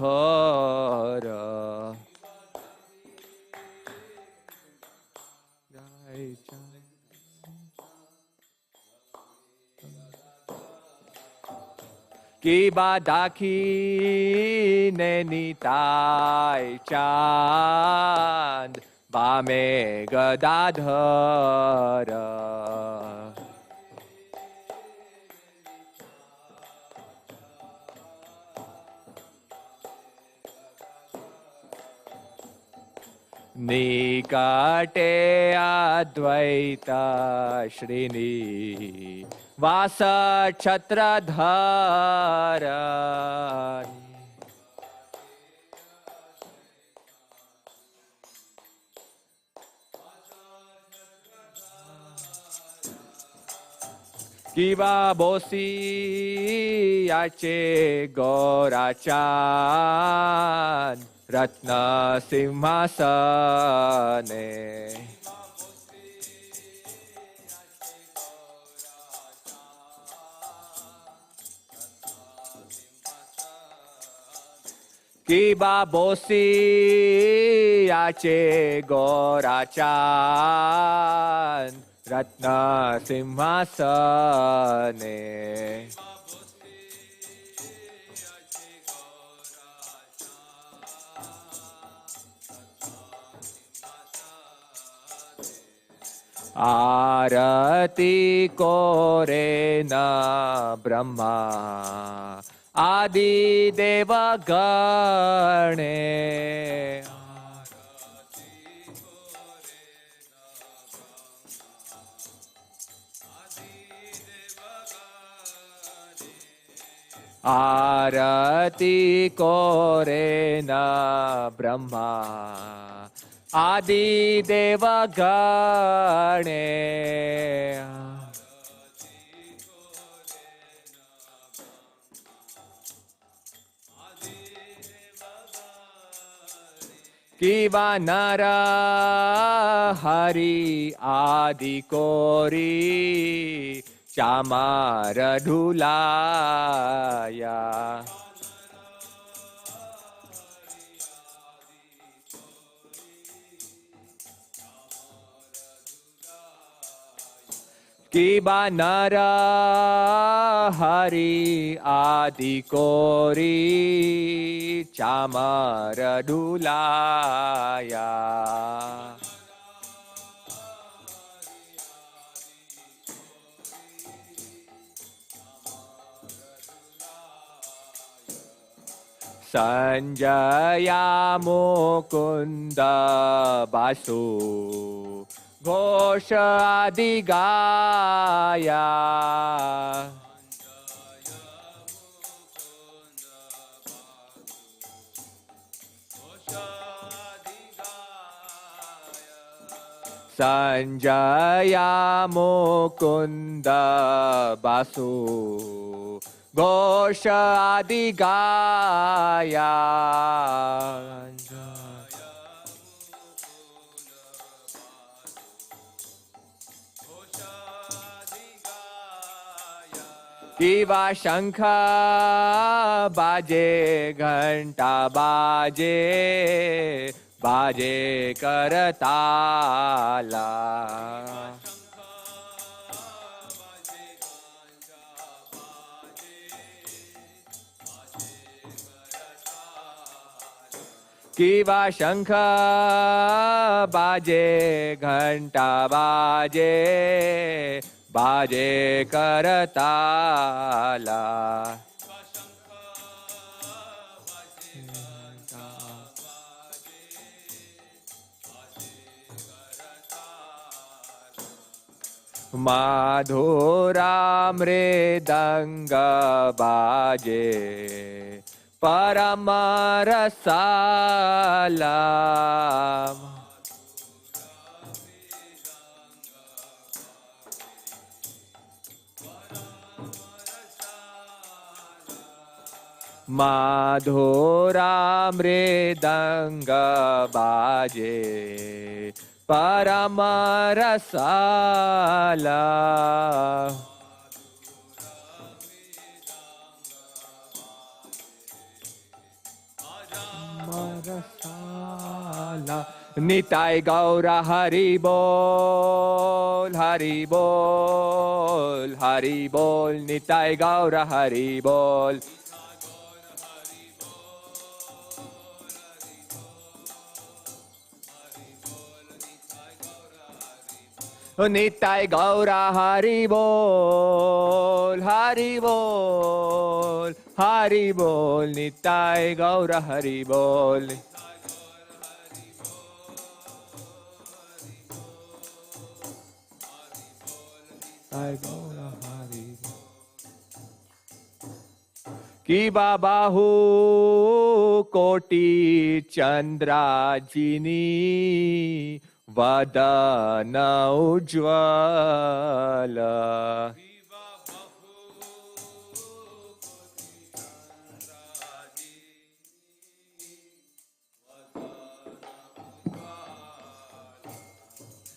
Kiba dakhine nitai chand Vame gadadhara. Nikate Advaita Shrini Vasa Chhatradhara. Kiva Bosi Ache Gorachan Ratna Simhasane. Kiba Bosi Ache Gorachan Ratna Simhasane. Arati kore na Brahma Adi Deva Gane. Arati kore na Brahma Adi Deva Gane. Kiva Nara Hari Adi Kori Chamara Dhulaya. Kiba Nara Hari Adi Kori Chamara Dhulaya. Sanjaya Mukunda Basu Ghosha Adigaya. Sanjaya Mukunda Basu Ghosha Adigaya. Kiva Shankha Baje Ghanta Baje Baje Karatala. Kiva Shankha Baje Ghanta Baje बाजे करताला माधुरा मृदंग बाजे परम रसाला माधुरा मृदंग बाजे परम रसाला रसाला निताय गौर हरि बोल हरि बोल हरि बोल निताय गौर हरि बोल निताय गौर हरि बोल हरि बोल हरि बोल निताय गौर हरि बोल निताय गौर हरि कि बाहु कोटि चंद्राजिनी वदन उज्ज्वल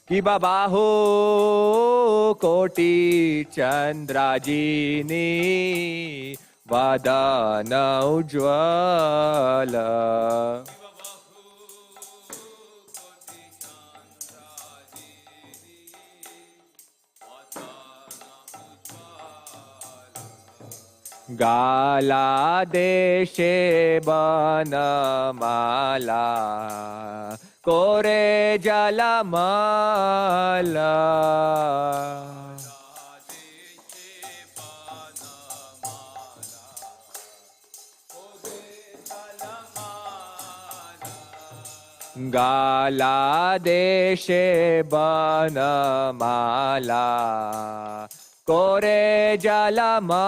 कि बाहु कोटि चंद्राजिनी वदन उज्ज्वल गाला देशे बनमाला कोरे जलमाला गाला देशे बनमाला कोरे जलमाला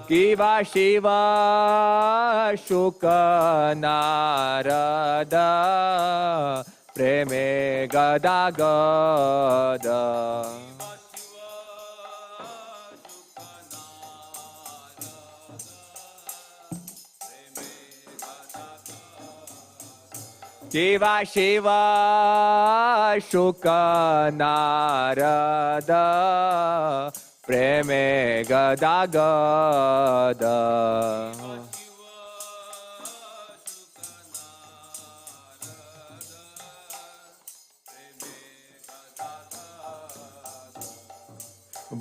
किवा शिवा शुक नारद प्रेमे गदा गद शिवा शिवा शुक नारद प्रेमे गदा गद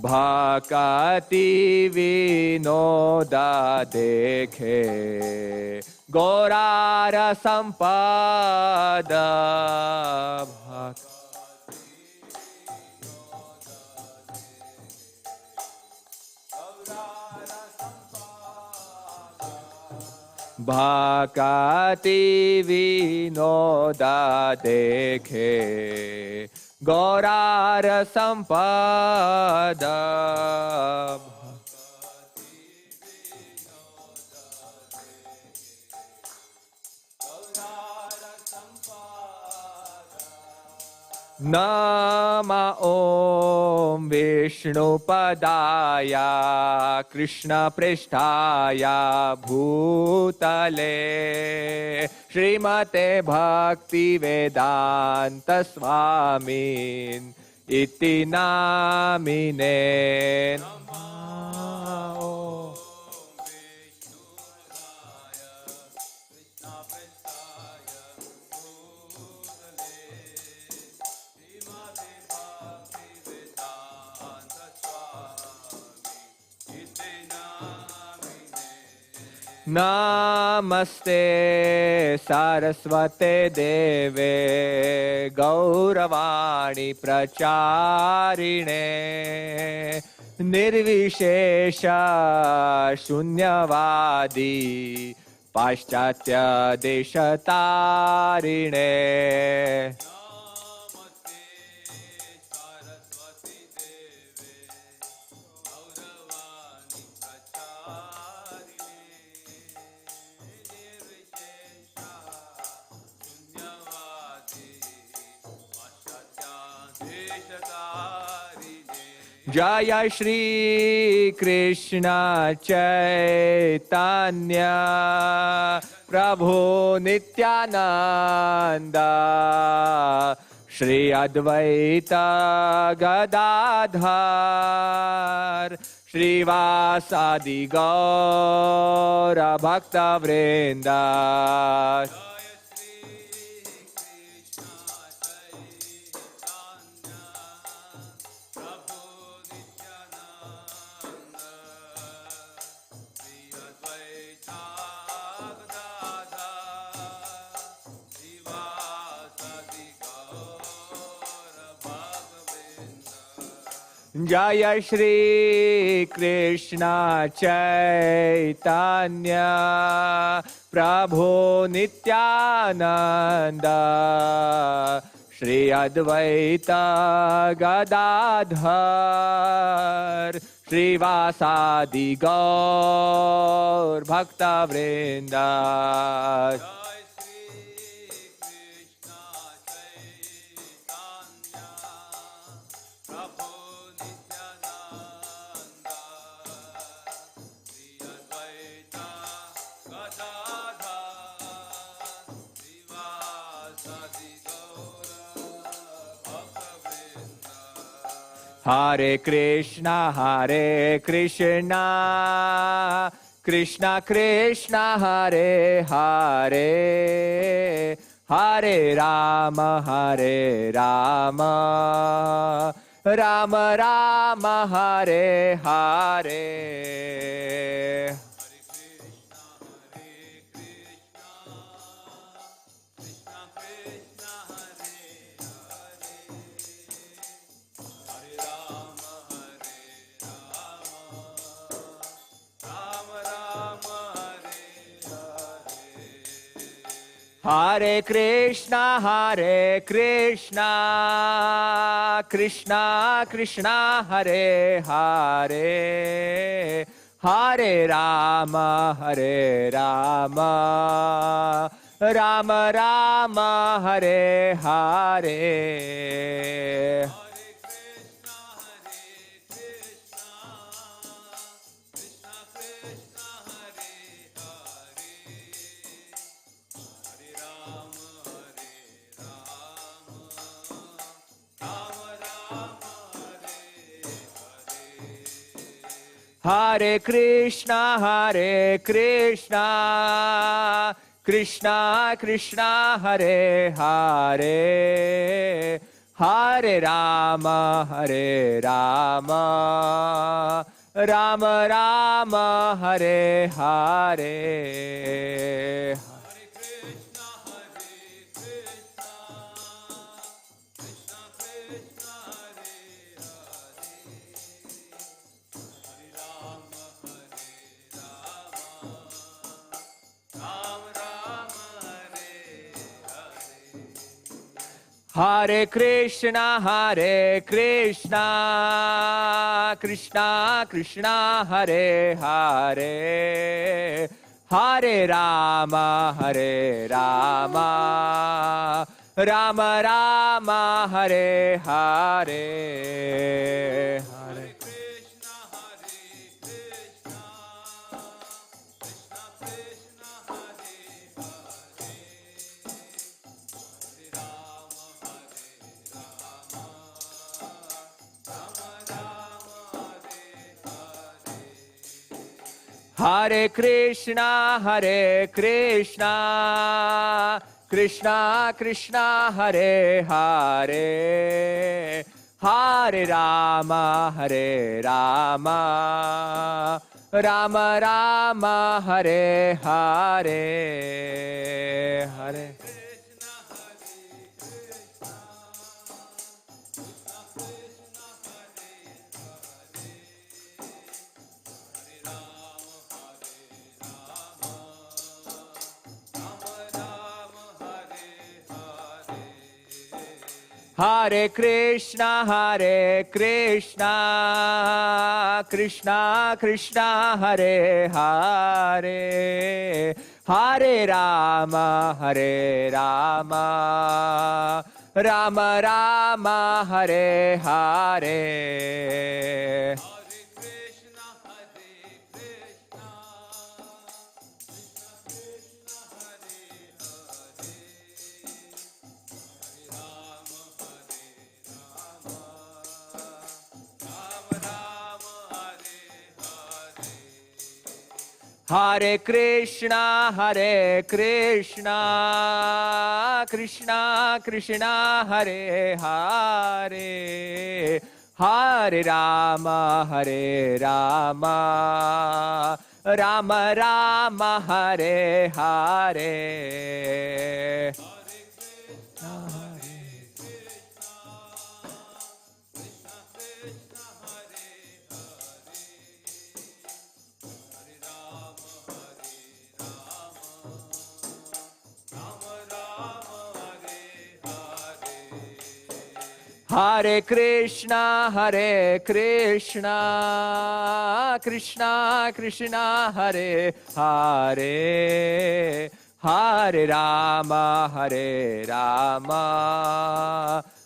भक्ति विनोद देखे गौरार संपद भक्ति विनोद देखे गौरार संपद नम ॐ विष्णुपदाय कृष्णपृष्ठाय भूतले श्रीमते भक्तिवेदान्त स्वामिन् इति नामिने नमस्ते सरस्वते देवे गौरवाणी प्रचारिणे निर्विशेष शून्यवादी पाश्चात्य देशतारिणे जय श्री कृष्ण चैतन्य प्रभु नित्यानंद श्री अद्वैत गदाधर श्रीवासादि गौर भक्त वृंद जय श्री कृष्ण चैतन्य प्रभु नित्यानंद श्री अद्वैत गदाधर श्रीवासादि गौर भक्त वृंद Hare Krishna, Krishna Krishna, Hare Hare, Hare Rama, Rama Rama, Hare Hare. Hare Krishna, Krishna Krishna, Hare Hare, Hare Rama, Rama Rama, Hare Hare. Hare Krishna, Krishna Krishna, Hare Hare, Hare Rama, Rama Rama, Hare Hare. Hare Krishna, Krishna Krishna, Hare Hare, Hare Rama, Rama Rama, Hare Hare. Hare Krishna, Krishna Krishna, Hare Hare, Hare Rama, Ram Ram Hare Hare Hare Hare Krishna, Krishna Krishna, Hare Hare, Hare Rama, Rama Rama, Hare Hare. Hare Krishna, Krishna Krishna, Hare Hare, Hare Rama, Rama Rama, Hare Hare. Hare Krishna, Krishna Krishna, Hare Hare, Hare Rama,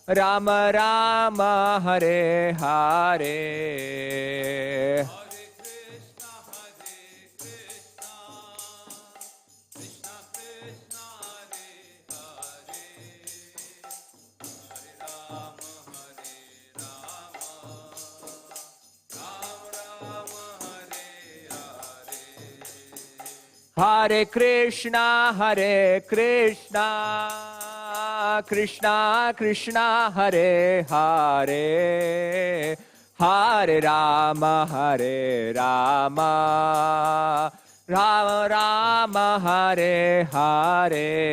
Rama Rama, Hare Hare. Hare Krishna, Krishna Krishna, Hare Hare, Hare Rama, Rama Rama, Hare Hare.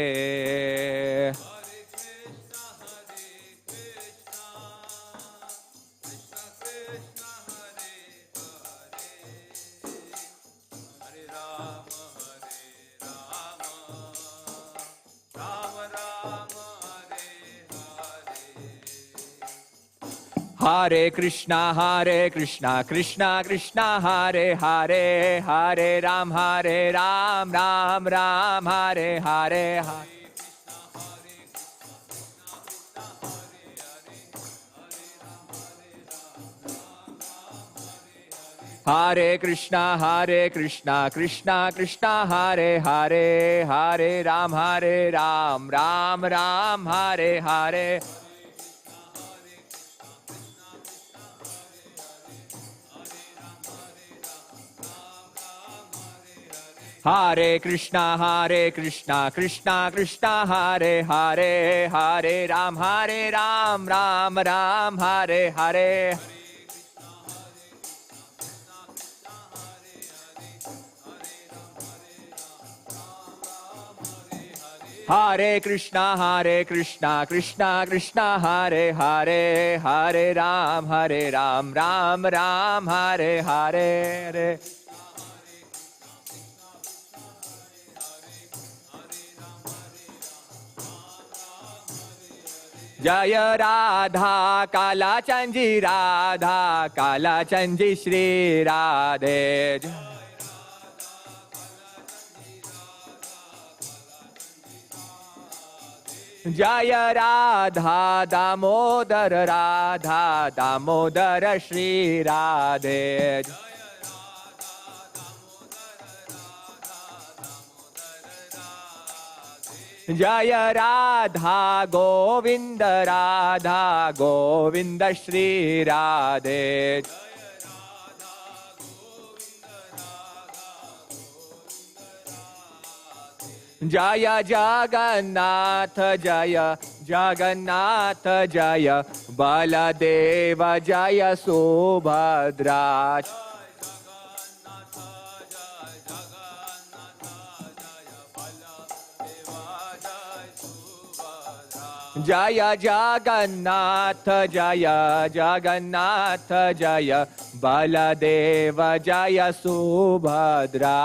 Hare Krishna, Krishna Krishna, Hare Hare, Hare Ram, Ram Ram, Hare Hare. Hare Krishna, Krishna Krishna, Hare Hare, Hare Ram, Ram Ram, Hare Hare. Hare Krishna, Krishna Krishna, Hare Hare, Hare Ram, Ram Ram, Hare Hare. Hare Krishna, Krishna Krishna, Hare Hare, Hare Ram, Ram Ram, Hare Hare. Jaya Radha, Kala Chanji Radha, Kala Chanji Shri Radhe. Jaya Radha, Damodar Radha, Damodar Shri Radhe. Jaya Radha, Govinda Radha, Govinda Shri Radhe. Jaya Jagannath, Jaya Jagannath, Jaya Baladeva, Jaya Subhadra. जय जगन्नाथ जय जगन्नाथ जय बलदेव जय सुभद्रा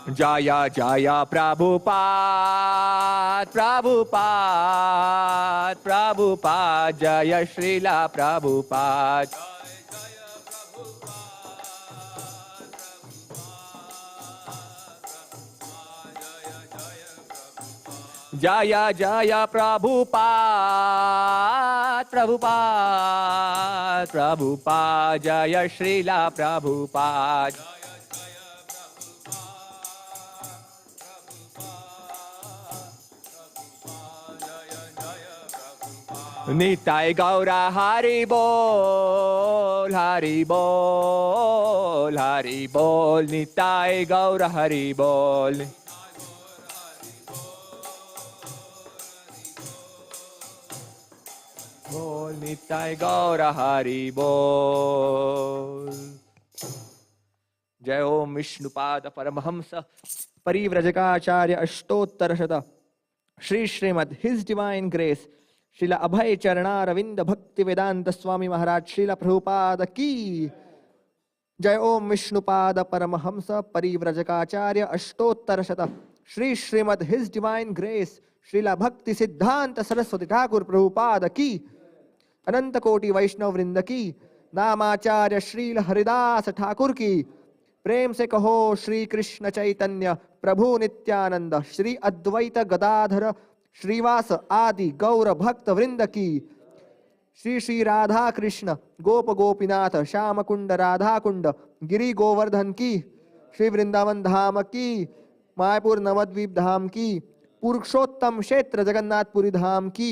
जय जय प्रभुपाद प्रभुपाद प्रभुपाद जय श्रीला प्रभुपाद जय जय प्रभुपाद प्रभुपाद प्रभुपाद जय श्रीला प्रभुपाद निताय गौरा हरि बोल हरि बोल हरि बोल निताय गौरा हरि बोल बोल निताय गौरा हरि बोल। जय ओम विष्णुपाद परमहंस परिव्रजकाचार्य अष्टोत्तरशत Shri Srimad His Divine Grace Srila Abhay Charanaravinda Bhakti Vedanta Swami Maharaj Srila Prabhupada की जय। ओम विष्णुपाद परमहंस परिव्रजकाचार्य अष्टोत्तरशत Shri Srimad His Divine Grace Srila Bhakti Siddhanta Saraswati Thakur Prabhupada की अनंत कोटि वैष्णव वृंद की नामाचार्य श्रील हरिदास ठाकुर की प्रेम से कहो श्री कृष्ण चैतन्य प्रभु नित्यानंद श्री अद्वैत गदाधर श्रीवास आदि गौर भक्त वृंद की श्री श्री राधा कृष्ण गोप गोपीनाथ श्याम कुंड राधा कुंड गिरी गोवर्धन की श्री वृंदावन धाम की मायापुर नवद्वीप धाम की पुरुषोत्तम क्षेत्र जगन्नाथपुरी धाम की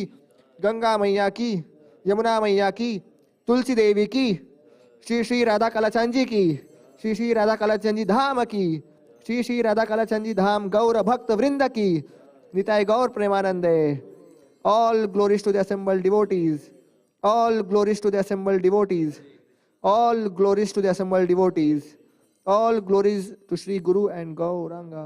गंगा मैया की यमुना मैया की तुलसी देवी की श्री श्री राधा कलाचंद जी की श्री श्री राधा कलाचंद जी धाम की श्री श्री राधा कलाचंद जी धाम गौर भक्त वृंद की निताय गौर प्रेमानंदे। All glories to the assembled devotees. All glories to the assembled devotees. All glories to the assembled devotees. All glories to Sri Guru and Gauranga.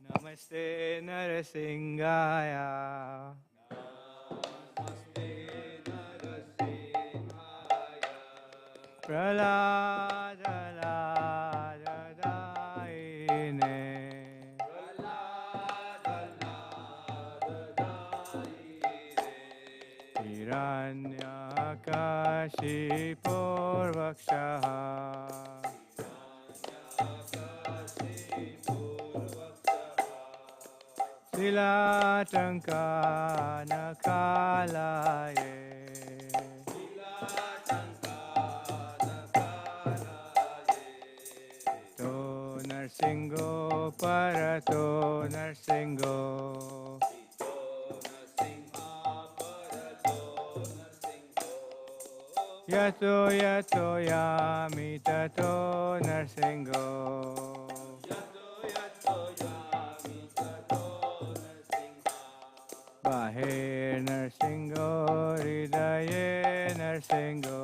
नमस्ते नरसिंहाय प्रहलादलादायिने हिरण्यकशिपूर्वक्षः शिलाटङ्कानकालाये तो नरसिंहो परतो नरसिंहो यतो यतो यामि ततो नरसिंहो बाहेर नरसिंहो हृदये नरसिंहो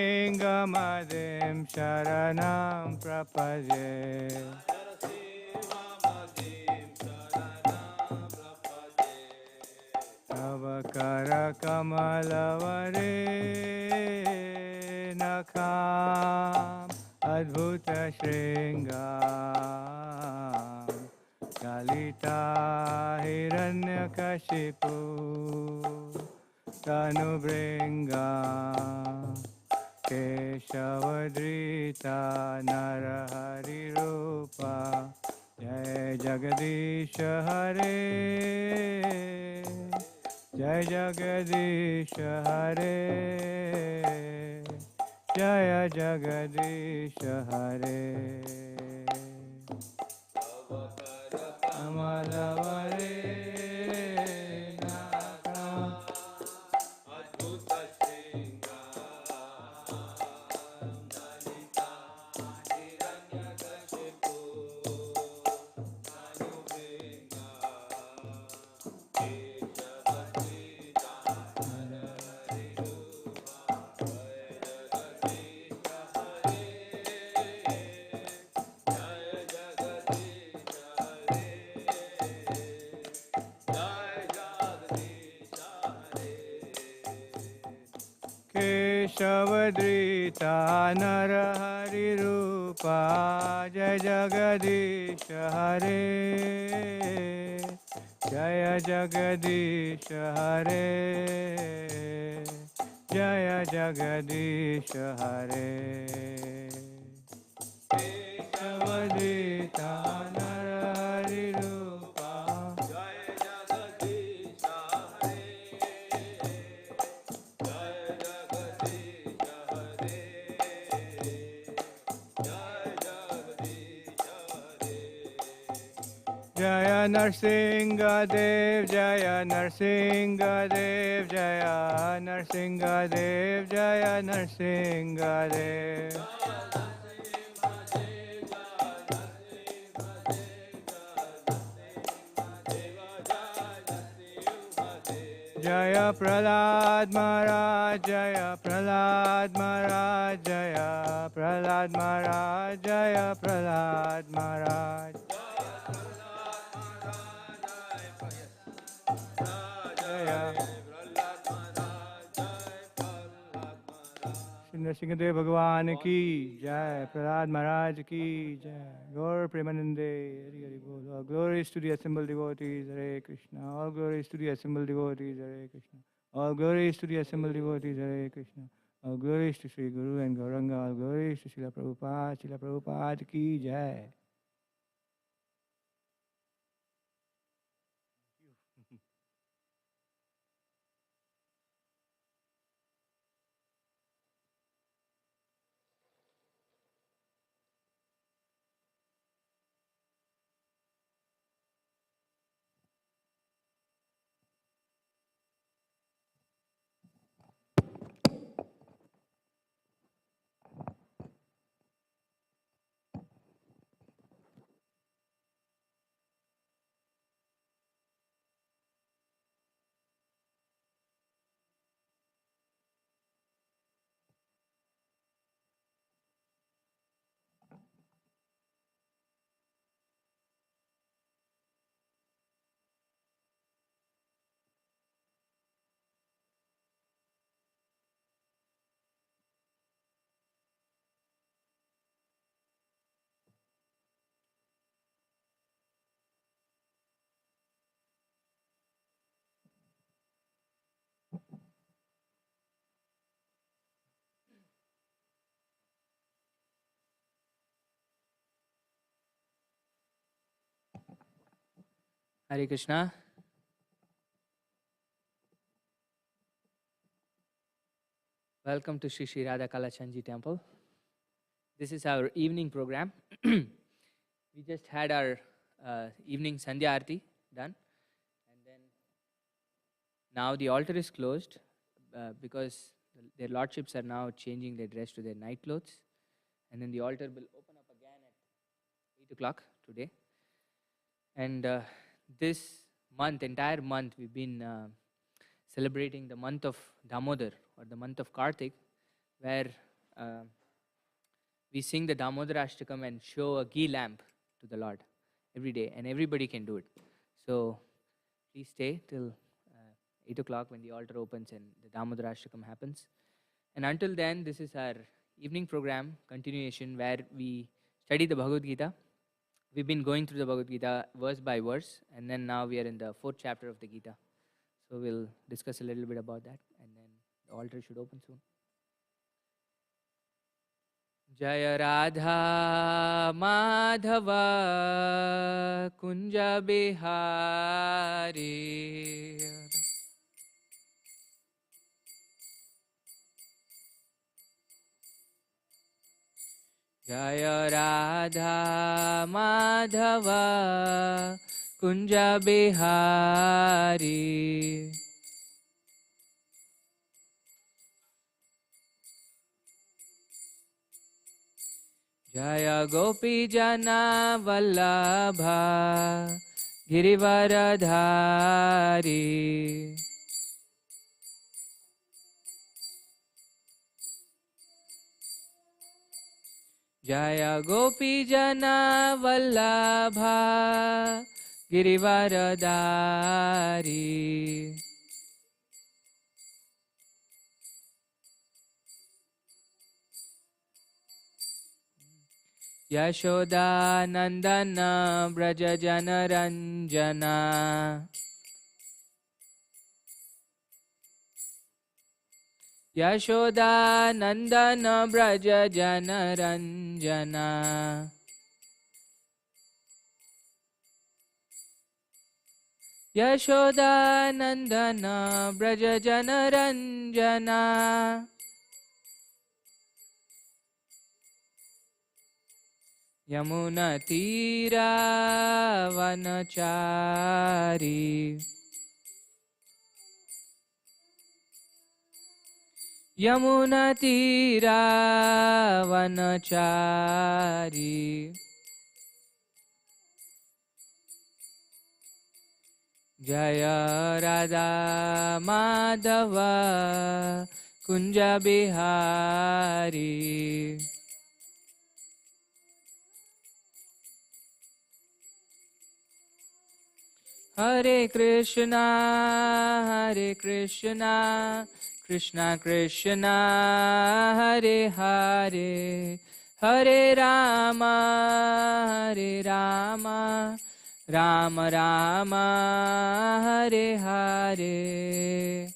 नरसिंहमदिं शरणं प्रपद्ये तव करकमलवरे नखाम् अद्भुत श्रृंगार ललिता हिरण्यकशिपु तनुभृंगा केशवधृता नरहरिरूपा जय जगदीश हरे जय जगदीश हरे Jaya Jagadish Hare Amalavare Keshavadrita Narahari Rupa Jaya Jagadish Hare Jaya Jagadish Hare Jaya Jagadish Hare Keshavadrita Narahari Rupa Jaya Jagadish Hare Jaya Narsinga Dev, Jaya Narsinga Dev, Jaya Narsinga Dev, Jaya Narsinga Dev. Jaya Prahlad Maharaj, Jaya Prahlad Maharaj, Jaya Prahlad Maharaj, Jaya Prahlad Maharaj. Shri Nrsimhadev Bhagwan ki Jai, Prahlad Maharaj ki Jai, Gaur Premanande, Hari Hari Bol. All glories to the assembled devotees, Hare Krishna. All glories to the assembled devotees, Hare Krishna. All glories to the assembled devotees, Hare Krishna. All glories to Sri Guru and Gauranga. All glories to Srila Prabhupada ki Jai. Hare Krishna. Welcome to Shri Shri Radha Kalachandji Temple. This is our evening program. We just had our evening Sandhya Arati done, and then now the altar is closed because their lordships are now changing their dress to their night clothes, and then the altar will open up again at 8 o'clock today. And this month, entire month, we've been celebrating the month of Damodar or the month of Kartik, where we sing the Damodar Ashtakam and show a ghee lamp to the Lord every day, and everybody can do it. So please stay till 8 o'clock when the altar opens and the Damodar Ashtakam happens. And until then, this is our evening program continuation where we study the Bhagavad Gita. We've been going through the Bhagavad Gita verse by verse, and then now we are in the 4th chapter of the Gita. So we'll discuss a little bit about that, and then the altar should open soon. Jaya Radha Madhava Kunja Bihari. Jaya Radha Madhava Kunja Bihari. Jaya Gopi Jana Vallabha Girivaradhari. Jaya Gopi Jana Vallabha Girivaradhari. Yashoda Nandana Braja Jana Ranjana. Yashoda Nandana Braja Jana Ranjana. Yashoda Nandana Braja Jana Ranjana. Yamuna Tira Vanachari. Yamuna Tira Vanachari. Jaya Radha Madhava Kunja Bihari. Hare Krishna, Hare Krishna, Krishna Krishna, Hare Hare, Hare Rama, Hare Rama, Rama Rama, Hare Hare.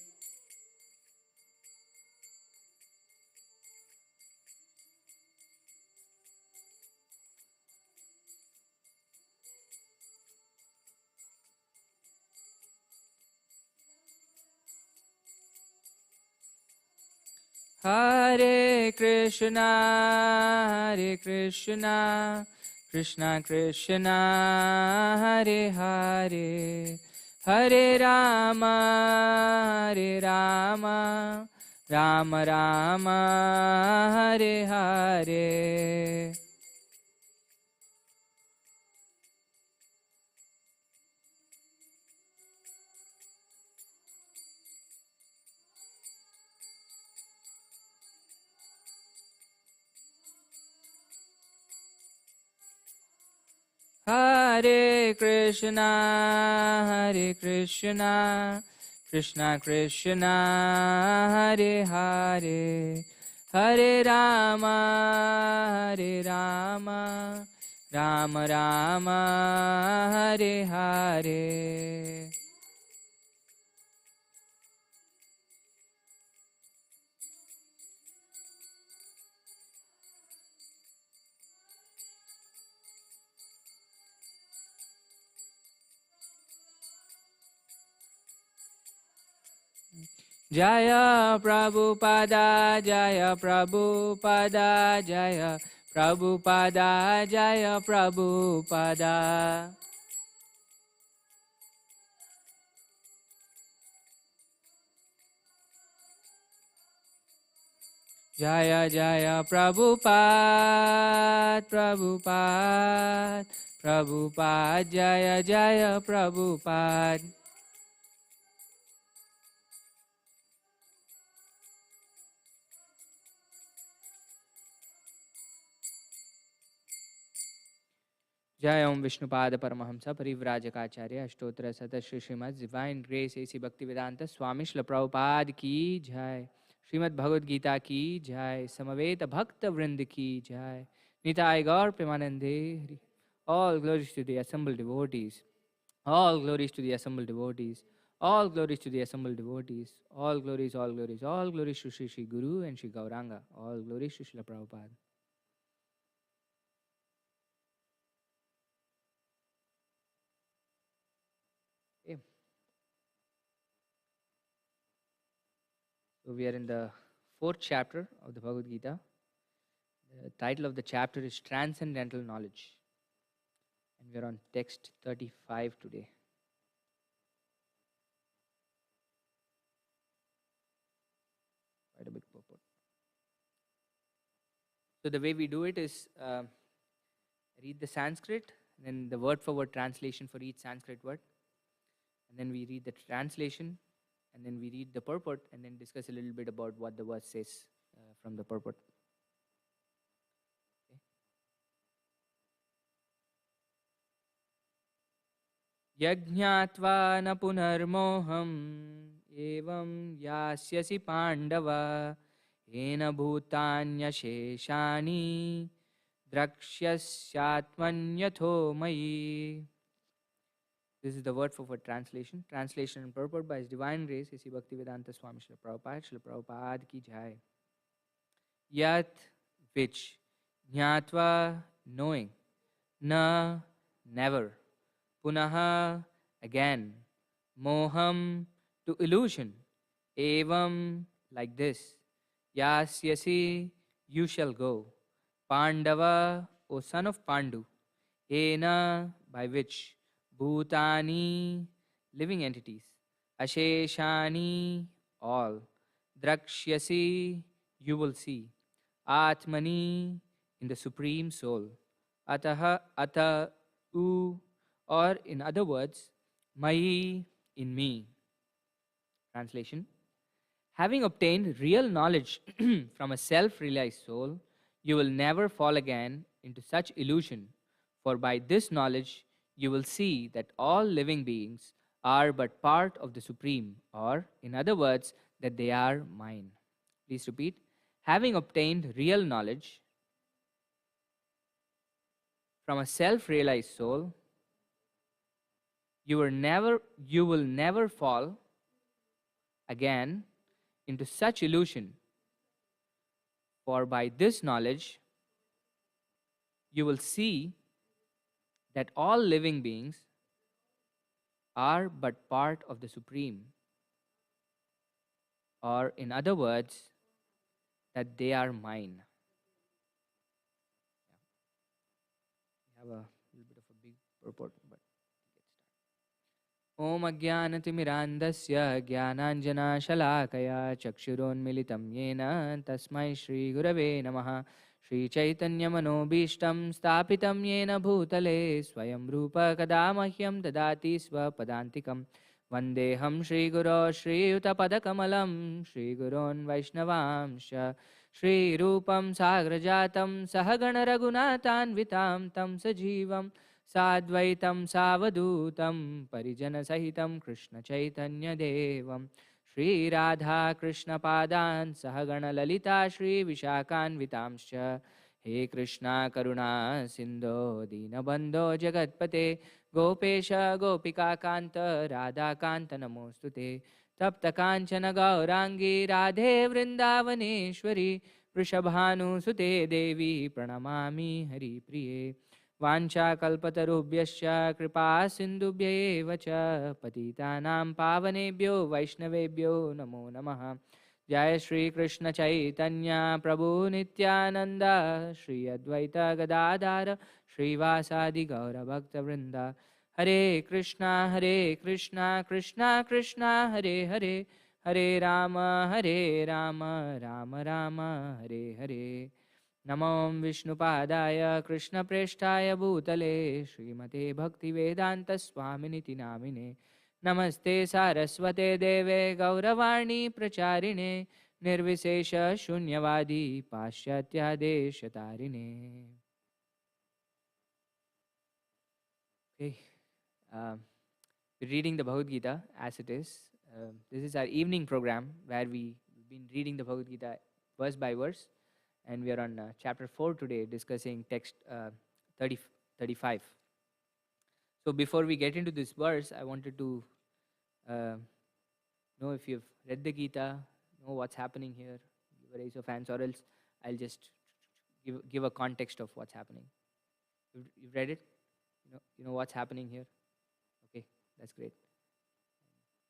Hare Krishna, Hare Krishna, Krishna Krishna, Hare Hare, Hare Rama, Hare Rama, Rama Rama, Hare Hare. Hare Krishna, Hare Krishna, Krishna Krishna, Hare Hare, Hare Rama, Hare Rama, Rama Rama, Hare Hare. Jaya Prabhupada, Jaya Prabhupada, Jaya Prabhupada, Jaya Prabhupada. Jaya Jaya Prabhupada, Prabhupada, Prabhupada, Jaya Jaya Prabhupada. Jai Om Vishnupada Paramahamsa Parivrajakaacharya Ashtottara Sata Shri Srimad Divine Grace AC Bhaktivedanta Swami Srila Prabhupada Ki Jai, Srimad Bhagavad Gita Ki Jai, Samaveta Bhakta Vrind Ki Jai, Nitai Gaur Premanande Hari. All glories to the assembled devotees. All glories to the assembled devotees. All glories to the assembled devotees. All glories, all glories, all glories to Shri Shri Guru and Shri Gauranga. All glories to Srila Prabhupada. Okay. So we are in the fourth chapter of the Bhagavad Gita. The title of the chapter is Transcendental Knowledge. And we're on text 35 today. Quite a big purport. So the way we do it is read the Sanskrit, then the word for word translation for each Sanskrit word. And then we read the translation, and then we read the purport, and then discuss a little bit about what the verse says from the purport. यज्ञात्वा न पुनर्मोहम् एवं यास्यसि पाण्डव येन भूतान्यशेषानि द्रक्ष्यस्यात्मन्यथो मयि. This is the word for translation. Translation and purport by His Divine Grace, His Bhaktivedanta Swami Srila Prabhupada, Srila Prabhupada ki jai. Yat, which, jnatva, knowing, na, never, punaha, again, moham, to illusion, evam, like this, yasyasi, you shall go, Pandava, O son of Pandu, ena, by which, bhutani, living entities, asheshani, all, drakshyasi, you will see, atmani, in the supreme soul, ataha, ata, u, or in other words, mai, in me. Translation: having obtained real knowledge from a self-realized soul, you will never fall again into such illusion, for by this knowledge you will see that all living beings are but part of the Supreme, or in other words, that they are mine. Please repeat. Having obtained real knowledge from a self-realized soul, you will never fall again into such illusion, for by this knowledge you will see that all living beings are but part of the Supreme, or in other words, that they are mine. We have a little bit of a big purport, but Om Ajnanatimirandasya Jnananjana Chakshurunmilitam Yena Tasmai Shri Gurave Namaha. Shri Chaitanya Manobishtam Stapitam Yena Bhutale Swayam Rupa Kadamahyam Dadati Swapadantikam Vandeham Shri Guru Shri Utapadakamalam Shri Gurun Vaishnavamsha Shri Rupam Sagrajatam Sahagana Raghunathanvitam Tam Sajivam Sadvaitam Savadutam Parijana Sahitam Krishna Chaitanya Devam Shri Radha Krishna Padan Sahagana Lalita Shri Vishakan Vitamscha He Krishna Karuna Sindho Dinabandho Jagatpate Gopesha Gopika Kanta Radha Kanta Namostute Tapta Kanchana Gaurangi Radhe Vrindavaneshwari Vrishabhanu Sute Devi Pranamami Hari Priye वाञ्छाकल्पतरुभ्यश्च कृपा सिन्धुभ्य एव च पतितानां पावनेभ्यो वैष्णवेभ्यो नमो नमः. जय श्री कृष्ण चैतन्य प्रभु नित्यानंद श्री अद्वैत गदाधर श्रीवासादि गौरभक्तवृंद. हरे कृष्णा कृष्णा कृष्णा हरे हरे, हरे राम राम राम हरे हरे. नमो विष्णुपादाय कृष्णप्रेष्ठाय भूतले श्रीमते भक्तिवेदान्तस्वामिनिति नामिने. नमस्ते सारस्वते देवे गौरवाणी प्रचारिणे निर्विशेष शून्यवादी पाश्चात्यादेशतारिणे. Okay, we're reading the Bhagavad Gita as it is. This is our evening program where we've been reading the Bhagavad Gita verse by verse. And we are on chapter 4 today, discussing text 35. So before we get into this verse, I wanted to know if you've read the Gita, know what's happening here, give a raise of hands, or else I'll just give a context of what's happening. You've read it? You know what's happening here? Okay, that's great.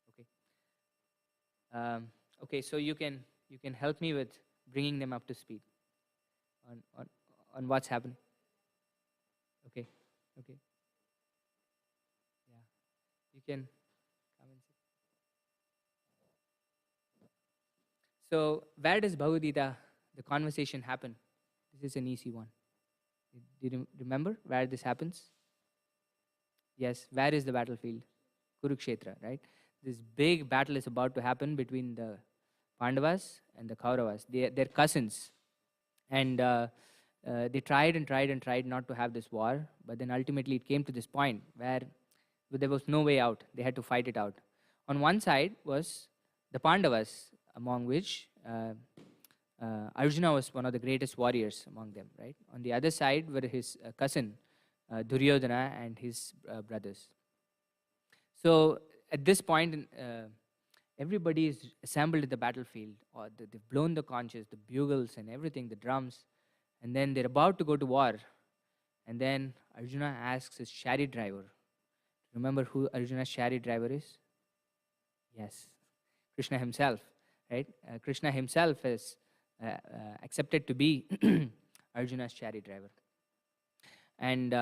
Okay, okay. So you can help me with bringing them up to speed. on what's happening? Okay, okay, yeah, you can come and sit. So where does Bhagavad Gita, the conversation, happen? This is an easy one. Do you remember where this happens? Yes, where is the battlefield? Kurukshetra, right? This big battle is about to happen between the Pandavas and the Kauravas. They're cousins. And they tried and tried and tried not to have this war. But then ultimately it came to this point where there was no way out. They had to fight it out. On one side was the Pandavas, among which Arjuna was one of the greatest warriors among them, right? On the other side were his cousin, Duryodhana, and his brothers. So at this point, everybody is assembled at the battlefield. Or they've blown the conches, the bugles, and everything, the drums, and then they're about to go to war. And then Arjuna asks his chariot driver. Remember who Arjuna's chariot driver is? Yes, Krishna himself, right? Krishna himself is accepted to be Arjuna's chariot driver. And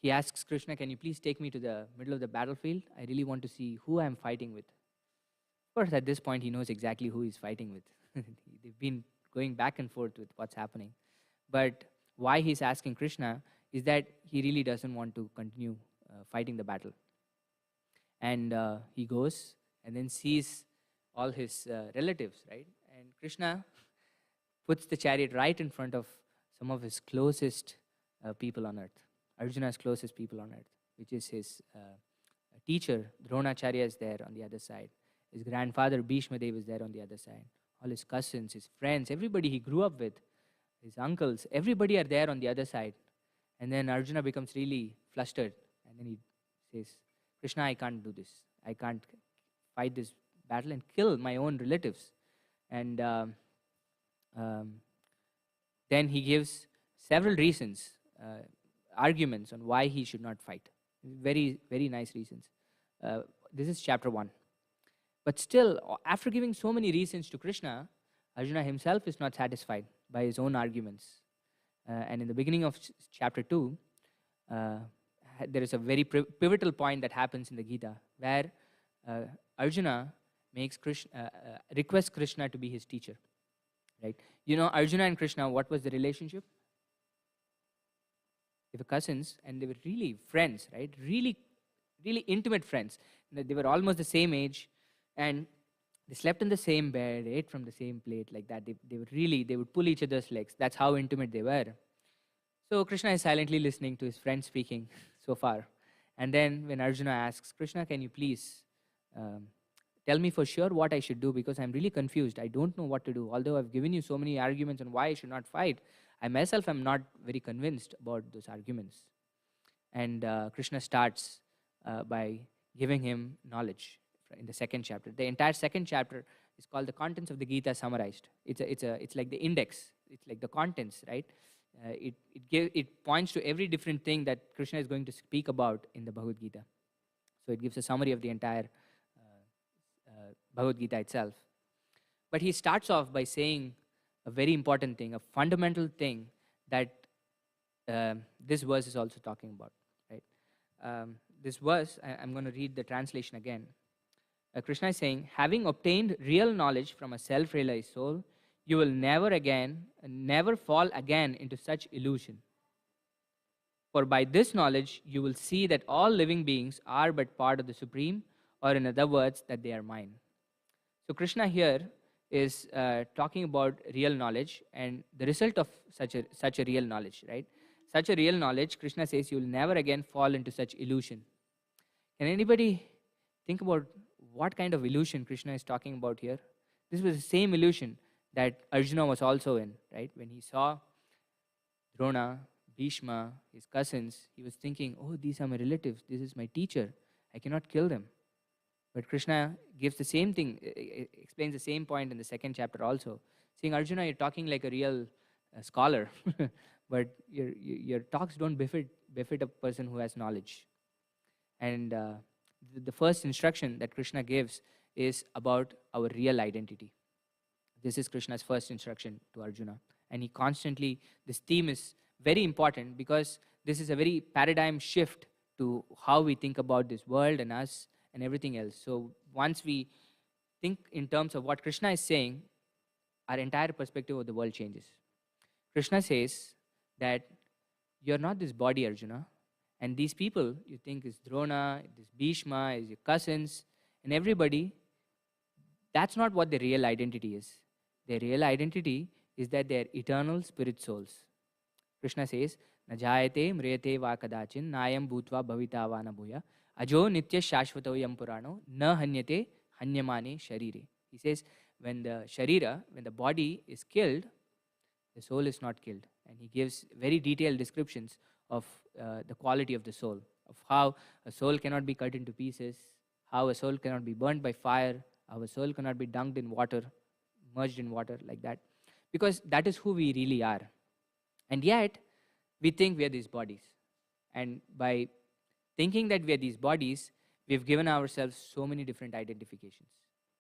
he asks Krishna, can you please take me to the middle of the battlefield? I really want to see who I'm fighting with. Of course, at this point, he knows exactly who he's fighting with. They've been going back and forth with what's happening. But why he's asking Krishna is that he really doesn't want to continue fighting the battle. And he goes and then sees all his relatives, right? And Krishna puts the chariot right in front of some of his closest people on earth, Arjuna's closest people on earth, which is his teacher, Dronacharya, is there on the other side. His grandfather, Bhishma Dev, is there on the other side. All his cousins, his friends, everybody he grew up with, his uncles, everybody are there on the other side. And then Arjuna becomes really flustered. And then he says, Krishna, I can't do this. I can't fight this battle and kill my own relatives. And then he gives several reasons, arguments on why he should not fight. Very, very nice reasons. This is chapter 1. But still, after giving so many reasons to Krishna, Arjuna himself is not satisfied by his own arguments. And in the beginning of chapter 2, there is a very pivotal point that happens in the Gita where Arjuna makes requests Krishna to be his teacher. Right? You know, Arjuna and Krishna, what was the relationship? They were cousins and they were really friends, right? Really, really intimate friends. They were almost the same age and they slept in the same bed, ate from the same plate, like that. They would pull each other's legs. That's how intimate they were. So Krishna is silently listening to his friend speaking so far. And then when Arjuna asks, Krishna, can you please tell me for sure what I should do because I'm really confused. I don't know what to do. Although I've given you so many arguments on why I should not fight, I myself am not very convinced about those arguments. And Krishna starts by giving him knowledge in the second chapter. The entire second chapter is called the contents of the Gita summarized. It's like the index. It's like the contents, right? It points to every different thing that Krishna is going to speak about in the Bhagavad Gita. So it gives a summary of the entire Bhagavad Gita itself. But he starts off by saying a very important thing, a fundamental thing that this verse is also talking about. Right? This verse, I'm going to read the translation again. Krishna is saying, having obtained real knowledge from a self-realized soul, you will never fall again into such illusion. For by this knowledge, you will see that all living beings are but part of the Supreme, or in other words, that they are mine. So Krishna here is talking about real knowledge and the result of such a real knowledge, right? Such a real knowledge, Krishna says, you will never again fall into such illusion. Can anybody think about what kind of illusion Krishna is talking about here? This was the same illusion that Arjuna was also in, right? When he saw Drona, Bhishma, his cousins, he was thinking, oh, these are my relatives, this is my teacher, I cannot kill them. But Krishna gives the same thing, explains the same point in the second chapter also, saying, Arjuna, you're talking like a real scholar, but your talks don't befit a person who has knowledge. And the first instruction that Krishna gives is about our real identity. This is Krishna's first instruction to Arjuna. And he constantly, this theme is very important because this is a very paradigm shift to how we think about this world and us and everything else. So once we think in terms of what Krishna is saying, our entire perspective of the world changes. Krishna says that you're not this body, Arjuna. And these people you think is Drona, this Bhishma, is your cousins, and everybody, that's not what their real identity is. Their real identity is that they're eternal spirit souls. Krishna says, "Na jayate mriyate va kadachin nayam bhutva bhavita va na bhuya ajo nitya shashvato yam purano na hanyate hanyamane sharire." He says, when the body is killed, the soul is not killed. And he gives very detailed descriptions of the quality of the soul, of how a soul cannot be cut into pieces, how a soul cannot be burnt by fire, how a soul cannot be dunked in water, merged in water, like that. Because that is who we really are. And yet, we think we are these bodies. And by thinking that we are these bodies, we've given ourselves so many different identifications.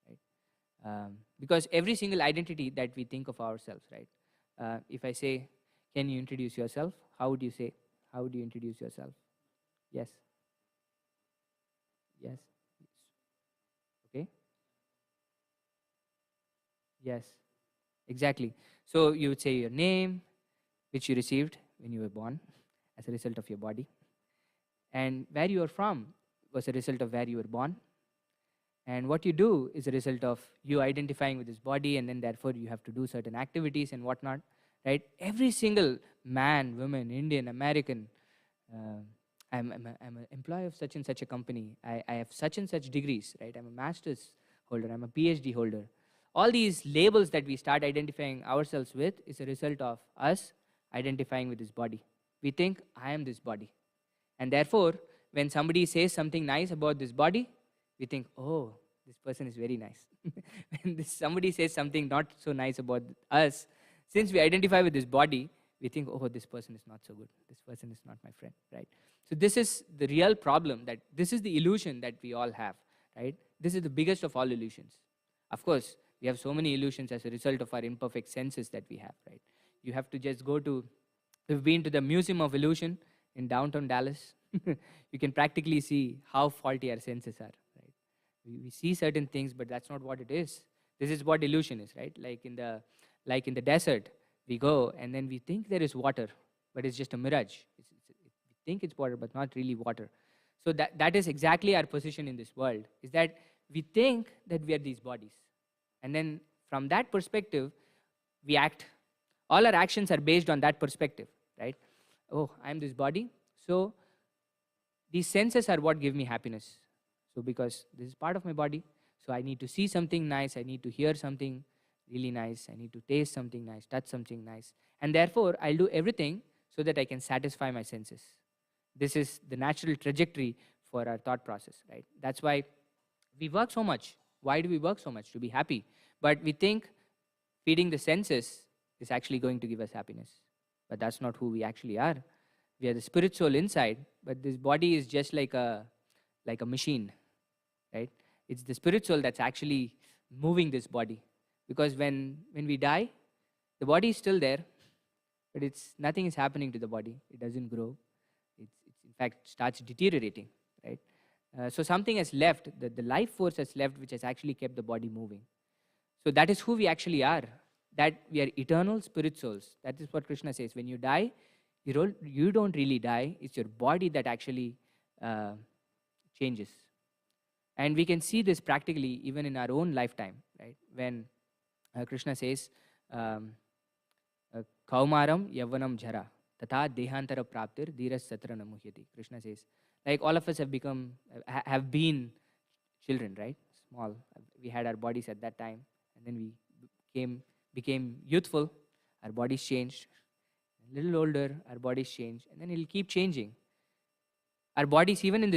Right? Because every single identity that we think of ourselves, right? If I say, "Can you introduce yourself?" How would you say? How would you introduce yourself? Yes. Yes. Okay. Yes. Exactly. So you would say your name, which you received when you were born as a result of your body. And where you are from was a result of where you were born. And what you do is a result of you identifying with this body, and then therefore you have to do certain activities and whatnot, right? Every single man, woman, Indian, American, I'm an employee of such and such a company. I have such and such degrees, right? I'm a master's holder. I'm a PhD holder. All these labels that we start identifying ourselves with is a result of us identifying with this body. We think, I am this body. And therefore, when somebody says something nice about this body, we think, oh, this person is very nice. When somebody says something not so nice about us, since we identify with this body, we think, oh, this person is not so good. This person is not my friend, right? So this is the real problem, that this is the illusion that we all have, right? This is the biggest of all illusions. Of course, we have so many illusions as a result of our imperfect senses that we have, right? You have to just go to, we've been to the Museum of Illusion in downtown Dallas. You can practically see how faulty our senses are, right? We see certain things, but that's not what it is. This is what illusion is, right? Like in the desert, we go and then we think there is water, but it's just a mirage. We think it's water, but not really water. So that is exactly our position in this world, is that we think that we are these bodies. And then from that perspective, we act. All our actions are based on that perspective, right? Oh, I'm this body. So these senses are what give me happiness. So because this is part of my body, so I need to see something nice, I need to hear something really nice, I need to taste something nice, touch something nice. And therefore, I'll do everything so that I can satisfy my senses. This is the natural trajectory for our thought process, right? That's why we work so much. Why do we work so much? To be happy. But we think feeding the senses is actually going to give us happiness. But that's not who we actually are. We are the spirit soul inside, but this body is just like a machine, right? It's the spirit soul that's actually moving this body. Because when we die, the body is still there, but nothing is happening to the body. It doesn't grow. It's in fact starts deteriorating, right? So something has left, the life force has left, which has actually kept the body moving. So that is who we actually are, that we are eternal spirit souls. That is what Krishna says. When you die, you don't really die. It's your body that actually changes. And we can see this practically even in our own lifetime, right? When Krishna says, Kaumaram yavanam jhara, tata dehantara praptir dhiras satra namuhyati. Krishna says, like all of us have been children, right? Small. We had our bodies at that time, and then we became youthful. Our bodies changed. A little older, our bodies changed, and then it'll keep changing. Our bodies, even in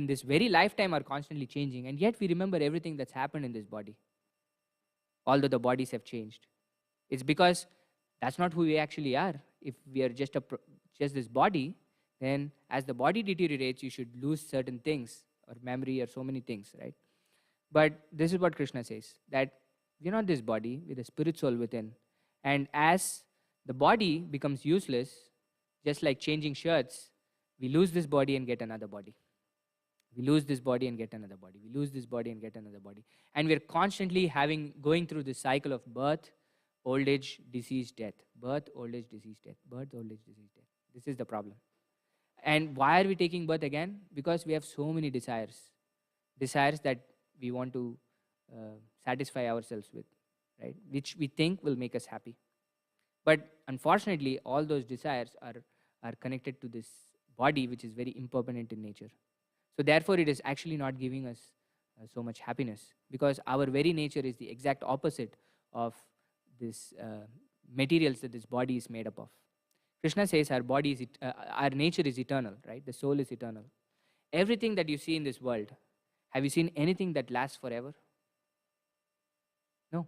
this very lifetime, are constantly changing, and yet we remember everything that's happened in this body, although the bodies have changed. It's because that's not who we actually are. If we are just this body, then as the body deteriorates, you should lose certain things, or memory, or so many things, right? But this is what Krishna says, that we're not this body, we're the spirit soul within. And as the body becomes useless, just like changing shirts. We lose this body and get another body. We lose this body and get another body. We lose this body and get another body. And we're constantly going through this cycle of birth, old age, disease, death. Birth, old age, disease, death. Birth, old age, disease, death. This is the problem. And why are we taking birth again? Because we have so many desires. Desires that we want to satisfy ourselves with, right? Which we think will make us happy. But unfortunately, all those desires are connected to this body, which is very impermanent in nature. So therefore, it is actually not giving us so much happiness, because our very nature is the exact opposite of this materials that this body is made up of. Krishna says our body is our nature is eternal, right? The soul is eternal. Everything that you see in this world, have you seen anything that lasts forever? No.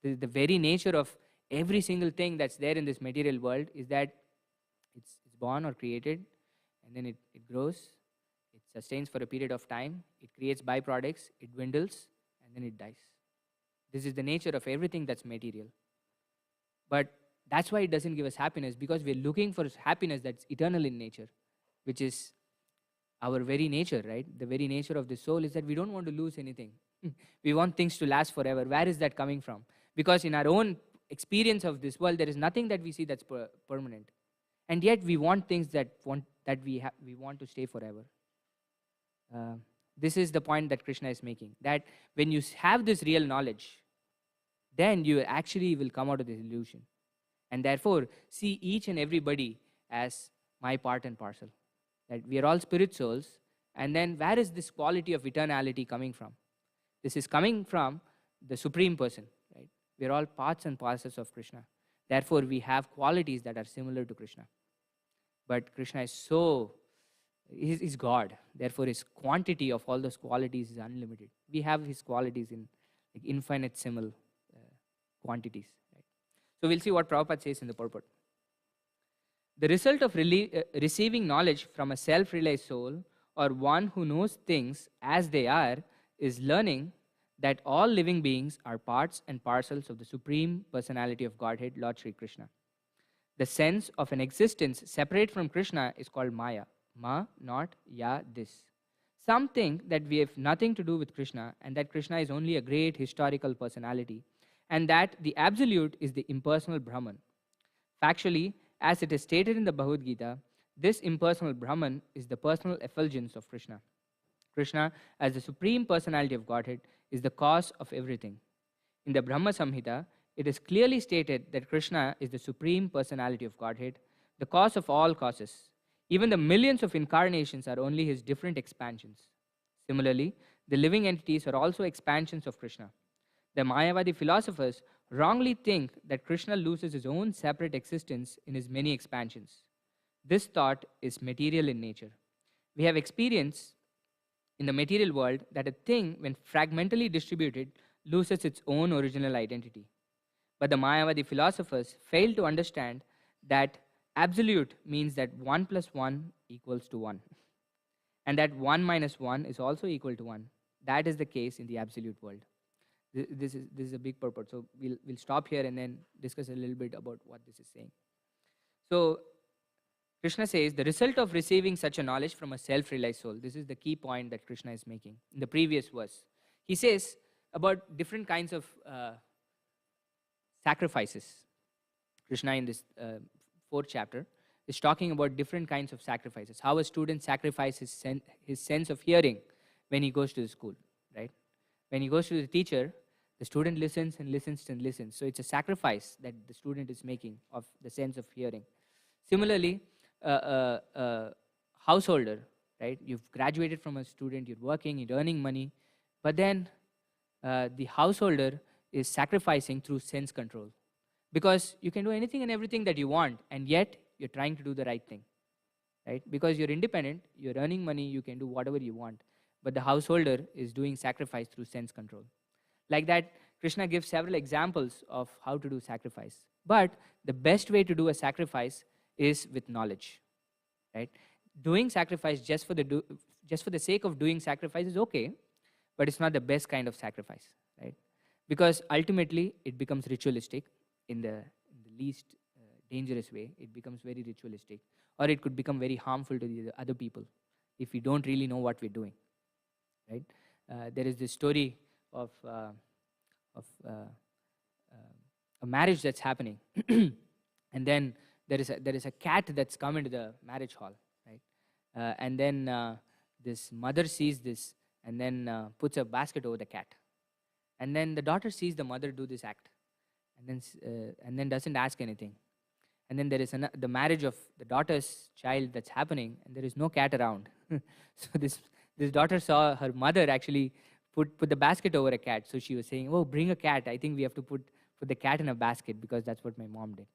The very nature of every single thing that's there in this material world is that it's born or created, and then it grows, it sustains for a period of time, it creates byproducts, it dwindles, and then it dies. This is the nature of everything that's material. But that's why it doesn't give us happiness, because we're looking for happiness that's eternal in nature, which is our very nature, right? The very nature of the soul is that we don't want to lose anything. We want things to last forever. Where is that coming from? Because in our own experience of this world, there is nothing that we see that's permanent. And yet we want things that we want to stay forever. This is the point that Krishna is making, that when you have this real knowledge, then you actually will come out of this illusion. And therefore, see each and everybody as my part and parcel. That we are all spirit souls. And then where is this quality of eternality coming from? This is coming from the Supreme Person, right? We are all parts and parcels of Krishna. Therefore, we have qualities that are similar to Krishna. But Krishna is he's God. Therefore, his quantity of all those qualities is unlimited. We have his qualities in infinitesimal quantities. Right? So we'll see what Prabhupada says in the purport. The result of receiving knowledge from a self-realized soul, or one who knows things as they are, is learning that all living beings are parts and parcels of the Supreme Personality of Godhead, Lord Sri Krishna. The sense of an existence separate from Krishna is called Maya. Ma, not, ya, this. Something that we have nothing to do with Krishna, and that Krishna is only a great historical personality, and that the Absolute is the impersonal Brahman. Factually, as it is stated in the Bhagavad Gita, this impersonal Brahman is the personal effulgence of Krishna. Krishna, as the Supreme Personality of Godhead, is the cause of everything. In the Brahma Samhita, it is clearly stated that Krishna is the Supreme Personality of Godhead, the cause of all causes. Even the millions of incarnations are only his different expansions. Similarly, the living entities are also expansions of Krishna. The Mayavadi philosophers wrongly think that Krishna loses his own separate existence in his many expansions. This thought is material in nature. We have experience in the material world that a thing, when fragmentally distributed, loses its own original identity. But the Mayavadi philosophers fail to understand that absolute means that 1 plus 1 equals to 1. And that 1 minus 1 is also equal to 1. That is the case in the absolute world. This is a big purport. So we'll stop here and then discuss a little bit about what this is saying. So Krishna says, the result of receiving such a knowledge from a self-realized soul. This is the key point that Krishna is making in the previous verse. He says about different kinds of sacrifices. Krishna in this 4th chapter is talking about different kinds of sacrifices. How a student sacrifices his sense of hearing when he goes to the school, right? When he goes to the teacher, the student listens and listens and listens. So it's a sacrifice that the student is making of the sense of hearing. Similarly, householder, right? You've graduated from a student, you're working, you're earning money, but then the householder is sacrificing through sense control. Because you can do anything and everything that you want, and yet you're trying to do the right thing, right? Because you're independent, you're earning money, you can do whatever you want. But the householder is doing sacrifice through sense control. Like that, Krishna gives several examples of how to do sacrifice. But the best way to do a sacrifice is with knowledge, right? Doing sacrifice just for the sake of doing sacrifice is okay, but it's not the best kind of sacrifice, right? Because ultimately it becomes ritualistic in the least dangerous way. It becomes very ritualistic, or it could become very harmful to the other people if we don't really know what we're doing, right? There is this story of a marriage that's happening, and then there is a cat that's come into the marriage hall, right? And then this mother sees this, and then puts a basket over the cat, and then the daughter sees the mother do this act, and then doesn't ask anything. And then there is the marriage of the daughter's child that's happening, and there is no cat around. So this daughter saw her mother actually put the basket over a cat. So she was saying, "Oh, bring a cat. I think we have to put the cat in a basket because that's what my mom did."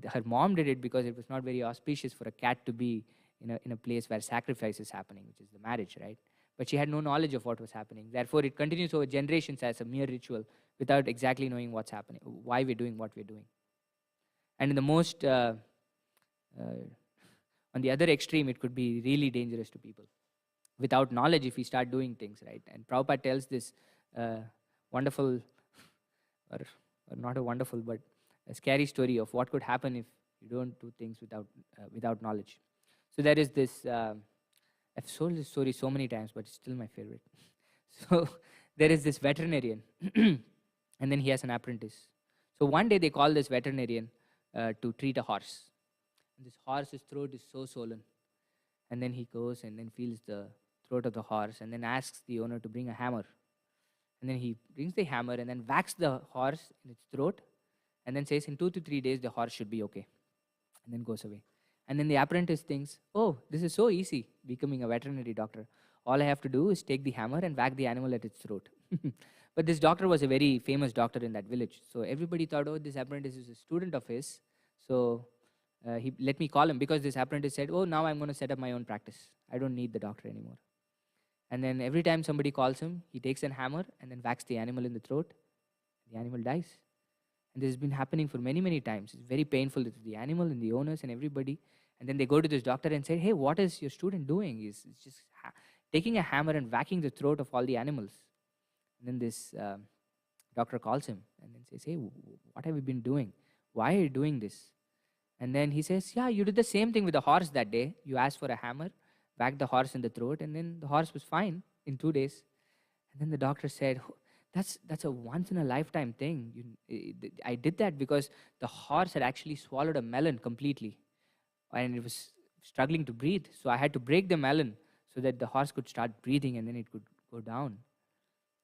Her mom did it because it was not very auspicious for a cat to be in a place where sacrifice is happening, which is the marriage, right? But she had no knowledge of what was happening. Therefore, it continues over generations as a mere ritual without exactly knowing what's happening, why we're doing what we're doing. And in the most, on the other extreme, it could be really dangerous to people. Without knowledge, if we start doing things, right? And Prabhupada tells this wonderful, or not a wonderful, but a scary story of what could happen if you don't do things without knowledge. So there is this, I've told this story so many times, but it's still my favorite. So there is this veterinarian, and then he has an apprentice. So one day they call this veterinarian to treat a horse. And this horse's throat is so swollen. And then he goes and then feels the throat of the horse and then asks the owner to bring a hammer. And then he brings the hammer and then whacks the horse in its throat and then says in 2 to 3 days the horse should be okay. And then goes away. And then the apprentice thinks, oh, this is so easy becoming a veterinary doctor. All I have to do is take the hammer and whack the animal at its throat. But this doctor was a very famous doctor in that village. So everybody thought, oh, this apprentice is a student of his. So he let me call him, because this apprentice said, oh, now I'm going to set up my own practice. I don't need the doctor anymore. And then every time somebody calls him, he takes a hammer and then whacks the animal in the throat. The animal dies. And this has been happening for many, many times. It's very painful to the animal and the owners and everybody. And then they go to this doctor and say, hey, what is your student doing? He's just taking a hammer and whacking the throat of all the animals. And then this doctor calls him and then says, hey, what have you been doing? Why are you doing this? And then he says, yeah, you did the same thing with the horse that day. You asked for a hammer, whacked the horse in the throat, and then the horse was fine in 2 days. And then the doctor said, that's a once-in-a-lifetime thing. I did that because the horse had actually swallowed a melon completely, and it was struggling to breathe. So I had to break the melon so that the horse could start breathing and then it could go down.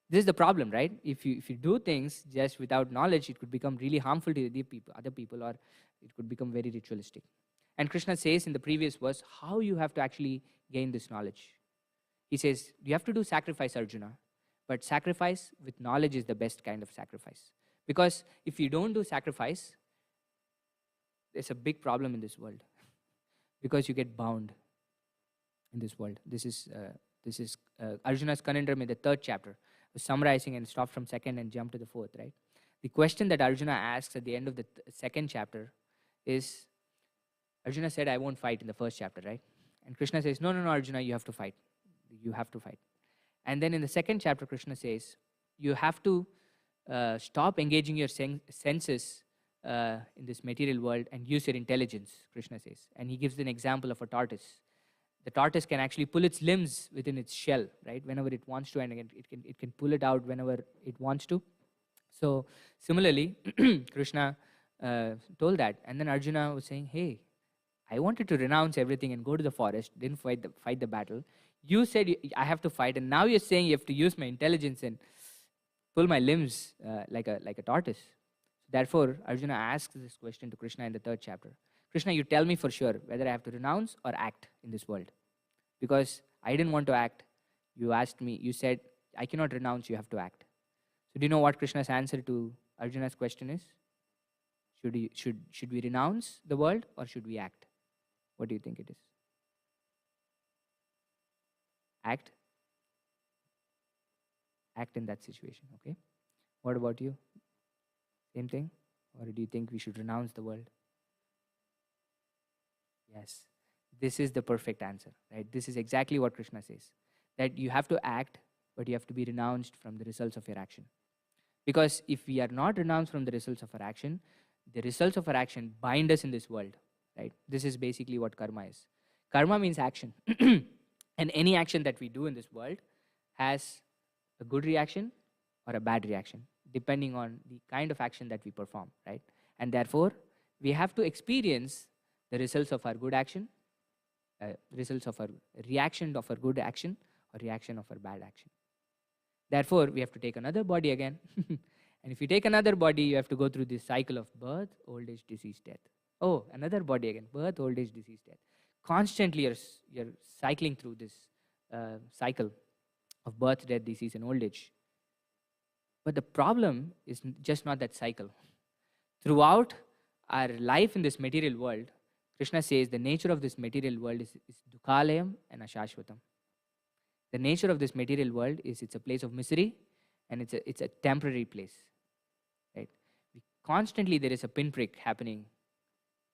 This is the problem, right? If you do things just without knowledge, it could become really harmful to other people, or it could become very ritualistic. And Krishna says in the previous verse how you have to actually gain this knowledge. He says, you have to do sacrifice, Arjuna, but sacrifice with knowledge is the best kind of sacrifice. Because if you don't do sacrifice, there's a big problem in this world. Because you get bound in this world. This is Arjuna's conundrum in the 3rd chapter. I was summarizing and stopped from 2nd and jumped to the 4th, right? The question that Arjuna asks at the end of the 2nd chapter is, Arjuna said, I won't fight in the 1st chapter, right? And Krishna says, no, Arjuna, you have to fight. You have to fight. And then in the 2nd chapter, Krishna says, you have to stop engaging your senses in this material world and use your intelligence, Krishna says. And he gives an example of a tortoise. The tortoise can actually pull its limbs within its shell, right, whenever it wants to, and again, it can pull it out whenever it wants to. So similarly, Krishna told that, and then Arjuna was saying, hey, I wanted to renounce everything and go to the forest, didn't fight the battle. You said I have to fight, and now you're saying you have to use my intelligence and pull my limbs like a tortoise. Therefore, Arjuna asks this question to Krishna in the 3rd chapter. Krishna, you tell me for sure whether I have to renounce or act in this world. Because I didn't want to act. You asked me, you said, I cannot renounce, you have to act. So do you know what Krishna's answer to Arjuna's question is? Should we renounce the world or should we act? What do you think it is? Act. Act in that situation, okay? What about you? Same thing? Or do you think we should renounce the world? Yes, this is the perfect answer, right? This is exactly what Krishna says, that you have to act, but you have to be renounced from the results of your action. Because if we are not renounced from the results of our action, the results of our action bind us in this world, right? This is basically what karma is. Karma means action. And any action that we do in this world has a good reaction or a bad reaction, depending on the kind of action that we perform, right? And therefore, we have to experience the results of our good action, results of our reaction of our good action or reaction of our bad action. Therefore, we have to take another body again. And if you take another body, you have to go through this cycle of birth, old age, disease, death. Oh, another body again, birth, old age, disease, death. Constantly, you're cycling through this cycle of birth, death, disease, and old age. But the problem is just not that cycle. Throughout our life in this material world, Krishna says the nature of this material world is dukhalayam and ashashvatam. The nature of this material world is it's a place of misery and it's a temporary place. Right? Constantly there is a pinprick happening.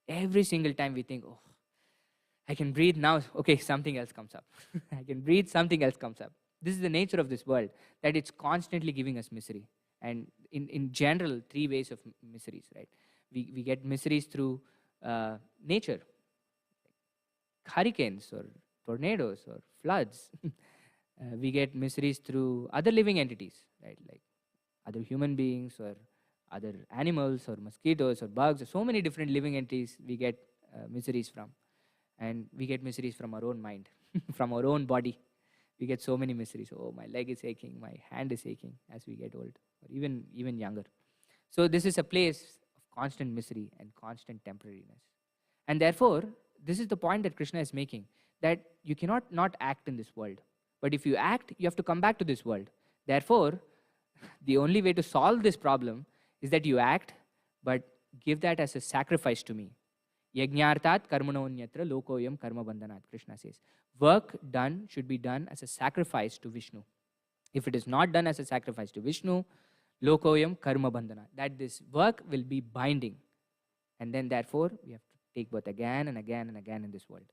Every single time we think, oh, I can breathe now. Okay, something else comes up. I can breathe, something else comes up. This is the nature of this world, that it's constantly giving us misery. And in general, three ways of miseries, right? We get miseries through nature, hurricanes or tornadoes or floods. We get miseries through other living entities, right? Like other human beings or other animals or mosquitoes or bugs, or so many different living entities we get miseries from. And we get miseries from our own mind, from our own body. We get so many miseries. Oh, my leg is aching, my hand is aching as we get old, or even younger. So this is a place of constant misery and constant temporariness. And therefore, this is the point that Krishna is making, that you cannot not act in this world. But if you act, you have to come back to this world. Therefore, the only way to solve this problem is that you act, but give that as a sacrifice to me. Yajñartat karmanonyatra lokoyam karma bandhanat, Krishna says. Work done should be done as a sacrifice to Vishnu. If it is not done as a sacrifice to Vishnu, lokoyam karma bandhanat, that this work will be binding. And then therefore, we have to take birth again and again and again in this world,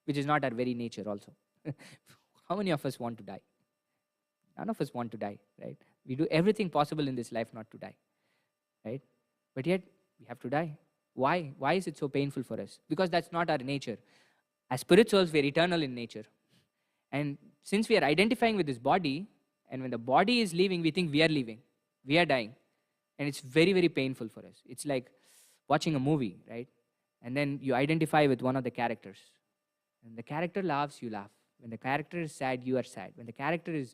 which is not our very nature also. How many of us want to die? None of us want to die, right? We do everything possible in this life not to die, right? But yet, we have to die. Why? Why is it so painful for us? Because that's not our nature. As spirit souls, we are eternal in nature. And since we are identifying with this body, and when the body is leaving, we think we are leaving. We are dying. And it's very, very painful for us. It's like watching a movie, right? And then you identify with one of the characters. When the character laughs, you laugh. When the character is sad, you are sad. When the character is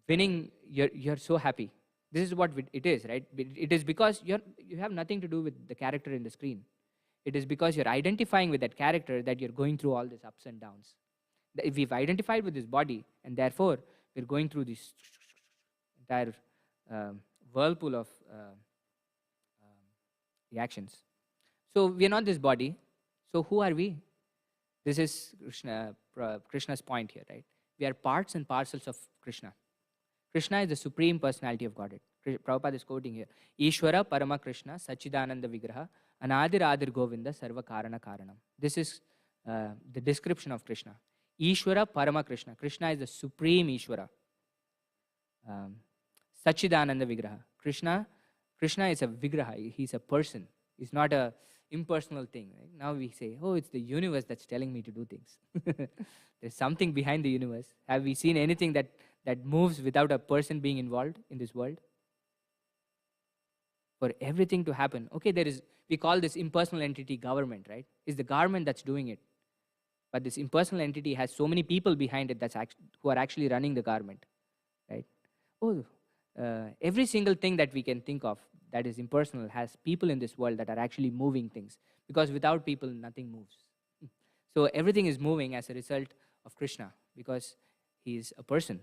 winning, you're so happy. This is what it is, right? It is because you have nothing to do with the character in the screen. It is because you're identifying with that character that you're going through all these ups and downs. If we've identified with this body, and therefore we're going through this entire whirlpool of reactions. So we are not this body. So who are we? This is Krishna's point here, right? We are parts and parcels of Krishna. Krishna is the Supreme Personality of Godhead. Prabhupada is quoting here. Ishvara Parama Krishna Sachidananda Vigraha Anadir Adir Govinda Sarva Karana Karanam. This is the description of Krishna. Ishvara Parama Krishna. Krishna is the Supreme Ishvara. Sachidananda Vigraha. Krishna is a Vigraha. He's a person. He's not a impersonal thing. Right? Now we say, oh, it's the universe that's telling me to do things. There's something behind the universe. Have we seen anything that moves without a person being involved in this world? For everything to happen, okay, we call this impersonal entity government, right? It's the government that's doing it. But this impersonal entity has so many people behind it who are actually running the government, right? Oh, every single thing that we can think of that is impersonal has people in this world that are actually moving things. Because without people, nothing moves. So everything is moving as a result of Krishna, because he is a person.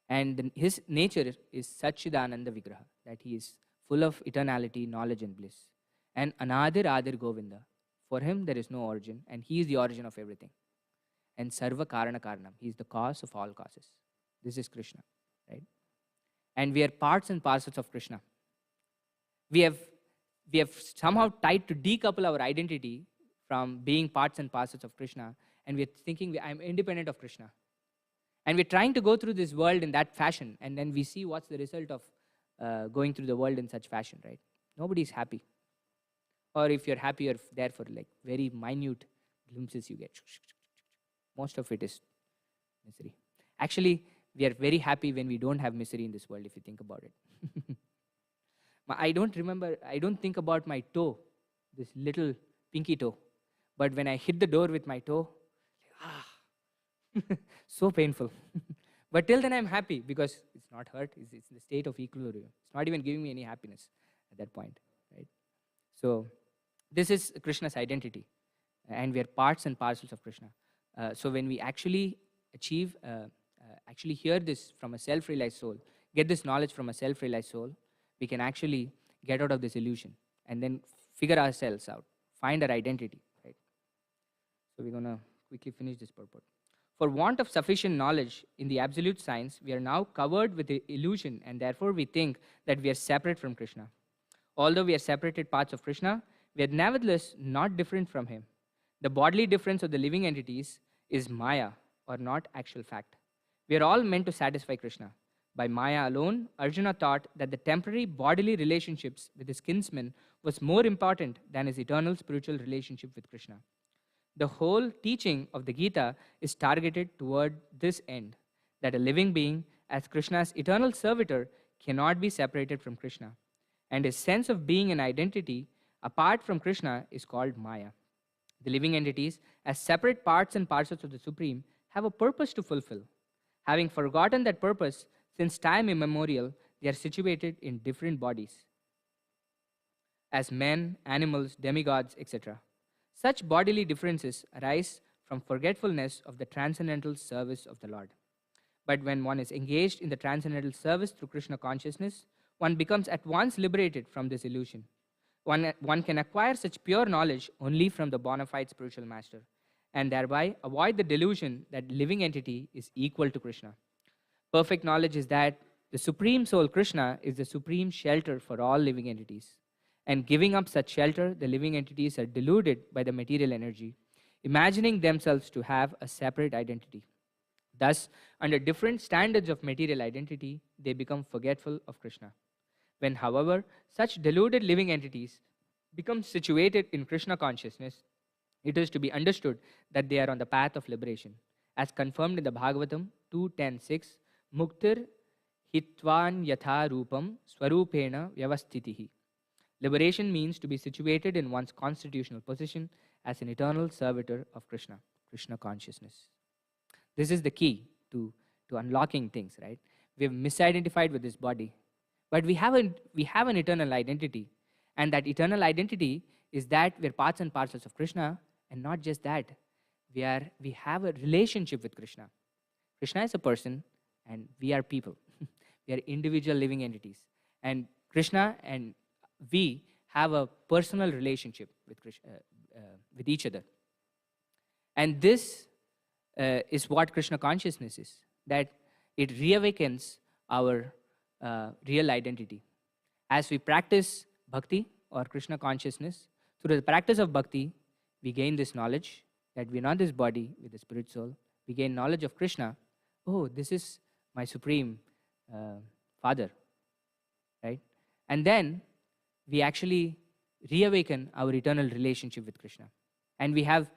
And his nature is Satchidananda Vigraha, that he is full of eternality, knowledge, and bliss. And Anadir Adir Govinda, for him there is no origin, and he is the origin of everything. And Sarva Karana Karanam, he is the cause of all causes. This is Krishna, right? And we are parts and parcels of Krishna. We have somehow tried to decouple our identity from being parts and parcels of Krishna, and we're thinking I'm independent of Krishna. And we're trying to go through this world in that fashion, and then we see what's the result of going through the world in such fashion, right? Nobody's happy. Or if you're happy, you're there for like very minute glimpses you get. Most of it is misery. Actually, we are very happy when we don't have misery in this world, if you think about it. I don't think about my toe, this little pinky toe. But when I hit the door with my toe, so painful. But till then, I'm happy because it's not hurt. It's in the state of equilibrium. It's not even giving me any happiness at that point, right? So this is Krishna's identity, and we are parts and parcels of Krishna. So when we actually actually hear this from a self-realized soul, get this knowledge from a self-realized soul, we can actually get out of this illusion and then figure ourselves out, find our identity, right? So we're going to quickly finish this purport. For want of sufficient knowledge in the absolute science, we are now covered with the illusion, and therefore we think that we are separate from Krishna. Although we are separated parts of Krishna, we are nevertheless not different from him. The bodily difference of the living entities is Maya, or not actual fact. We are all meant to satisfy Krishna. By Maya alone, Arjuna thought that the temporary bodily relationships with his kinsmen was more important than his eternal spiritual relationship with Krishna. The whole teaching of the Gita is targeted toward this end, that a living being, as Krishna's eternal servitor, cannot be separated from Krishna. And his sense of being an identity apart from Krishna is called Maya. The living entities, as separate parts and parcels of the Supreme, have a purpose to fulfill. Having forgotten that purpose, since time immemorial, they are situated in different bodies, as men, animals, demigods, etc. Such bodily differences arise from forgetfulness of the transcendental service of the Lord. But when one is engaged in the transcendental service through Krishna consciousness, one becomes at once liberated from this illusion. One can acquire such pure knowledge only from the bona fide spiritual master, and thereby avoid the delusion that living entity is equal to Krishna. Perfect knowledge is that the Supreme Soul Krishna is the supreme shelter for all living entities. And giving up such shelter, the living entities are deluded by the material energy, imagining themselves to have a separate identity. Thus, under different standards of material identity, they become forgetful of Krishna. When, however, such deluded living entities become situated in Krishna consciousness, it is to be understood that they are on the path of liberation. As confirmed in the Bhagavatam 2.10.6, Muktir hitvan yatha rupam swarupena vyavastitihi. Liberation means to be situated in one's constitutional position as an eternal servitor of Krishna, Krishna consciousness. This is the key to unlocking things, right? We have misidentified with this body, but we have an eternal identity, and that eternal identity is that we're parts and parcels of Krishna, and not just that, we have a relationship with Krishna. Krishna is a person, and we are people. We are individual living entities, and Krishna and we have a personal relationship with Krishna, with each other. And this is what Krishna consciousness is, that it reawakens our real identity. As we practice bhakti or Krishna consciousness, through the practice of bhakti, we gain this knowledge that we're not this body with the spirit soul. We gain knowledge of Krishna. Oh, this is my supreme father, right? And then we actually reawaken our eternal relationship with Krishna. And we have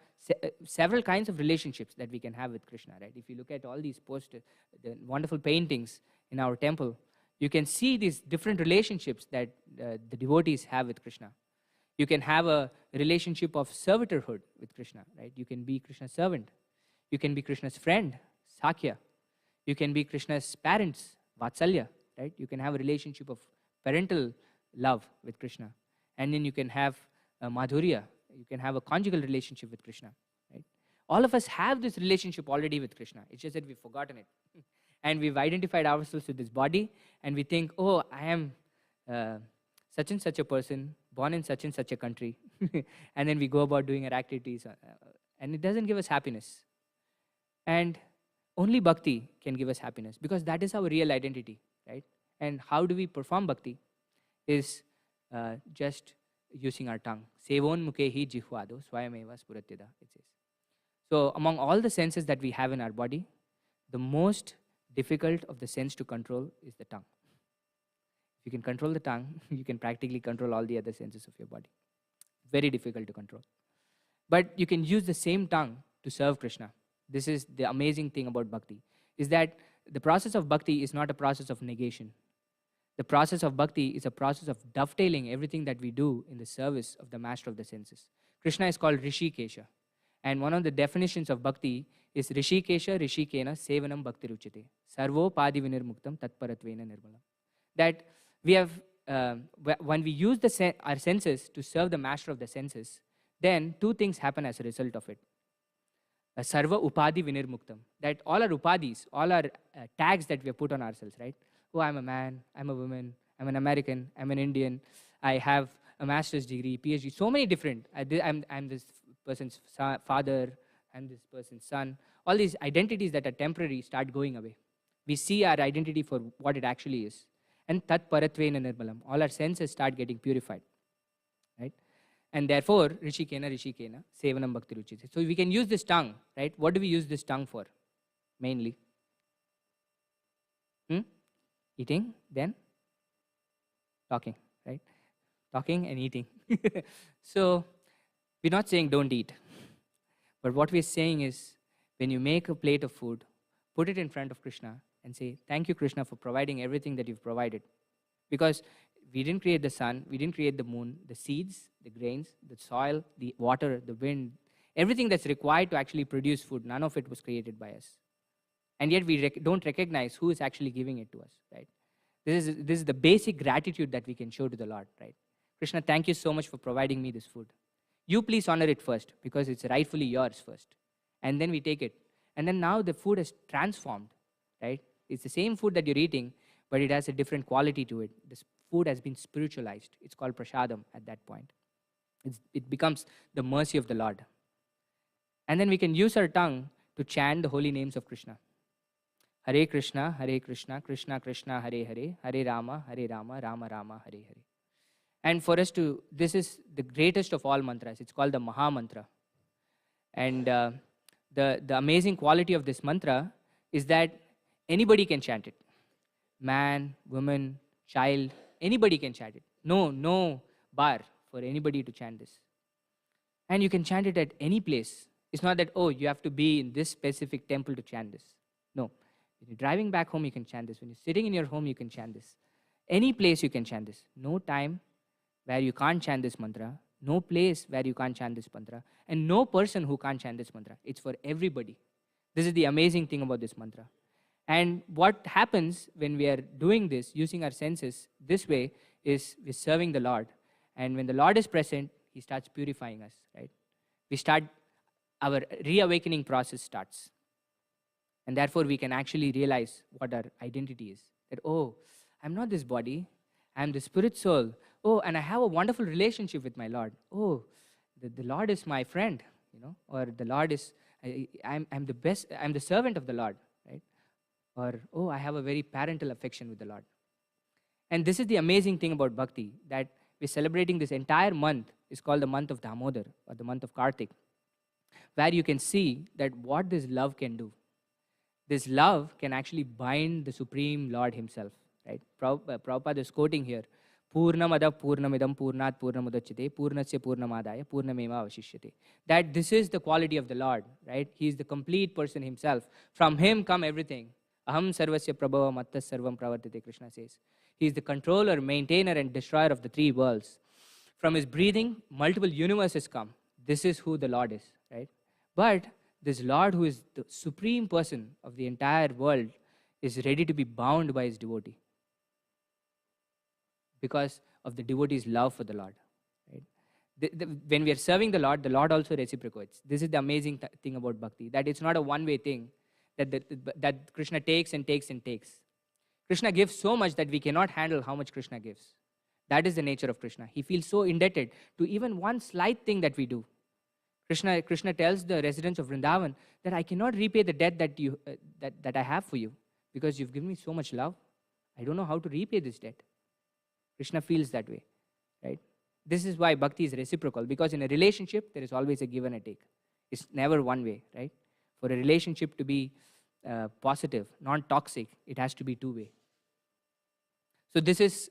several kinds of relationships that we can have with Krishna, right? If you look at all these posters, the wonderful paintings in our temple, you can see these different relationships that the devotees have with Krishna. You can have a relationship of servitorhood with Krishna, right? You can be Krishna's servant. You can be Krishna's friend, Sakhya. You can be Krishna's parents, Vatsalya, right? You can have a relationship of parental love with Krishna. And then you can have Madhurya. You can have a conjugal relationship with Krishna, right? All of us have this relationship already with Krishna. It's just that we've forgotten it. And we've identified ourselves with this body, and we think, oh, I am such and such a person, born in such and such a country. And then we go about doing our activities, and it doesn't give us happiness. And only bhakti can give us happiness, because that is our real identity, right? And how do we perform bhakti? Is just using our tongue. Sevon mukehi jihvado swayameva spuratyada, it says. So among all the senses that we have in our body, the most difficult of the sense to control is the tongue. If you can control the tongue, you can practically control all the other senses of your body. very difficult to control. But you can use the same tongue to serve Krishna. This is the amazing thing about bhakti, is that the process of bhakti is not a process of negation. The process of bhakti is a process of dovetailing everything that we do in the service of the master of the senses. Krishna is called Rishikesha. And one of the definitions of bhakti is Rishikesha Rishikena Sevanam Bhakti Ruchite. Sarvo Padi Vinirmuktam Tatparatvena Nirmalam. That we have, when we use our senses to serve the master of the senses, then two things happen as a result of it. Sarva Upadi Vinirmuktam. That all our upadis, all our tags that we have put on ourselves, right? Oh, I'm a man, I'm a woman, I'm an American, I'm an Indian, I have a master's degree, PhD, so many different. I'm this person's father, I'm this person's son. All these identities that are temporary start going away. We see our identity for what it actually is. And tat paratvena nirmalam. All our senses start getting purified. Right? And therefore, Rishikena, Sevanam Bhakti Ruchite. So we can use this tongue, right? What do we use this tongue for? Mainly. Eating, then talking, right? Talking and eating. So we're not saying don't eat. But what we're saying is, when you make a plate of food, put it in front of Krishna and say, thank you, Krishna, for providing everything that you've provided. Because we didn't create the sun, we didn't create the moon, the seeds, the grains, the soil, the water, the wind, everything that's required to actually produce food, none of it was created by us. And yet we don't recognize who is actually giving it to us, right? This is the basic gratitude that we can show to the Lord, right? Krishna, thank you so much for providing me this food. You please honor it first, because it's rightfully yours first. And then we take it. And then now the food has transformed, right? It's the same food that you're eating, but it has a different quality to it. This food has been spiritualized. It's called prasadam at that point. It becomes the mercy of the Lord. And then we can use our tongue to chant the holy names of Krishna. Hare Krishna, Krishna Krishna, Hare Hare, Hare Rama, Rama Rama, Hare Hare. And for us to, this is the greatest of all mantras. It's called the Maha Mantra. And the amazing quality of this mantra is that anybody can chant it. Man, woman, child, anybody can chant it. No bar for anybody to chant this. And you can chant it at any place. It's not that, oh, you have to be in this specific temple to chant this. No. When you're driving back home, you can chant this. When you're sitting in your home, you can chant this. Any place you can chant this. No time where you can't chant this mantra. No place where you can't chant this mantra. And no person who can't chant this mantra. It's for everybody. This is the amazing thing about this mantra. And what happens when we are doing this, using our senses this way, is we're serving the Lord. And when the Lord is present, He starts purifying us, right? Our reawakening process starts. And therefore, we can actually realize what our identity is. That, oh, I'm not this body. I'm the spirit soul. Oh, and I have a wonderful relationship with my Lord. Oh, the Lord is my friend, or the Lord is, I'm the best, I'm the servant of the Lord, right? Or, oh, I have a very parental affection with the Lord. And this is the amazing thing about bhakti, that we're celebrating this entire month is called the month of Damodar, or the month of Kartik, where you can see that what this love can do. This love can actually bind the Supreme Lord Himself, right? Prabhupada is quoting here, Purnamada Purnamidam Purnat Purnamudachyate Purnasya Purnamadaya Purnameva Avashishyate. That this is the quality of the Lord, right? He is the complete person Himself. From Him come everything. Aham Sarvasya Prabhava Mattas Sarvam Pravartate, Krishna says. He is the controller, maintainer, and destroyer of the three worlds. From His breathing, multiple universes come. This is who the Lord is, right? But this Lord, who is the supreme person of the entire world, is ready to be bound by His devotee because of the devotee's love for the Lord. Right? When we are serving the Lord also reciprocates. This is the amazing thing about bhakti, that it's not a one-way thing, that Krishna takes and takes and takes. Krishna gives so much that we cannot handle how much Krishna gives. That is the nature of Krishna. He feels so indebted to even one slight thing that we do. Krishna tells the residents of Vrindavan that I cannot repay the debt that I have for you because you've given me so much love. I don't know how to repay this debt. Krishna feels that way, right? This is why bhakti is reciprocal, because in a relationship, there is always a give and a take. It's never one way, right? For a relationship to be positive, non-toxic, it has to be two-way. So this is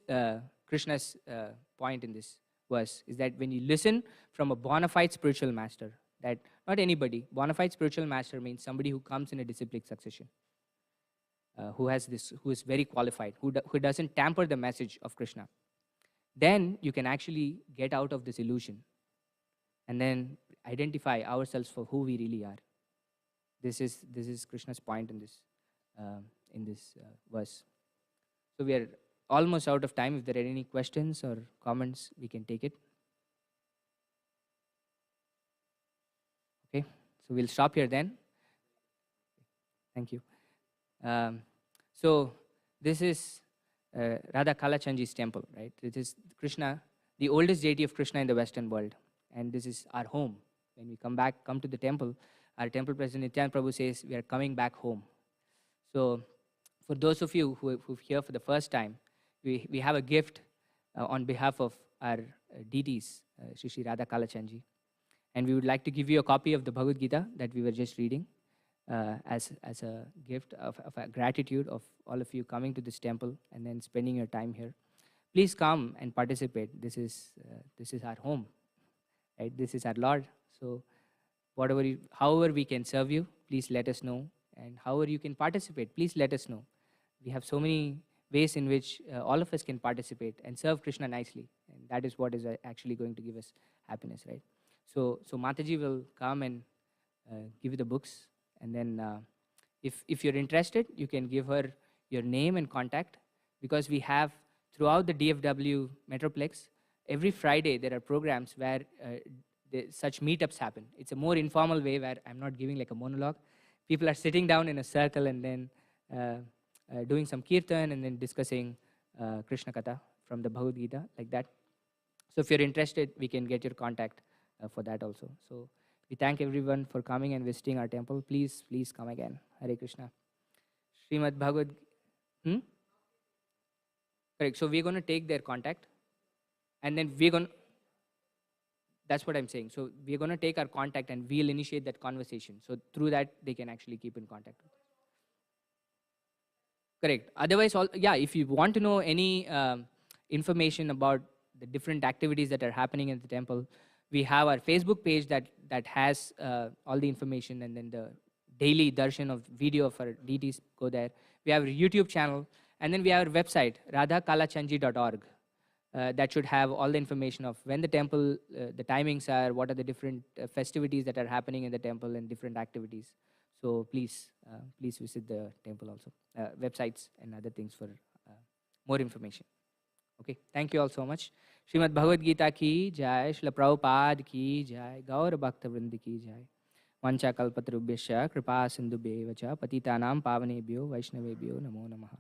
Krishna's point in this verse is that when you listen from a bona fide spiritual master, that not anybody, bona fide spiritual master means somebody who comes in a disciplic succession, who is very qualified, who doesn't tamper the message of Krishna, then you can actually get out of this illusion and then identify ourselves for who we really are. This is Krishna's point in this verse. So we are almost out of time. If there are any questions or comments, we can take it. Okay, so we'll stop here then. Thank you. So this is Radha Kalachandji's temple, right? It is Krishna, the oldest deity of Krishna in the Western world, and this is our home. When we come to the temple, our temple president Nityan Prabhu says we are coming back home. So for those of you who here for the first time, we have a gift on behalf of our deities, Shri Radha Kalachandji, and we would like to give you a copy of the Bhagavad Gita that we were just reading as a gift of a gratitude of all of you coming to this temple and then spending your time here. Please come and participate. This is our home, right? This is our Lord. So however we can serve you, please let us know. And however you can participate, please let us know. We have so many ways in which all of us can participate and serve Krishna nicely. And that is what is actually going to give us happiness, right? So Mataji will come and give you the books. And then if you're interested, you can give her your name and contact, because we have throughout the DFW Metroplex, every Friday there are programs where such meetups happen. It's a more informal way where I'm not giving like a monologue. People are sitting down in a circle and then doing some kirtan and then discussing Krishna Katha from the Bhagavad Gita, like that. So if you're interested, we can get your contact for that also. So we thank everyone for coming and visiting our temple. Please come again. Hare Krishna. Srimad Bhagavad. Correct. So we're going to take their contact, and then that's what I'm saying. So we're going to take our contact and we'll initiate that conversation. So through that, they can actually keep in contact with us. Correct. Otherwise, if you want to know any information about the different activities that are happening in the temple, we have our Facebook page that has all the information, and then the daily darshan of video of our deities go there. We have a YouTube channel, and then we have our website, radhakalachandji.org. That should have all the information of when the temple, the timings are, what are the different festivities that are happening in the temple and different activities. So please visit the temple also, websites and other things for more information. Okay, thank you all so much. Srimad Bhagavad Gita ki jai, Srila Prabhupada ki jai, Gaur Bhakta Vrindi ki jai. Vancha kalpatarubhyasya kripa sindhubheva cha patitanam pavanebhyo vaishnavebhyo namo namaha.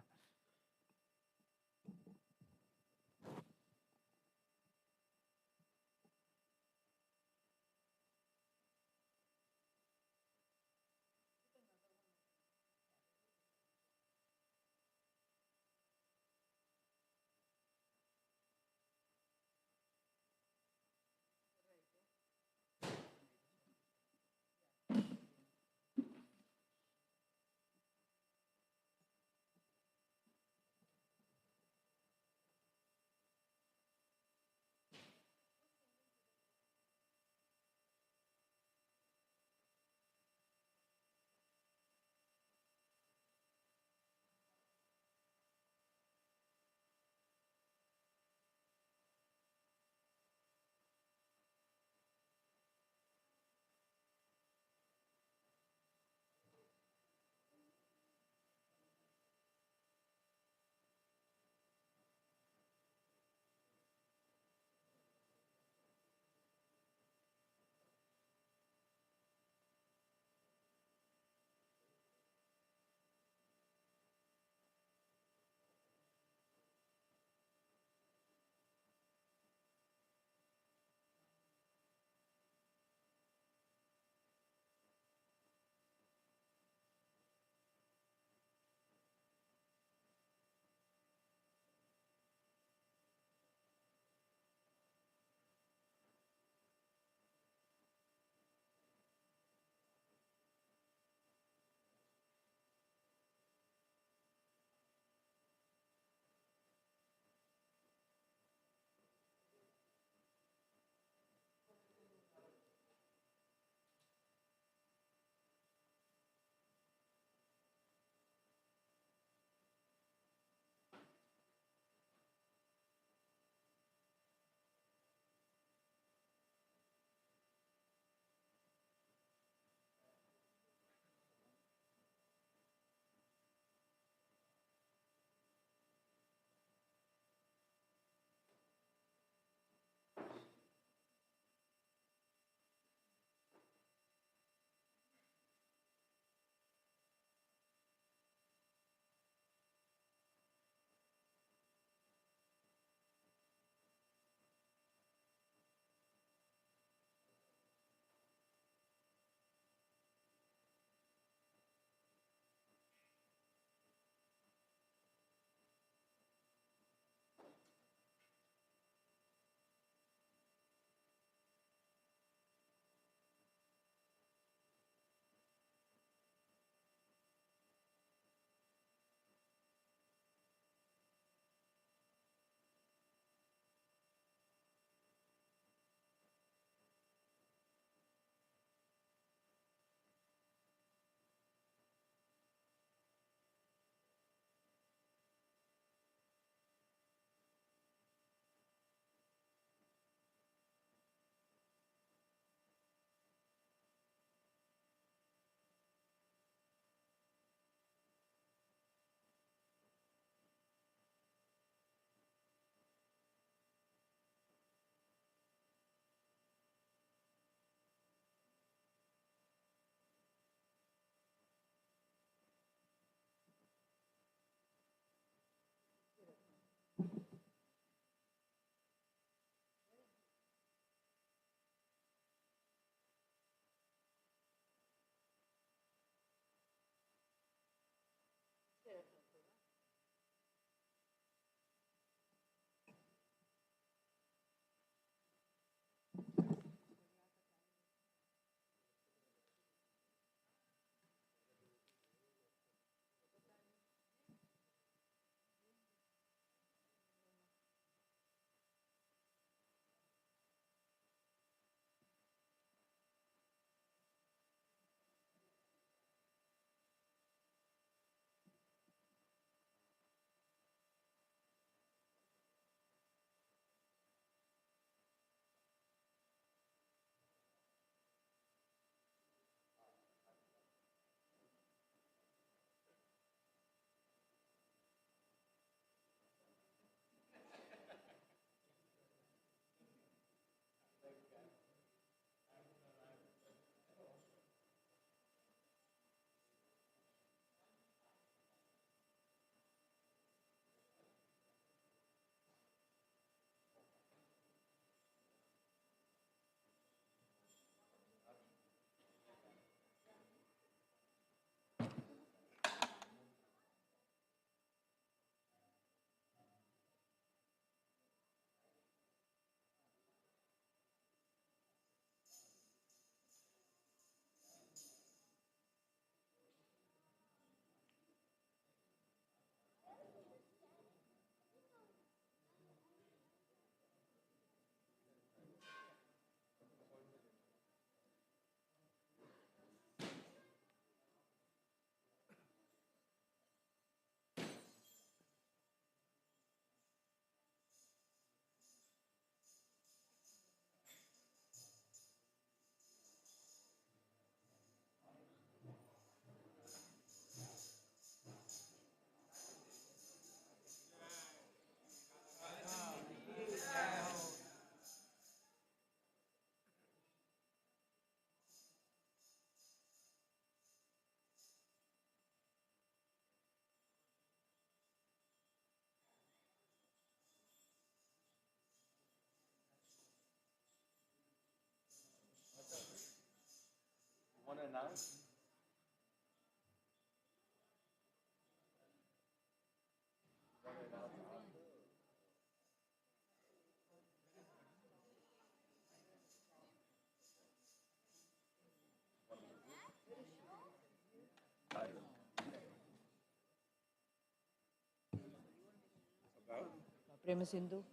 Prema Sindhu.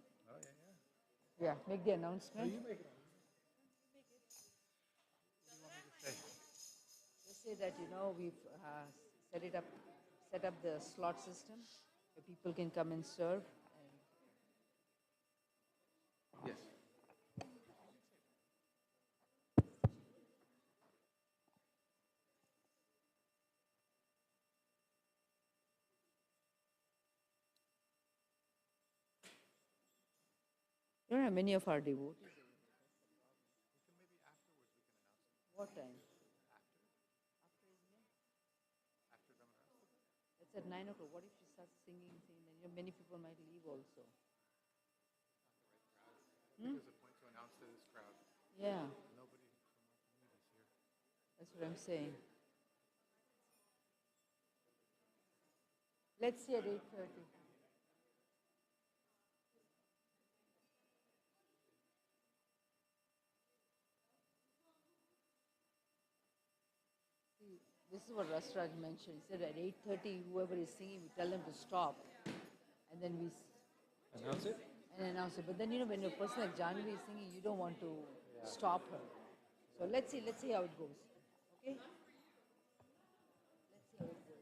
Yeah, make the announcement. Just say that, we've set up the slot system where people can come and serve. You don't have many of our devotees. What time? After evening? It's at 9 o'clock. What if she starts singing? Then many people might leave also. There's a point to announce to this crowd. Yeah. Nobody from our community is here. That's what I'm saying. Let's see at 8:30. This is what Rasraj mentioned. He said at 8:30, whoever is singing, we tell them to stop. And then we announce it? And announce it. But then, when a person like Janvi is singing, you don't want to stop her. So let's see how it goes. Okay? Let's see how it goes.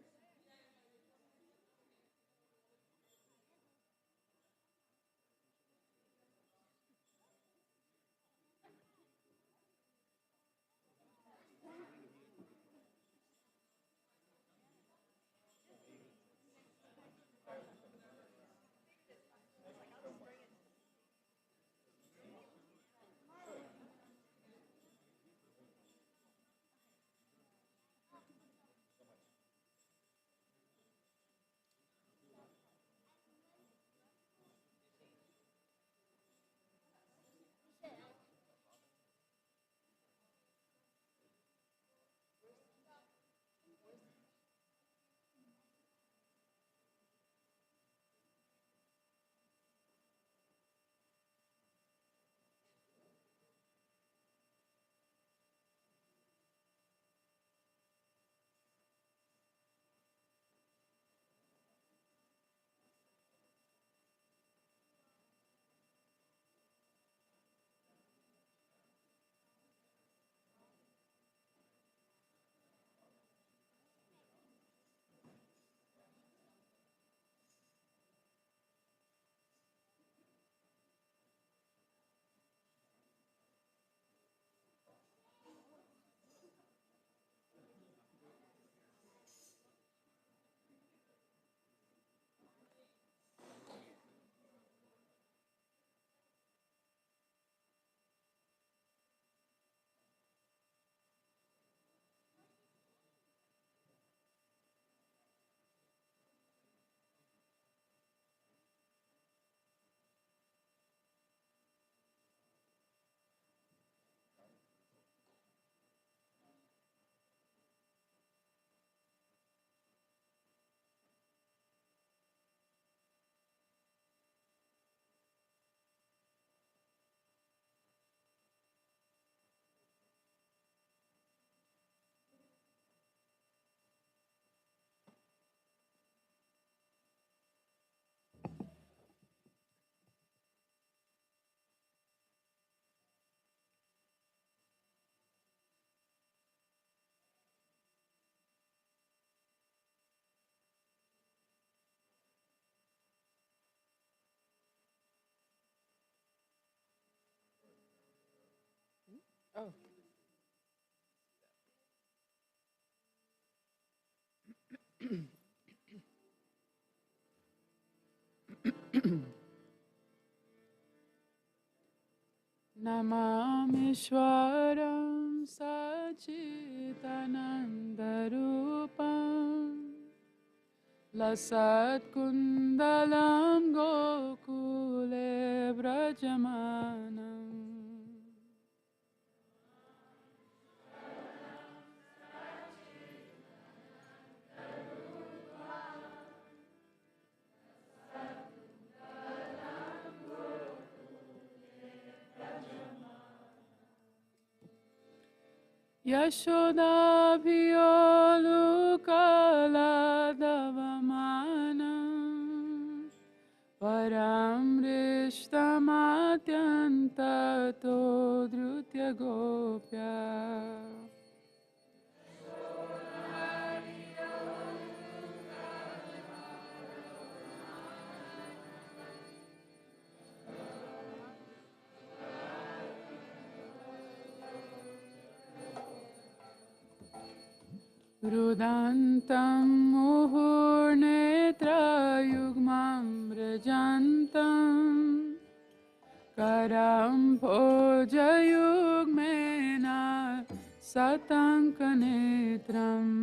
Oh. Namamishwaram Sachitanandarupam Lasat Kundalam Gokule Brajamanam यशोदाभियोलुकलादवमानम् परामृष्टमात्यन्ततो धृत्य Gopya रुदन्तं मुहुर्नेत्रयुग्मं व्रजन्तम् करं भोजयुग्मेन सतङ्कनेत्रम्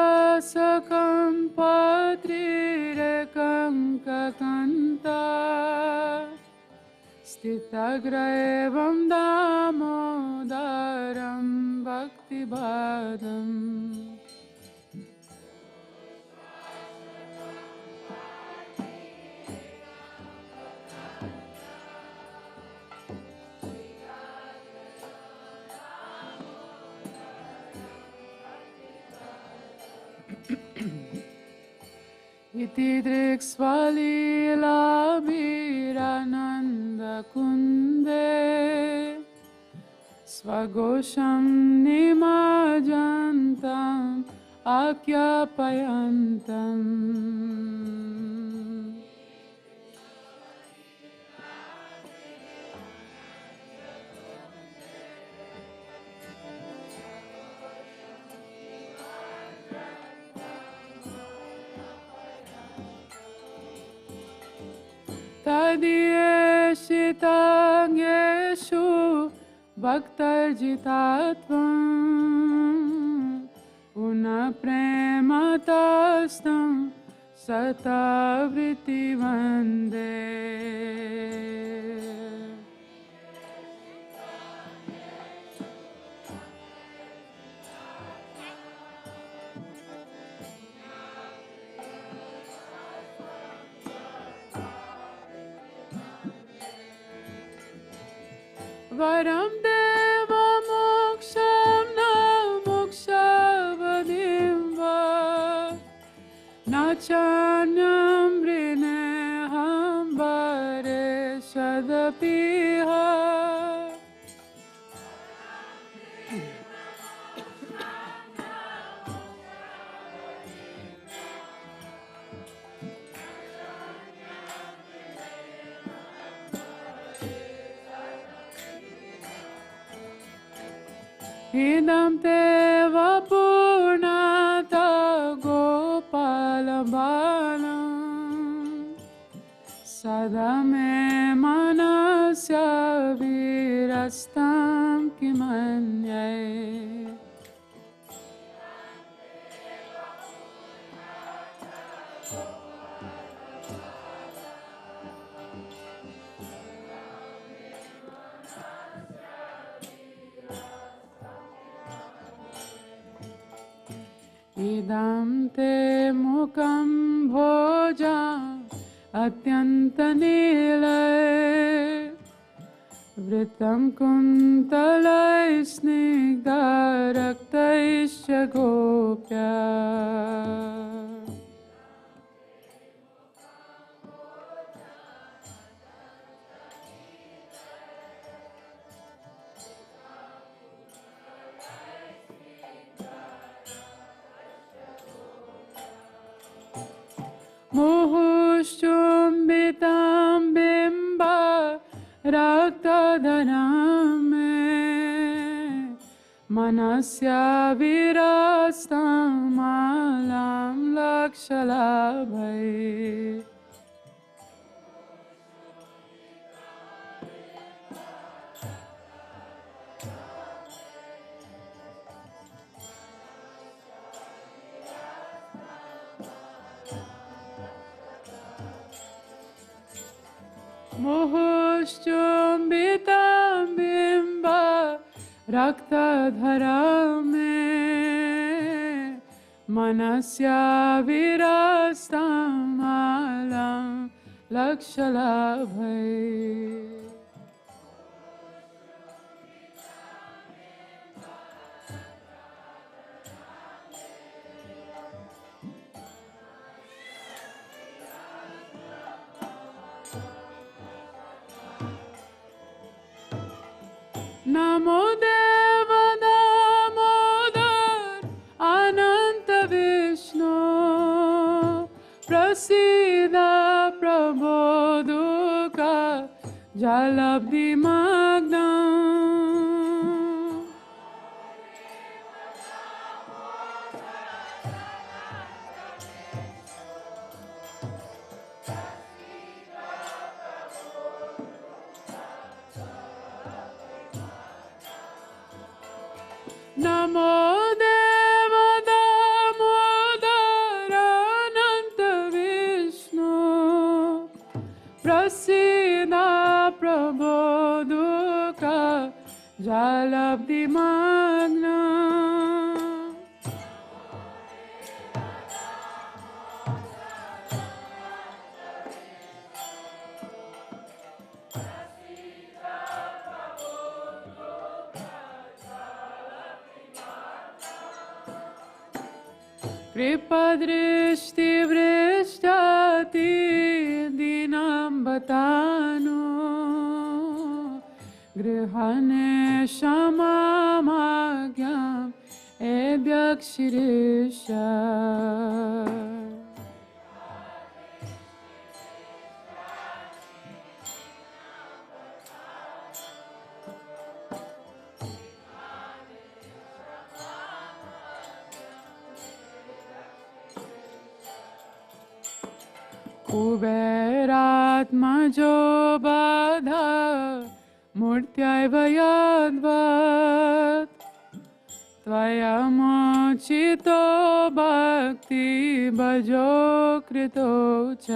मुहुस्वासकं पत्रिरेकङ्ककन्ता स्थितग्रैवं दामोदरं भक्तिपादम् इति दृक्स्वलीलाभिरानन्दकुन्दे स्वघोषं निमज्जन्तम् आख्यापयन्तम् तदीयेषिताङ्गेषु भक्तर्जितात्वं पुनः प्रेमतस्तं सतावृत्तिवन्दे वरं देवमोक्षं न मोक्षवदिं वा न चान्यं वृणेऽहं वरे सदपिह इदं ते वपूर्णता गोपालबालम् सदा मे मनस्य विरस्तं किमन्ये इदं ते मुखं भोजा अत्यन्तनीलय वृतं कुन्तलैः स्निग्धरक्तैश्च गोप्या मुहुश्चुम्बितं बिम्ब रक्तधरं मे मनस्य विरस्तं मालां लक्षलाभै मुहुश्चुम्बितं रक्तधरा मे मनस्य विरस्तामालं लक्षलाभै नमो देव दामोदर अनंत विष्णु प्रसीद प्रभो दुःखा जलब्धिमग्नम् नमो देव दामोदर अनंत विष्णु प्रसीद प्रभो दुःखा जलब्धिमग्नम् कृपदृष्टिवृष्टति दीनाम्बतानो गृहणे क्षमामाज्ञाम् एभ्यक्षिरीश कुबेरात्मजो बाध मूर्त्यैव यद्वत् त्वयमोचितो भक्ति भजो कृतो च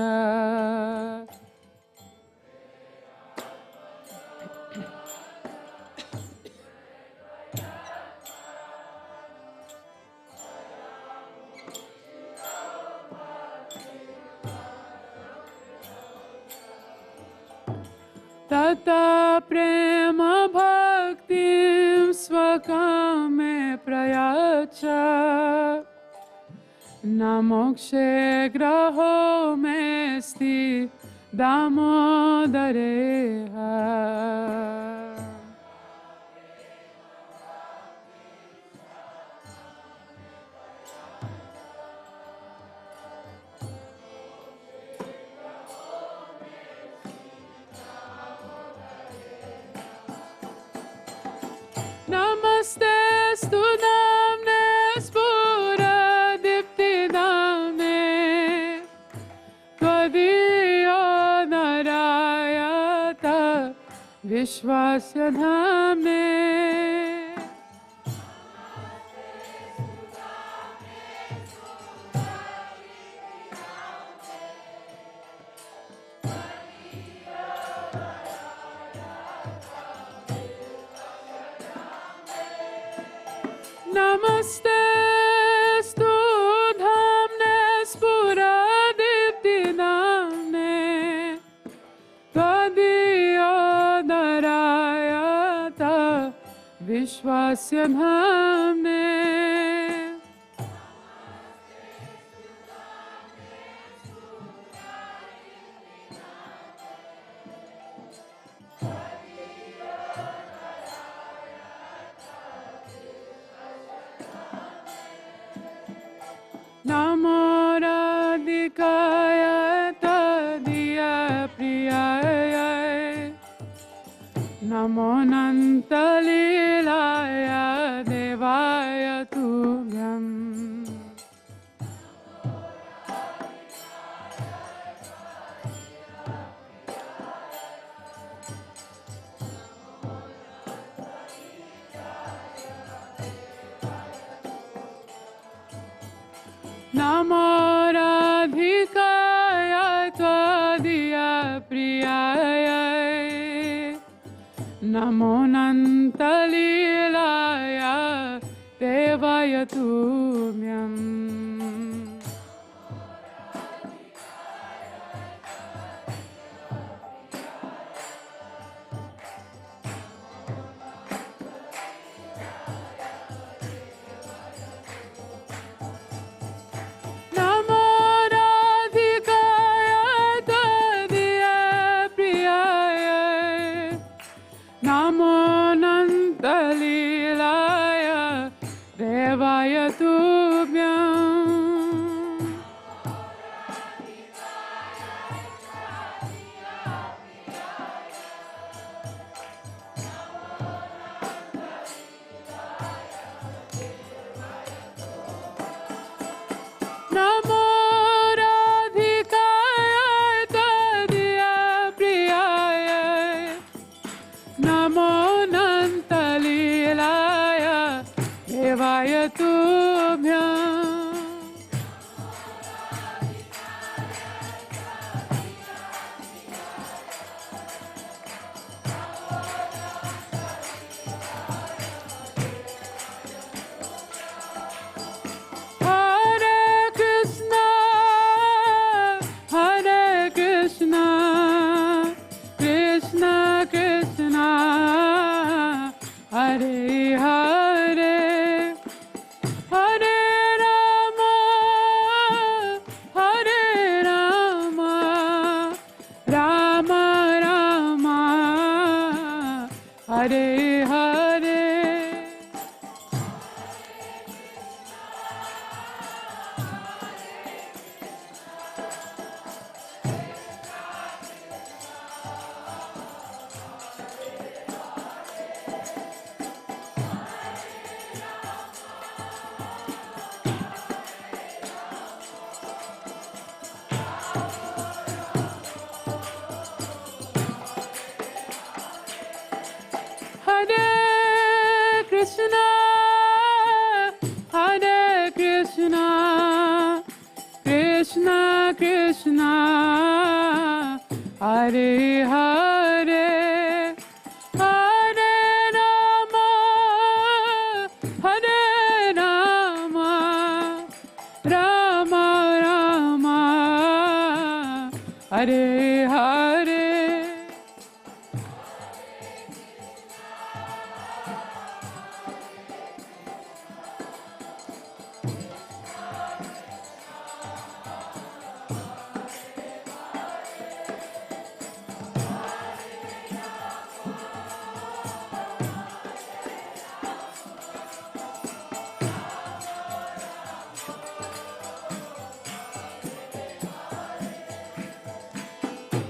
तथा प्रेम भक्तिं स्वकामे प्रयच्छ न मोक्षे ग्रहो मेस्ति दामोदरेह नमस्ते स्तु नाम्ने स्फुरदीप्तिदाम्ने त्वदीयो नरायत विश्वस्य धाम्ने नमस्ते स्तु धाम्ने स्फुरदीप्तिदाम्ने त्वदीयो नरायत विश्वस्य धाम्ने नमो राधिकाय तदीय प्रियाय नमो नन्तलीलाय देवाय तुभ्यम् नमो राधिकाय त्वदीय प्रियाय नमो नन्तलीलाय Hare Hare. Hare Krishna, Hare Krishna, Krishna Krishna, Hare Hare, Hare Rama, Hare Rama, Rama Rama, Hare Hare.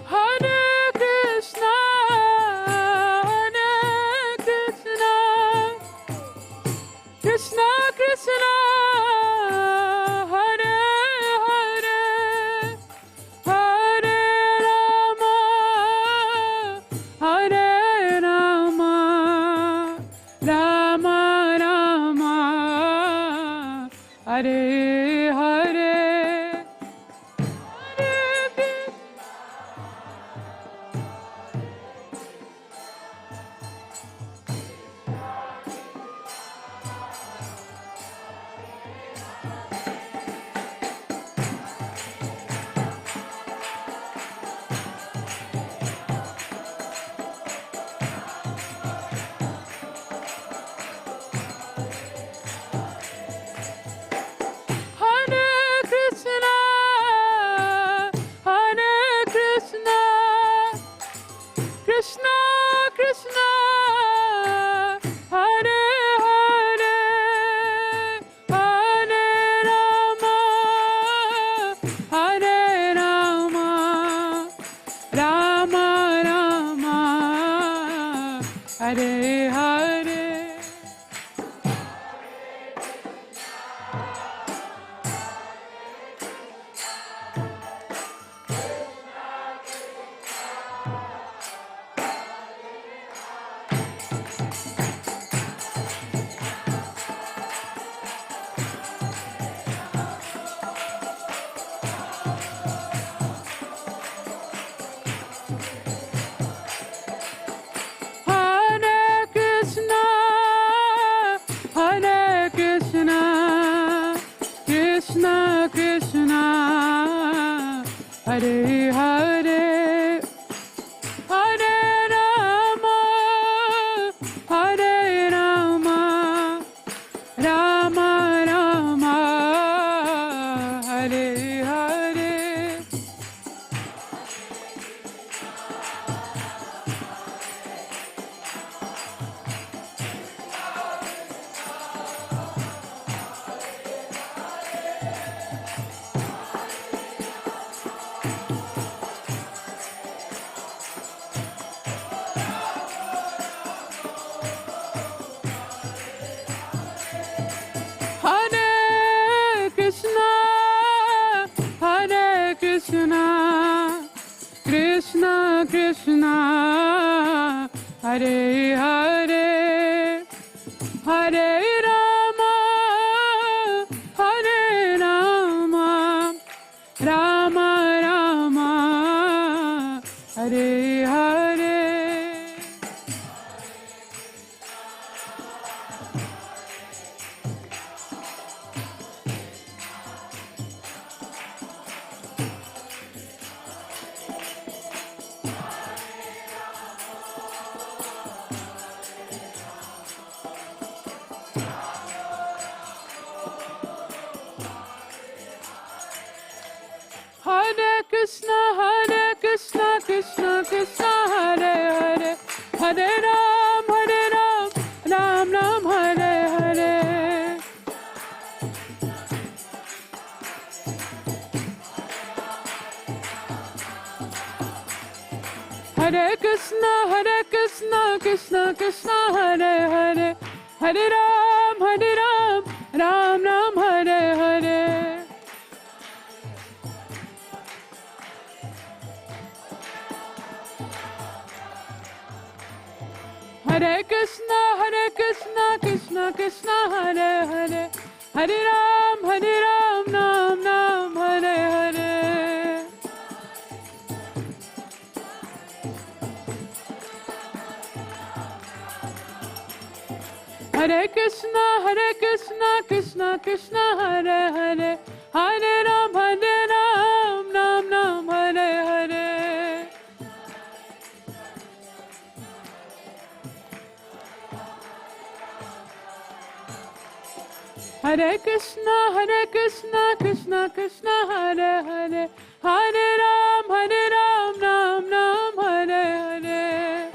Hare Krishna, Hare Krishna, Krishna Krishna, Hare Hare, Hare Rama, Hare Rama, Rama Rama, Hare Hare. Hare Krishna, Hare Krishna, Krishna Krishna, Hare Hare, Hare Rama, Hare Rama, Rama Rama, Hare Hare. Hare Krishna, Hare Krishna, Krishna Krishna, Hare Hare, Hare Rama, Hare Rama, Rama Rama, Hare Hare. Hare Krishna, Hare Krishna, Krishna Krishna, Hare Hare, Hare Rama, Hare Rama, Rama Rama, Hare Hare. Hare Krishna, Krishna Krishna, Hare Hare, Hare Ram, Hare Hare Krishna, Krishna Krishna, Hare Hare, Hare Ram, Ram Ram, Hare Hare. Hare Krishna, Krishna Krishna, Hare Hare, Hare Ram, Ram Ram, Hare Hare. Hare Krishna, Krishna Krishna, Hare Hare, Hare Ram, Ram Ram, Hare Hare. Hare Krishna, Krishna Krishna, Hare Hare, Hare Ram, Ram Ram, Hare Hare.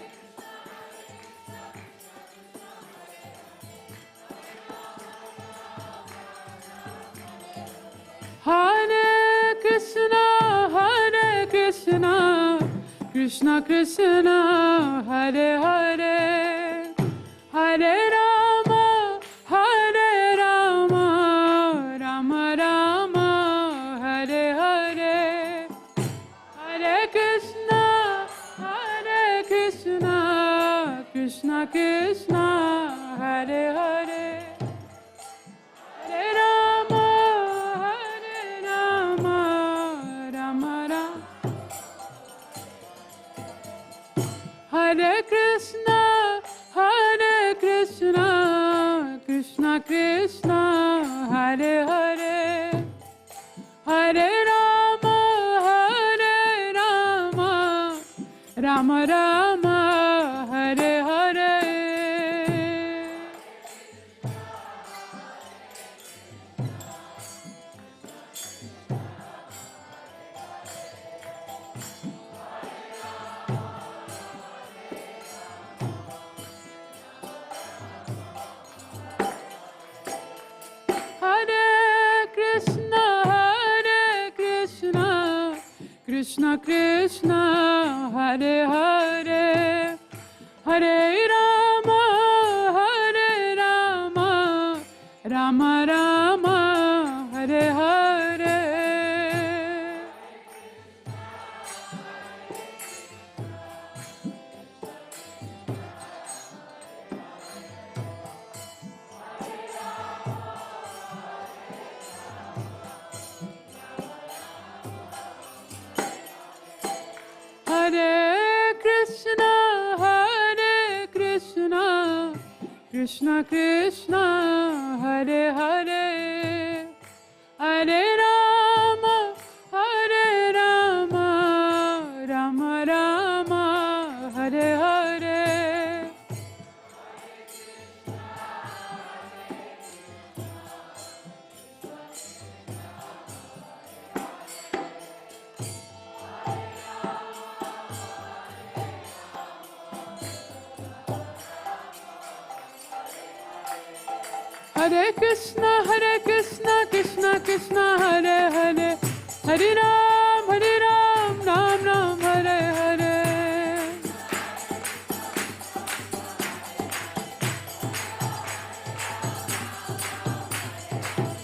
Hare Krishna, Krishna Krishna, Hare Hare, Hare Rama, Rama Rama, Hare Hare. Hare Krishna, Krishna Krishna, Hare Hare, Hare Rama, Rama Rama. Hare Krishna, Krishna Krishna, Hare Hare, Hare Rama, Rama Rama, Hare Hare. Hare Krishna, Krishna Krishna, Hare Hare, Hare Rama, Rama Rama, Hare Hare. Hare Krishna, Krishna Krishna, Hare Hare, Hare Rama, Rama Rama, Hare Hare. Hare Krishna, Krishna Krishna, Hare Hare, Hare Ram, Ram Ram, Hare Hare.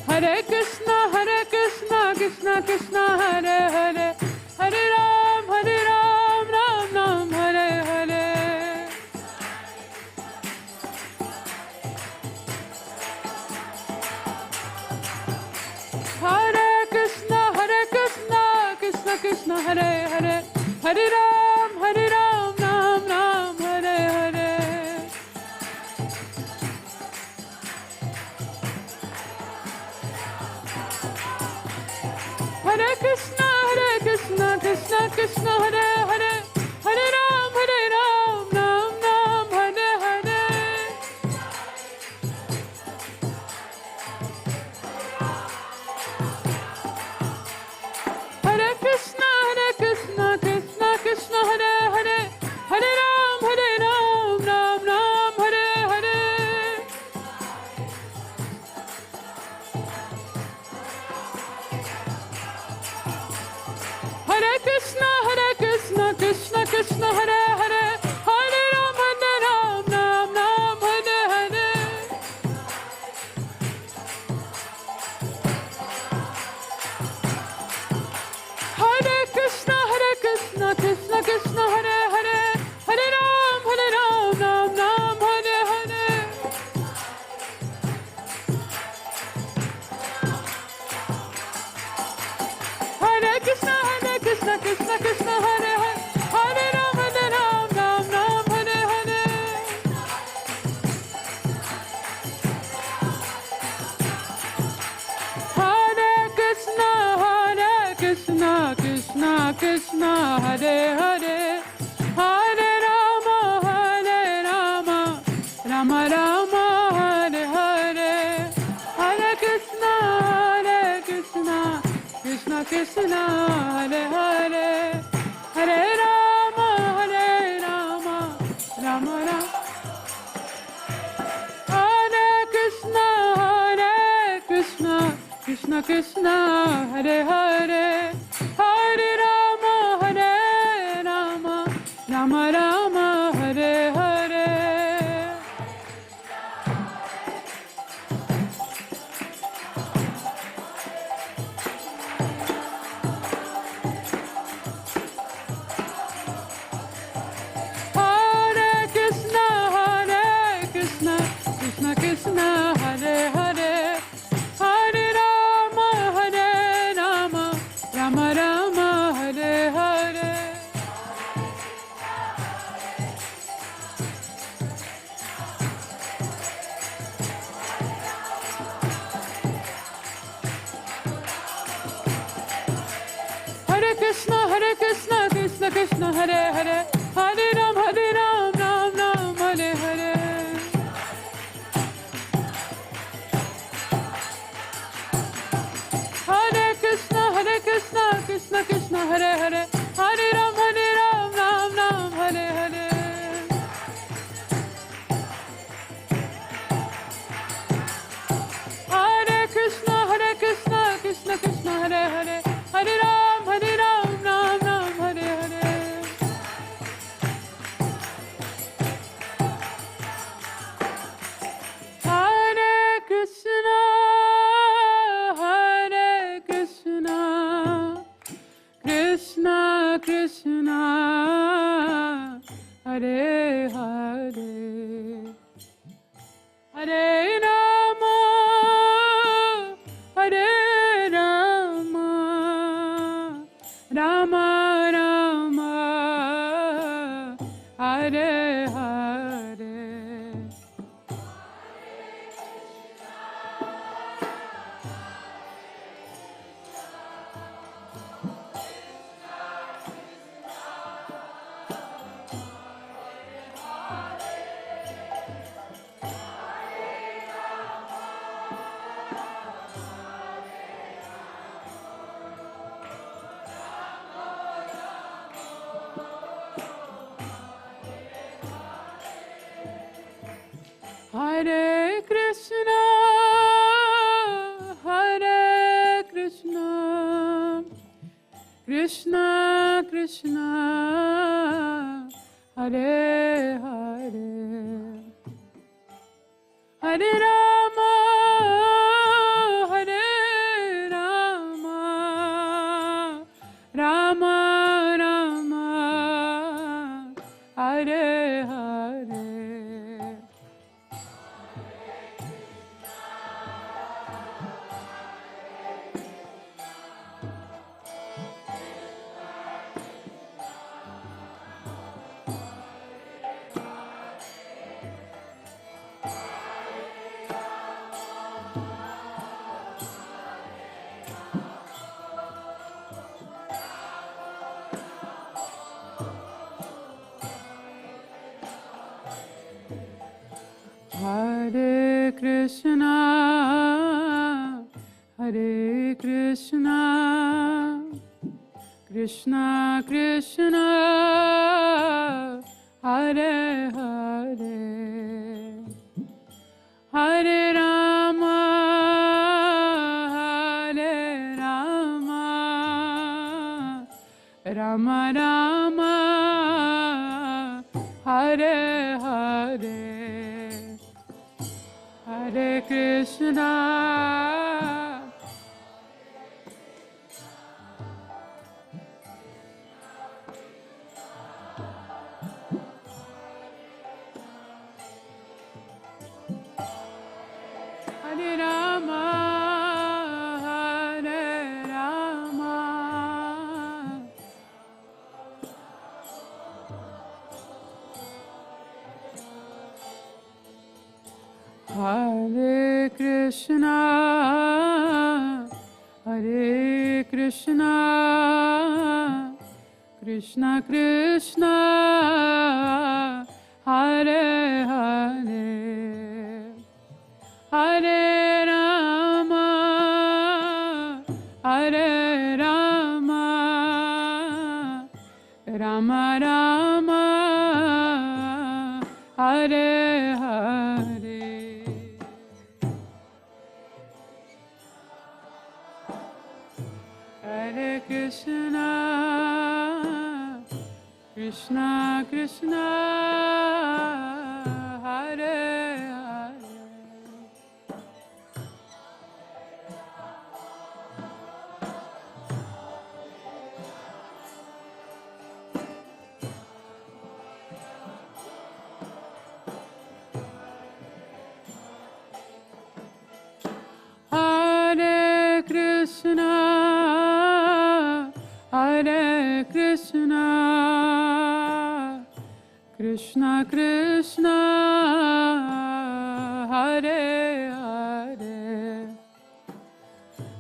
Hare Krishna, Krishna Krishna, Hare Hare, Hare Ram, Ram Ram, Hare Hare. Hare Krishna, Krishna Krishna, Hare Hare, Hare Ram, Ram Ram, Hare Hare. Hare Krishna, Krishna Krishna, Hare Hare, Hare Ram, Ram Ram, Hare Hare. Hare Krishna, Krishna Krishna, Hare Hare, Hare Ram, Ram Ram, Hare Hare. Hare Krishna, Krishna Krishna, Hare Krishna Hare Krishna Krishna Krishna Hare Hare Hare Ram Ram Ram Hare Hare Hare Krishna Krishna Krishna Hare Hare Hare Rama Rama Rama Hare Hare Hare Krishna Krishna Krishna Hare Hare Hare Rama Rama Rama Hare Krishna Krishna Krishna Hare Hare Hare Rama Rama Rama Hare Hare Hare Krishna Krishna Krishna Hare Hare Hare Rama Rama Rama Hare Hare Hare Krishna Krishna Krishna Hare Hare Hare Ram Ram Ram Hare Hare Hare Krishna Krishna Krishna Hare Hare Hare Ram Ram Ram Hare Hare Hare Krishna Krishna Krishna Hare Hare Hare Ram Ram Ram Hare Hare Hare Krishna Krishna Krishna Hare Hare Hare Rama Rama Rama Hare Hare Hare Krishna Krishna Krishna Hare Hare Hare Rama Rama Rama Hare Hare Hare Krishna Krishna Krishna Hare Hare Hare Rama Rama Rama Hare Hare Hare Krishna Hare Rama Hare Krishna, Hare Krishna, Krishna Krishna, Hare Hare, Hare Rama, Hare Rama, Rama Rama, Hare Hare. Hare Krishna, Krishna Krishna, Hare Hare. Hare Krishna, Hare Krishna, Krishna Krishna, Hare Hare,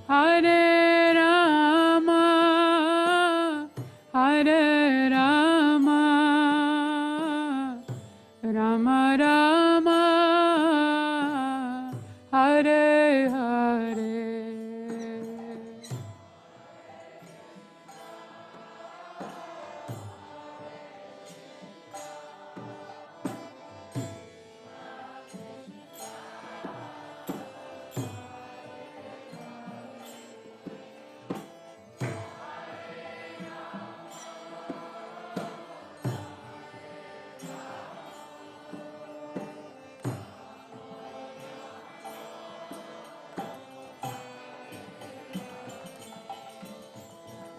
Hare Rama, Hare Rama, Rama Rama, Hare Hare.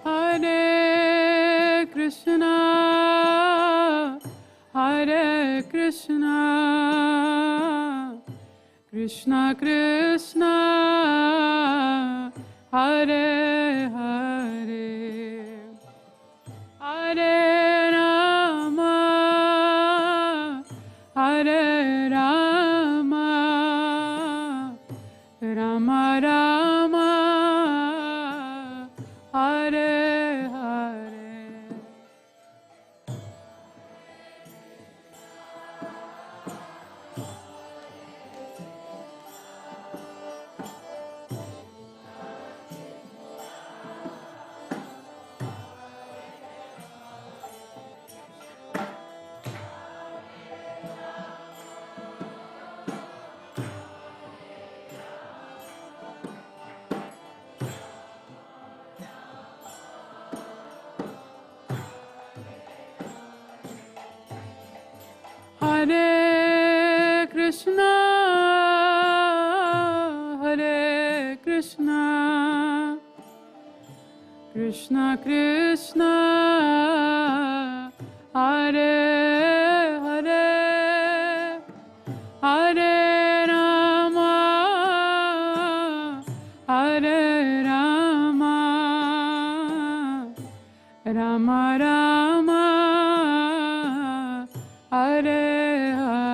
Hare Krishna, Hare Krishna, Krishna Krishna, Hare Hare, Hare Rama, Hare Rama, Rama Rama, Hare Hare. Hare Krishna, Hare Krishna, Krishna Krishna, Hare Hare, Hare Rama, Hare Rama, Rama Rama, Hare Hare.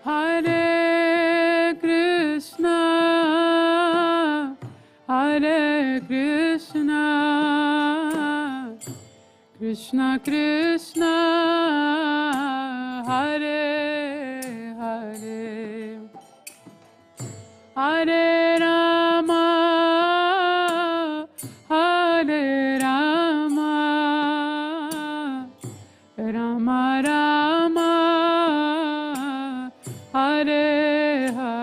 Hare Krishna, Hare Krishna, Krishna Krishna, Hare Hare, Hare Rama, Hare Rama, Rama Rama, Hare Hare.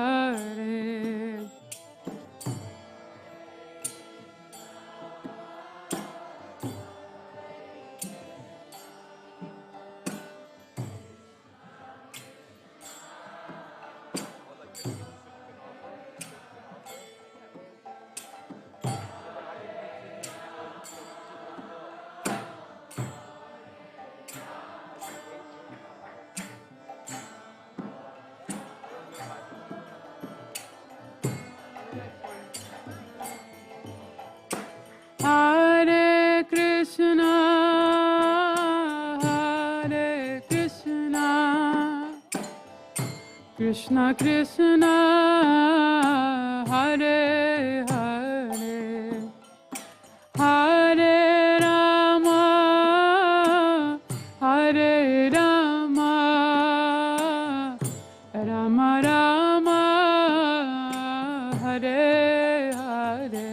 Krishna Krishna Hare Hare Hare Rama Hare Rama Rama Rama Hare Hare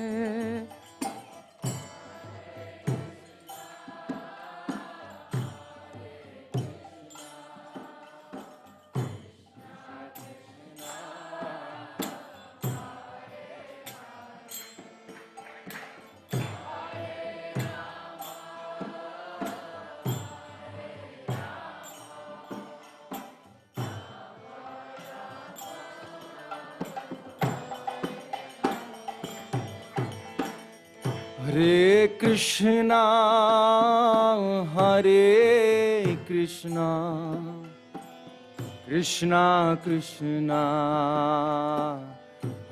Hare Krishna, Hare Krishna, Krishna Krishna,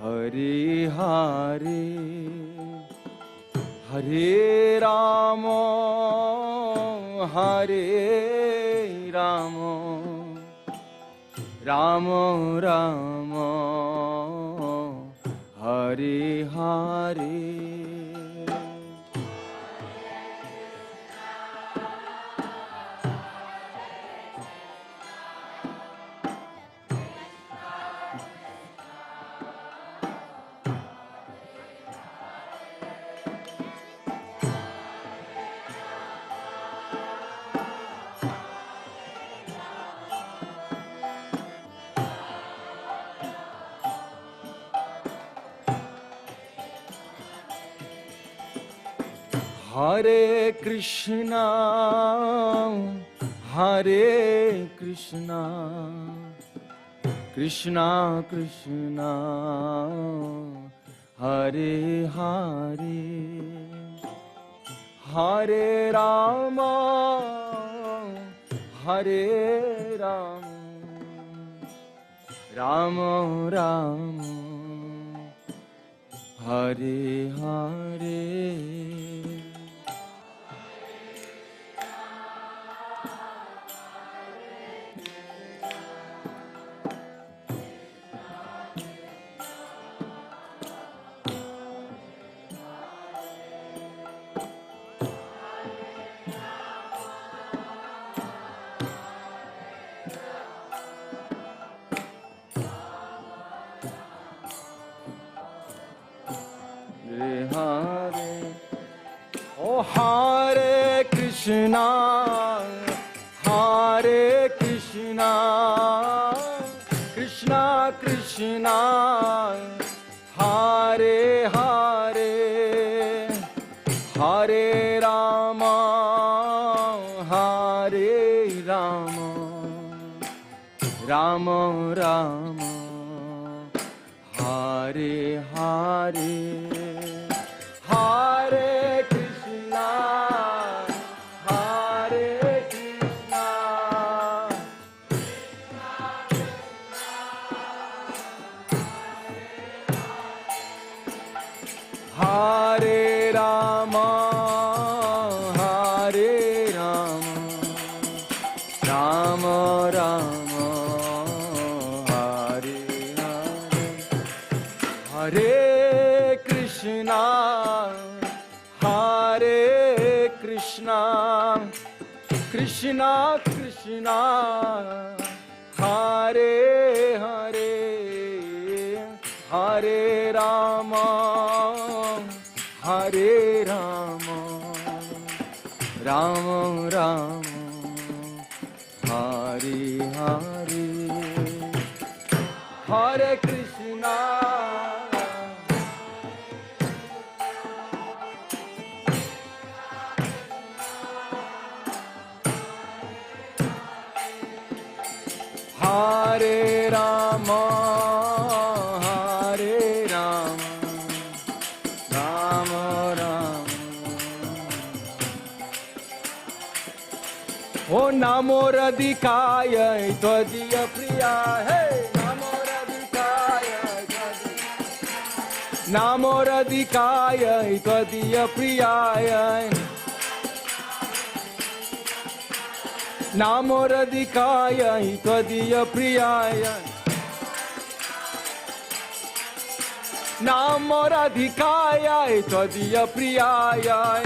Hare Hare, Hare Rama, Hare Rama, Rama Rama, Hare Hare. Hare Krishna, Hare Krishna, Krishna Krishna, Hare Hare, Hare Rama, Hare Rama, Rama Rama, Hare Hare. Hare, oh Hare Krishna, Hare Krishna, Krishna Krishna, Hare Hare, Hare Rama, Hare Rama, Rama Rama, Hare Hare. Hare Krishna, Hare Krishna, Hare Rama, Hare Rama, Rama Rama, Hare Hare, Hare Krishna, Hare Krishna, Krishna Krishna, Hare Hare, Hare Rama, Hare Rama, Rama Rama, Hare Hare, Hare Krishna. Hare Rama, Hare Rama, Rama Rama. Oh Namo Radhikaya Tvadiya Priya, hey Namo Radhikaya Tvadiya, Namo Radhikaya Tvadiya Priya, Namo Radhikaya Tvadiya Priyaya, Namo Radhikaya Tvadiya Priyaya.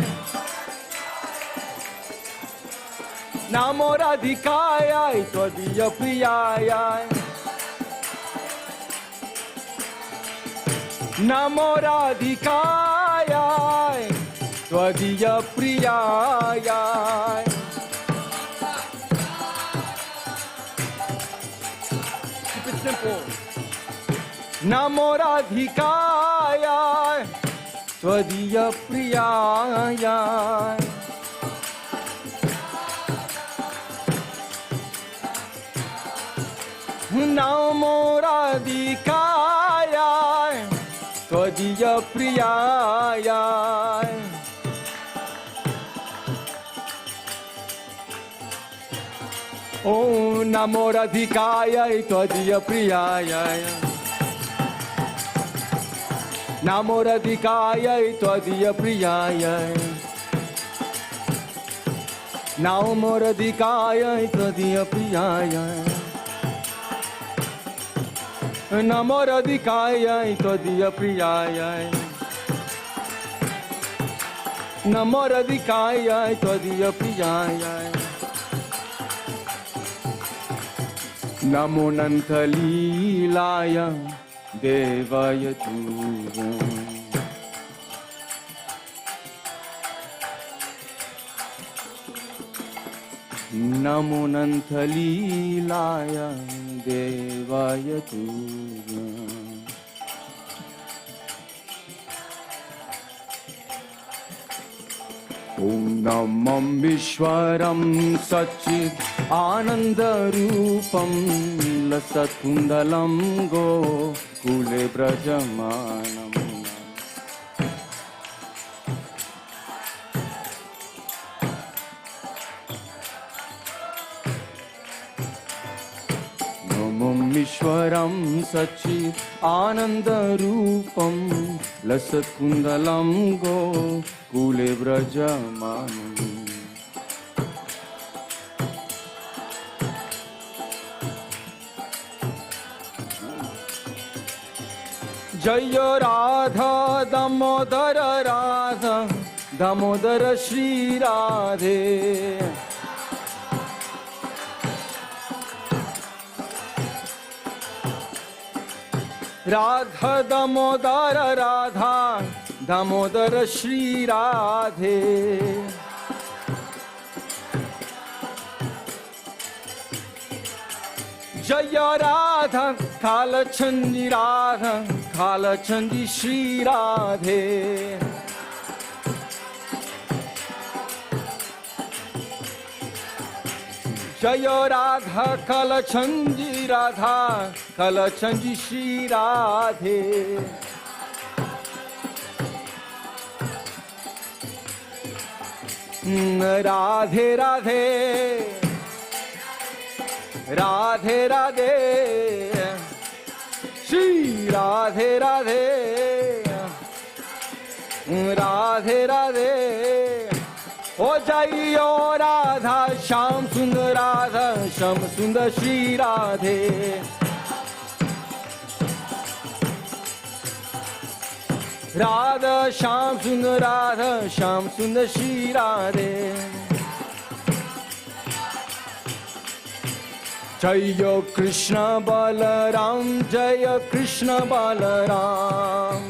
Namo Radhikaya Tvadiya Priyaya. Namo Radhikaya Tvadiya Priyaya. Keep it simple. Namo Radhikaya Tvadiya Priyaya. Namo Radhikaya Tvadiya Priyaya. Oh, Namo Radhikaya Tvadiya Priyaya. Namo Radhikaya Tvadiya Priyaya. Namo Radhikaya Tvadiya Priyaya. Namo Radhikaya Tvadiya Priyaya. Namo Radhikaya Tvadiya Priyaya. Namo Nanthalilaya Devaya Tuvam. Namo Nanthalilaya Devaya Tuvam. Om Namam Vishwaram Sachit Anandarupam Lasatkundalam Go Kule Brajamanam. Namam Vishwaram Sachit Anandarupam Lasatkundalam Go Kule Brajamanam. Jaya Radha Damodara Radha Damodara Shri Radhe. Radha Damodara Radha Damodara Shri Radhe. Jaya Radha Kalachandi Radha Kalachandi Shri Radhe. Jaya Radha Kalachandi Radha Kalachandi Shri Radhe. Radhe Radhe Radhe Radhe Shri Radhe Radhe Radhe Radhe. O Jaiyo Radha Sham Sundar Radha Sham Sundar Shri Radhe. Radha Sham Sundar Radha Sham Sundar Shri Radhe. Jaya Krishna Balaram Jaya Krishna Balaram.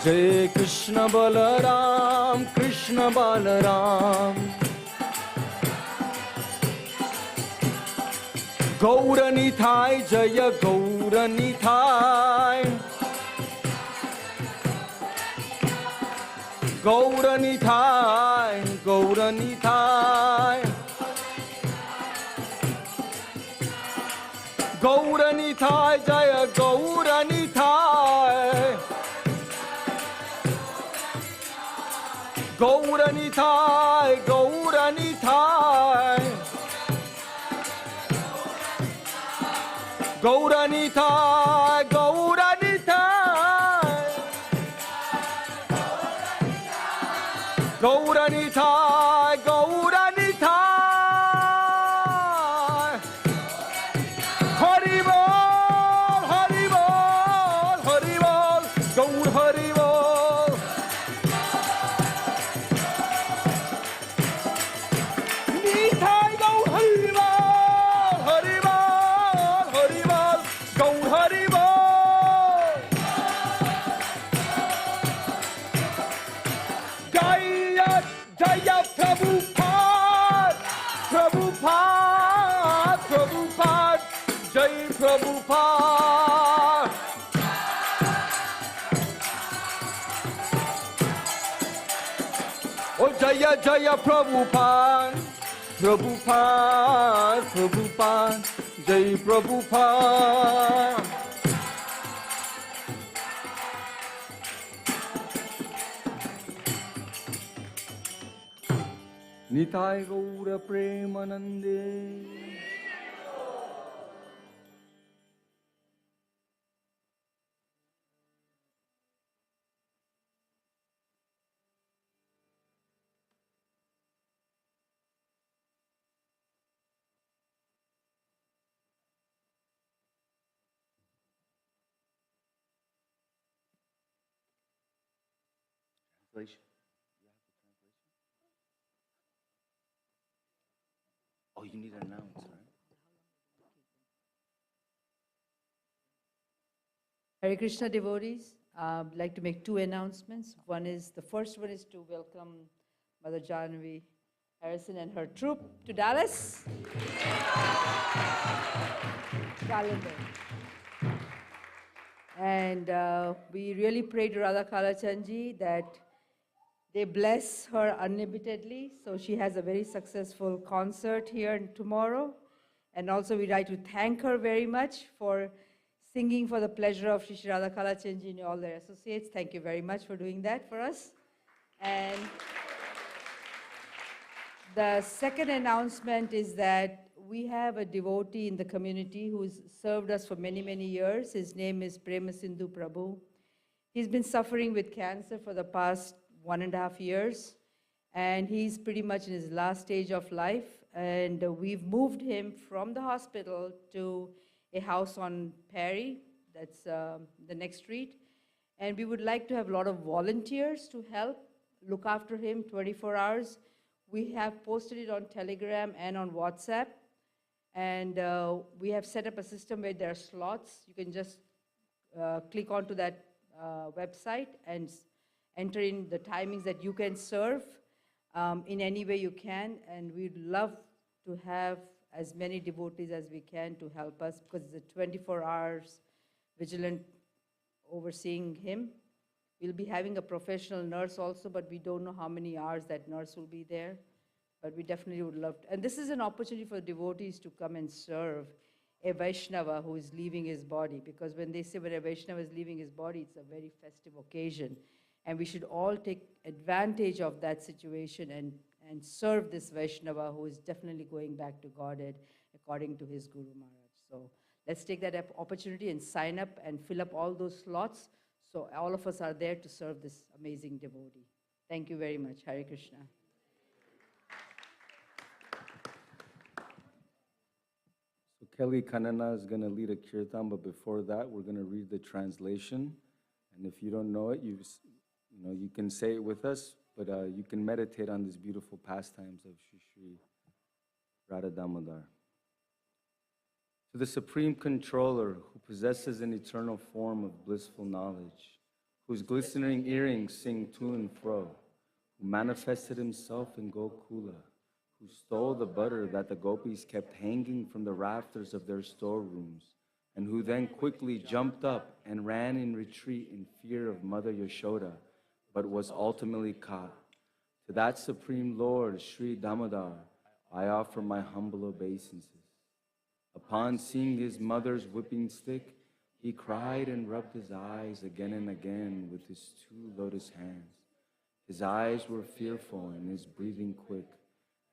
Jai Krishna Balaram Krishna Balaram. Gauranithai Jaya Gauranithai. Gauranithai Gauranithai. Gauranithai Jaya Gauranithai. Gauranithai Gauranithai. Gauranithai Gauranithai. Gauranithai Gauranithai. Hari Bol Hari Bol. Nitai Gaur Hari Bol, Hari Bol, Hari Bol, Gaur Hari Bol. Jaya Jaya Prabhupada, Prabhupada, Prabhupada, Jai Prabhupada. Oh Jaya Jaya Prabhupada, Prabhupada, Prabhupada, Jai Prabhupada. Nitai Gaura Premanande. Translation. Oh, you need to announce, right? Hare Krishna devotees, I'd like to make two announcements. The first one is to welcome Mother Janvi Harrison and her troop to Dallas. Calendar. And we really pray to Radha Kalachandji that they bless her unlimitedly, so she has a very successful concert here tomorrow. And also we'd like to thank her very much for singing for the pleasure of Shri Radha Kalachandji and all their associates. Thank you very much for doing that for us. And the second announcement is that we have a devotee in the community who's served us for many, many years. His name is Premasindhu Prabhu. He's been suffering with cancer for the past 1.5 years, and he's pretty much in his last stage of life. And we've moved him from the hospital to a house on Perry, that's the next street. And we would like to have a lot of volunteers to help look after him 24 hours. We have posted it on Telegram and on WhatsApp. And we have set up a system where there are slots. You can just click onto that website and enter in the timings that you can serve in any way you can. And we'd love to have as many devotees as we can to help us, because it's a 24 hours vigilant overseeing him. We'll be having a professional nurse also, but we don't know how many hours that nurse will be there. But we definitely would love to. And this is an opportunity for devotees to come and serve a Vaishnava who is leaving his body. Because when they say when a Vaishnava is leaving his body, it's a very festive occasion. And we should all take advantage of that situation and serve this Vaishnava who is definitely going back to Godhead according to his Guru Maharaj. So let's take that opportunity and sign up and fill up all those slots. So all of us are there to serve this amazing devotee. Thank you very much. Hare Krishna. So Kelly Kanana is going to lead a kirtan, but before that, we're going to read the translation. And if you don't know it, you can say it with us, but you can meditate on these beautiful pastimes of Shri Shri Radha Damodar. To the Supreme Controller, who possesses an eternal form of blissful knowledge, whose glistening earrings sing to and fro, who manifested himself in Gokula, who stole the butter that the gopis kept hanging from the rafters of their storerooms, and who then quickly jumped up and ran in retreat in fear of Mother Yashoda, but was ultimately caught. To that Supreme Lord, Sri Damodar, I offer my humble obeisances. Upon seeing his mother's whipping stick, he cried and rubbed his eyes again and again with his 2 lotus hands. His eyes were fearful and his breathing quick.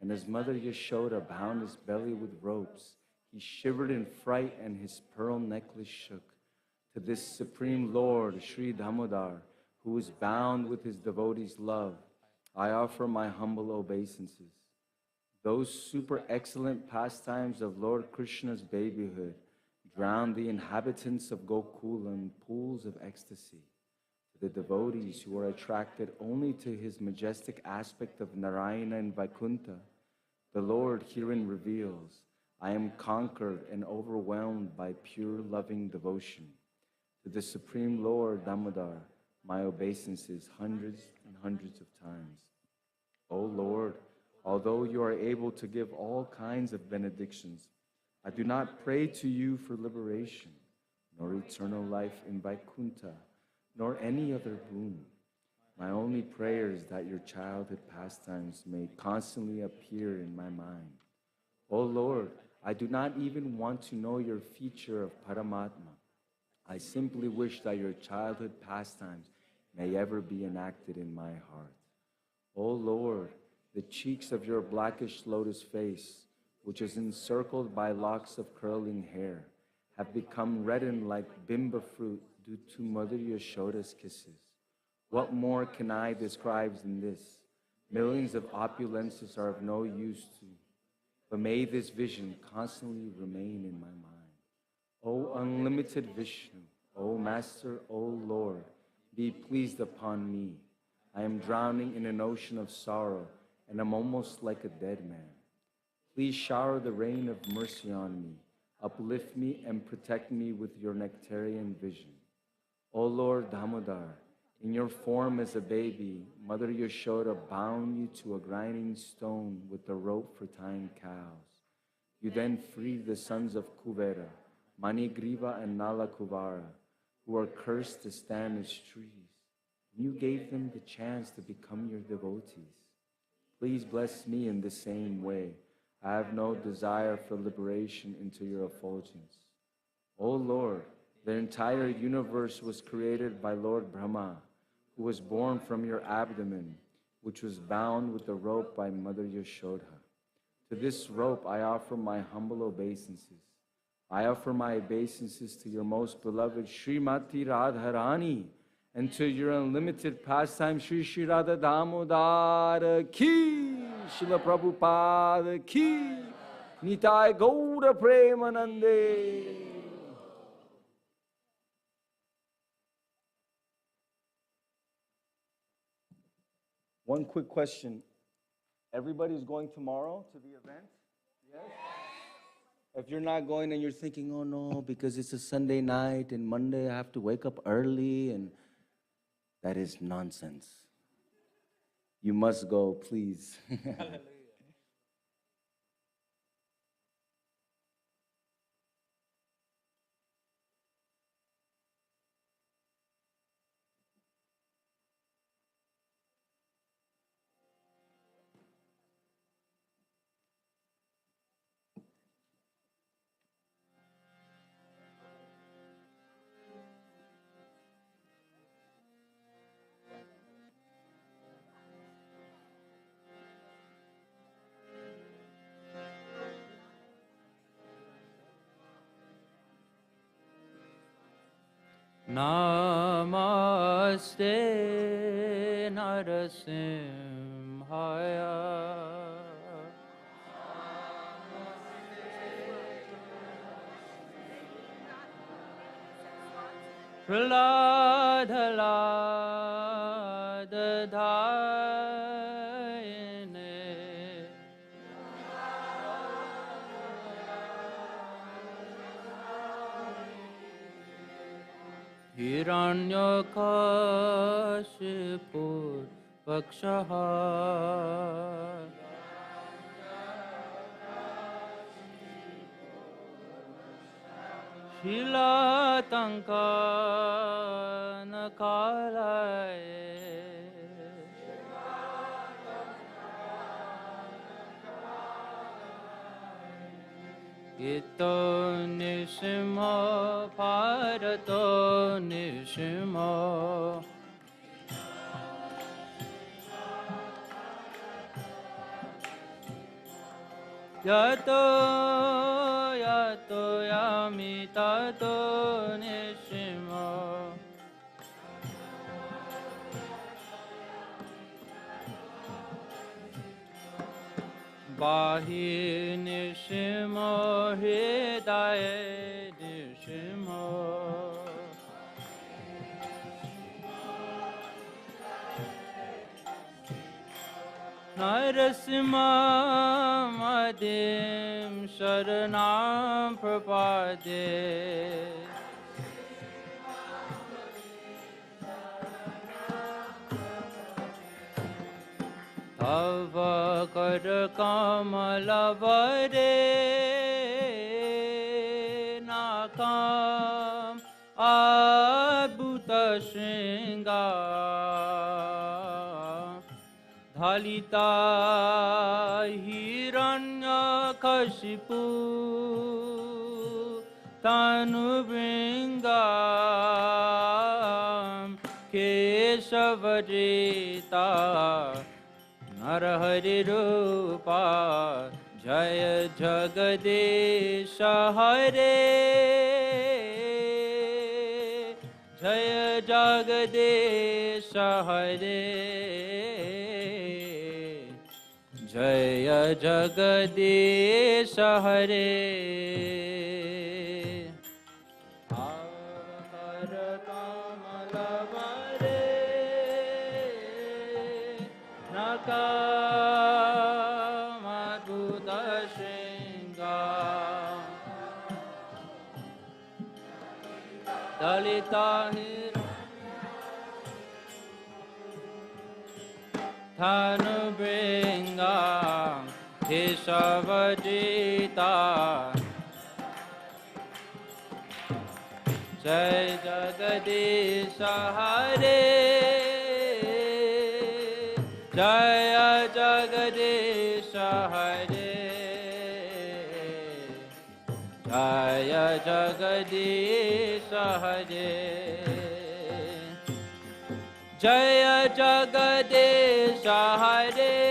And as Mother Yashoda bound his belly with ropes, he shivered in fright and his pearl necklace shook. To this Supreme Lord, Sri Damodar, who is bound with his devotees' love, I offer my humble obeisances. Those super excellent pastimes of Lord Krishna's babyhood drowned the inhabitants of Gokula in pools of ecstasy. For the devotees who are attracted only to his majestic aspect of Narayana and Vaikuntha, the Lord herein reveals, I am conquered and overwhelmed by pure loving devotion. To the Supreme Lord Damodar, my obeisances hundreds and hundreds of times. O Lord, although you are able to give all kinds of benedictions, I do not pray to you for liberation, nor eternal life in Vaikuntha, nor any other boon. My only prayer is that your childhood pastimes may constantly appear in my mind. O Lord, I do not even want to know your feature of Paramatma. I simply wish that your childhood pastimes may ever be enacted in my heart. O Lord, the cheeks of your blackish lotus face, which is encircled by locks of curling hair, have become reddened like bimba fruit due to Mother Yashoda's kisses. What more can I describe than this? Millions of opulences are of no use to, but may this vision constantly remain in my mind. O unlimited Vishnu, O Master, O Lord, be pleased upon me. I am drowning in an ocean of sorrow, and I'm almost like a dead man. Please shower the rain of mercy on me, uplift me, and protect me with your nectarian vision. O Lord Damodar, in your form as a baby, Mother Yashoda bound you to a grinding stone with a rope for tying cows. You then freed the sons of Kuvera, Manigriva and Nalakuvara, who were cursed to stand as trees. You gave them the chance to become your devotees. Please bless me in the same way. I have no desire for liberation into your effulgence. O Lord, the entire universe was created by Lord Brahma, who was born from your abdomen, which was bound with a rope by Mother Yashoda. To this rope I offer my humble obeisances. I offer my obeisances to your most beloved Srimati Radharani, and to your unlimited pastime, Shri Shri Radha Damodar ki, Srila Prabhupada ki, Nitai Gaura Premanande. One quick question. Everybody's going tomorrow to the event? Yes? If you're not going and you're thinking, oh no, because it's a Sunday night and Monday I have to wake up early, and that is nonsense. You must go, please. Namaste Narasimhaya. Praladadayane. Hiranyakashipu Vakshaha. Shilatanka Nakalaye. Ito Nishima Parato Nishima. Yato Yato Yami Tato Nishima. Bahi Nishima Hridaye Nishima. नरसिंहमदिं शरणं प्रपद्ये तव करकमलवरे नाकम् अद्भुतशृङ्गार धलिता हिरण्यकशिपु तनुभृङ्गं केशवरेता नरहरिरूपा जय जगदीश हरे जय जगदीश हरे जय जगदीश हरे दलिता धनुभृङ्गा केशवजिता जय जगदीश हरे जय जगदीश हरे जय जगदीश हरे जय जगदीश हरे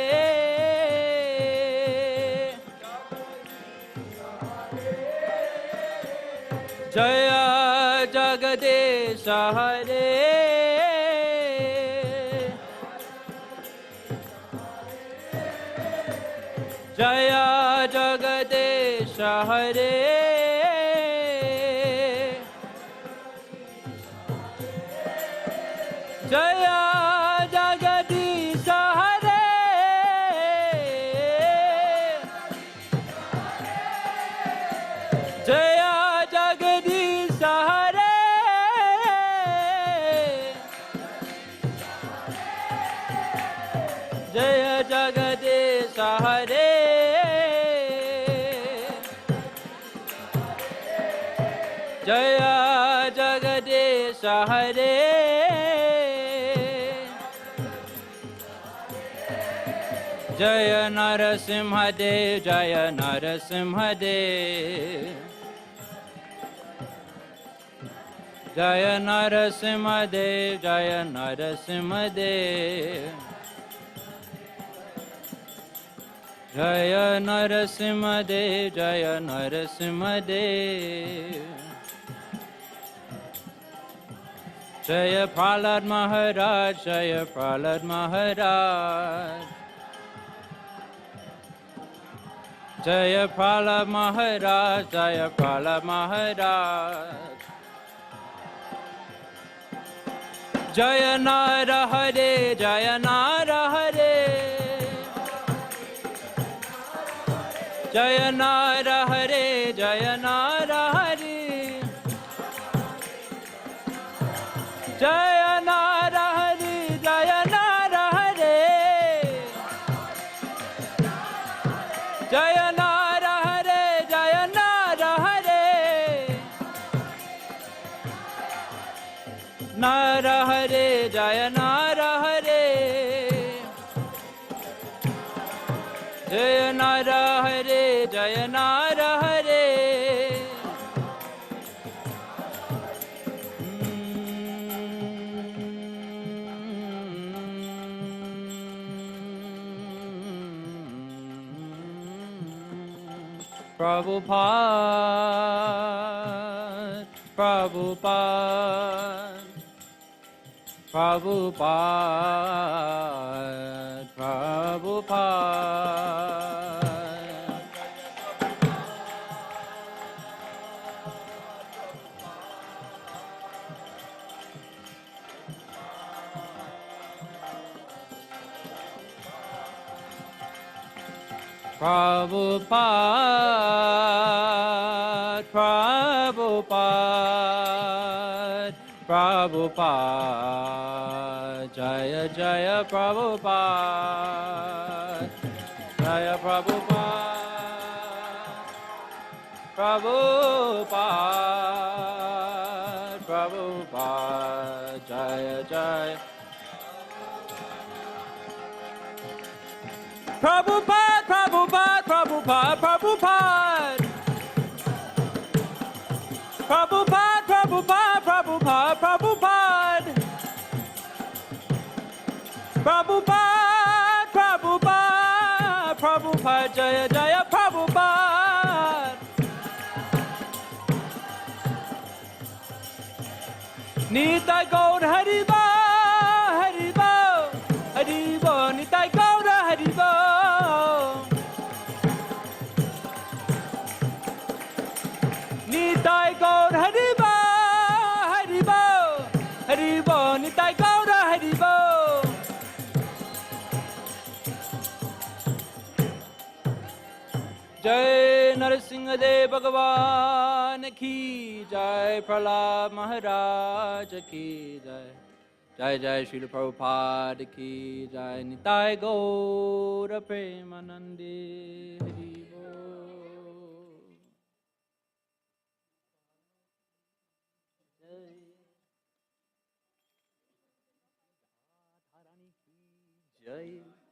जय जगदीश हरे जय जगदीश हरे जय जगदीश हरे जय जगदीश हरे जय जगदीश हरे जय जगदीश हरे जय नरसिंहदेव जय नरसिंहदेव जय नरसिंहदेव जय नरसिंहदेव जय नरसिंहदेव जय नरसिंहदेव जय प्रहलाद महाराज जय प्रहलाद महाराज जय प्रहलाद महाराज जय प्रहलाद महाराज जय नार हरे जय नार हरे जय नार हरे जय नार हरे जय नार हरे जय नार हरे जय नार हरे जय नार हरे नार हरे जय नार हरे जय नार हरे जय नार हरे Prabhupada, Prabhupada, Prabhupada, Prabhupada. Prabhupada, Prabhupada, Prabhupada, Jaya Jaya Prabhupada, Jaya Prabhupada, Prabhupada, Prabhupada, Jaya Jaya. Prabhupada, Prabhupada, Prabhupada, Prabhupada. Prabhupada, Prabhupada, Prabhupada, Prabhupada. Prabhupada, Prabhupada, Prabhupada, Jaya Jaya Prabhupada. Nitai Gaur Haribo, Haribo, Haribo, Nitai Gaur Haribo. Nitai Gaur Haribo, Haribo, Haribo, Nitai Gaur Haribo. Jai Narasimha Dev Bhagavan ki Jai, Prahlad Maharaj ki Jai, Jai Jai Srila Prabhupada ki Jai, Nitai Gaura Premanande Hari Bol. Jai.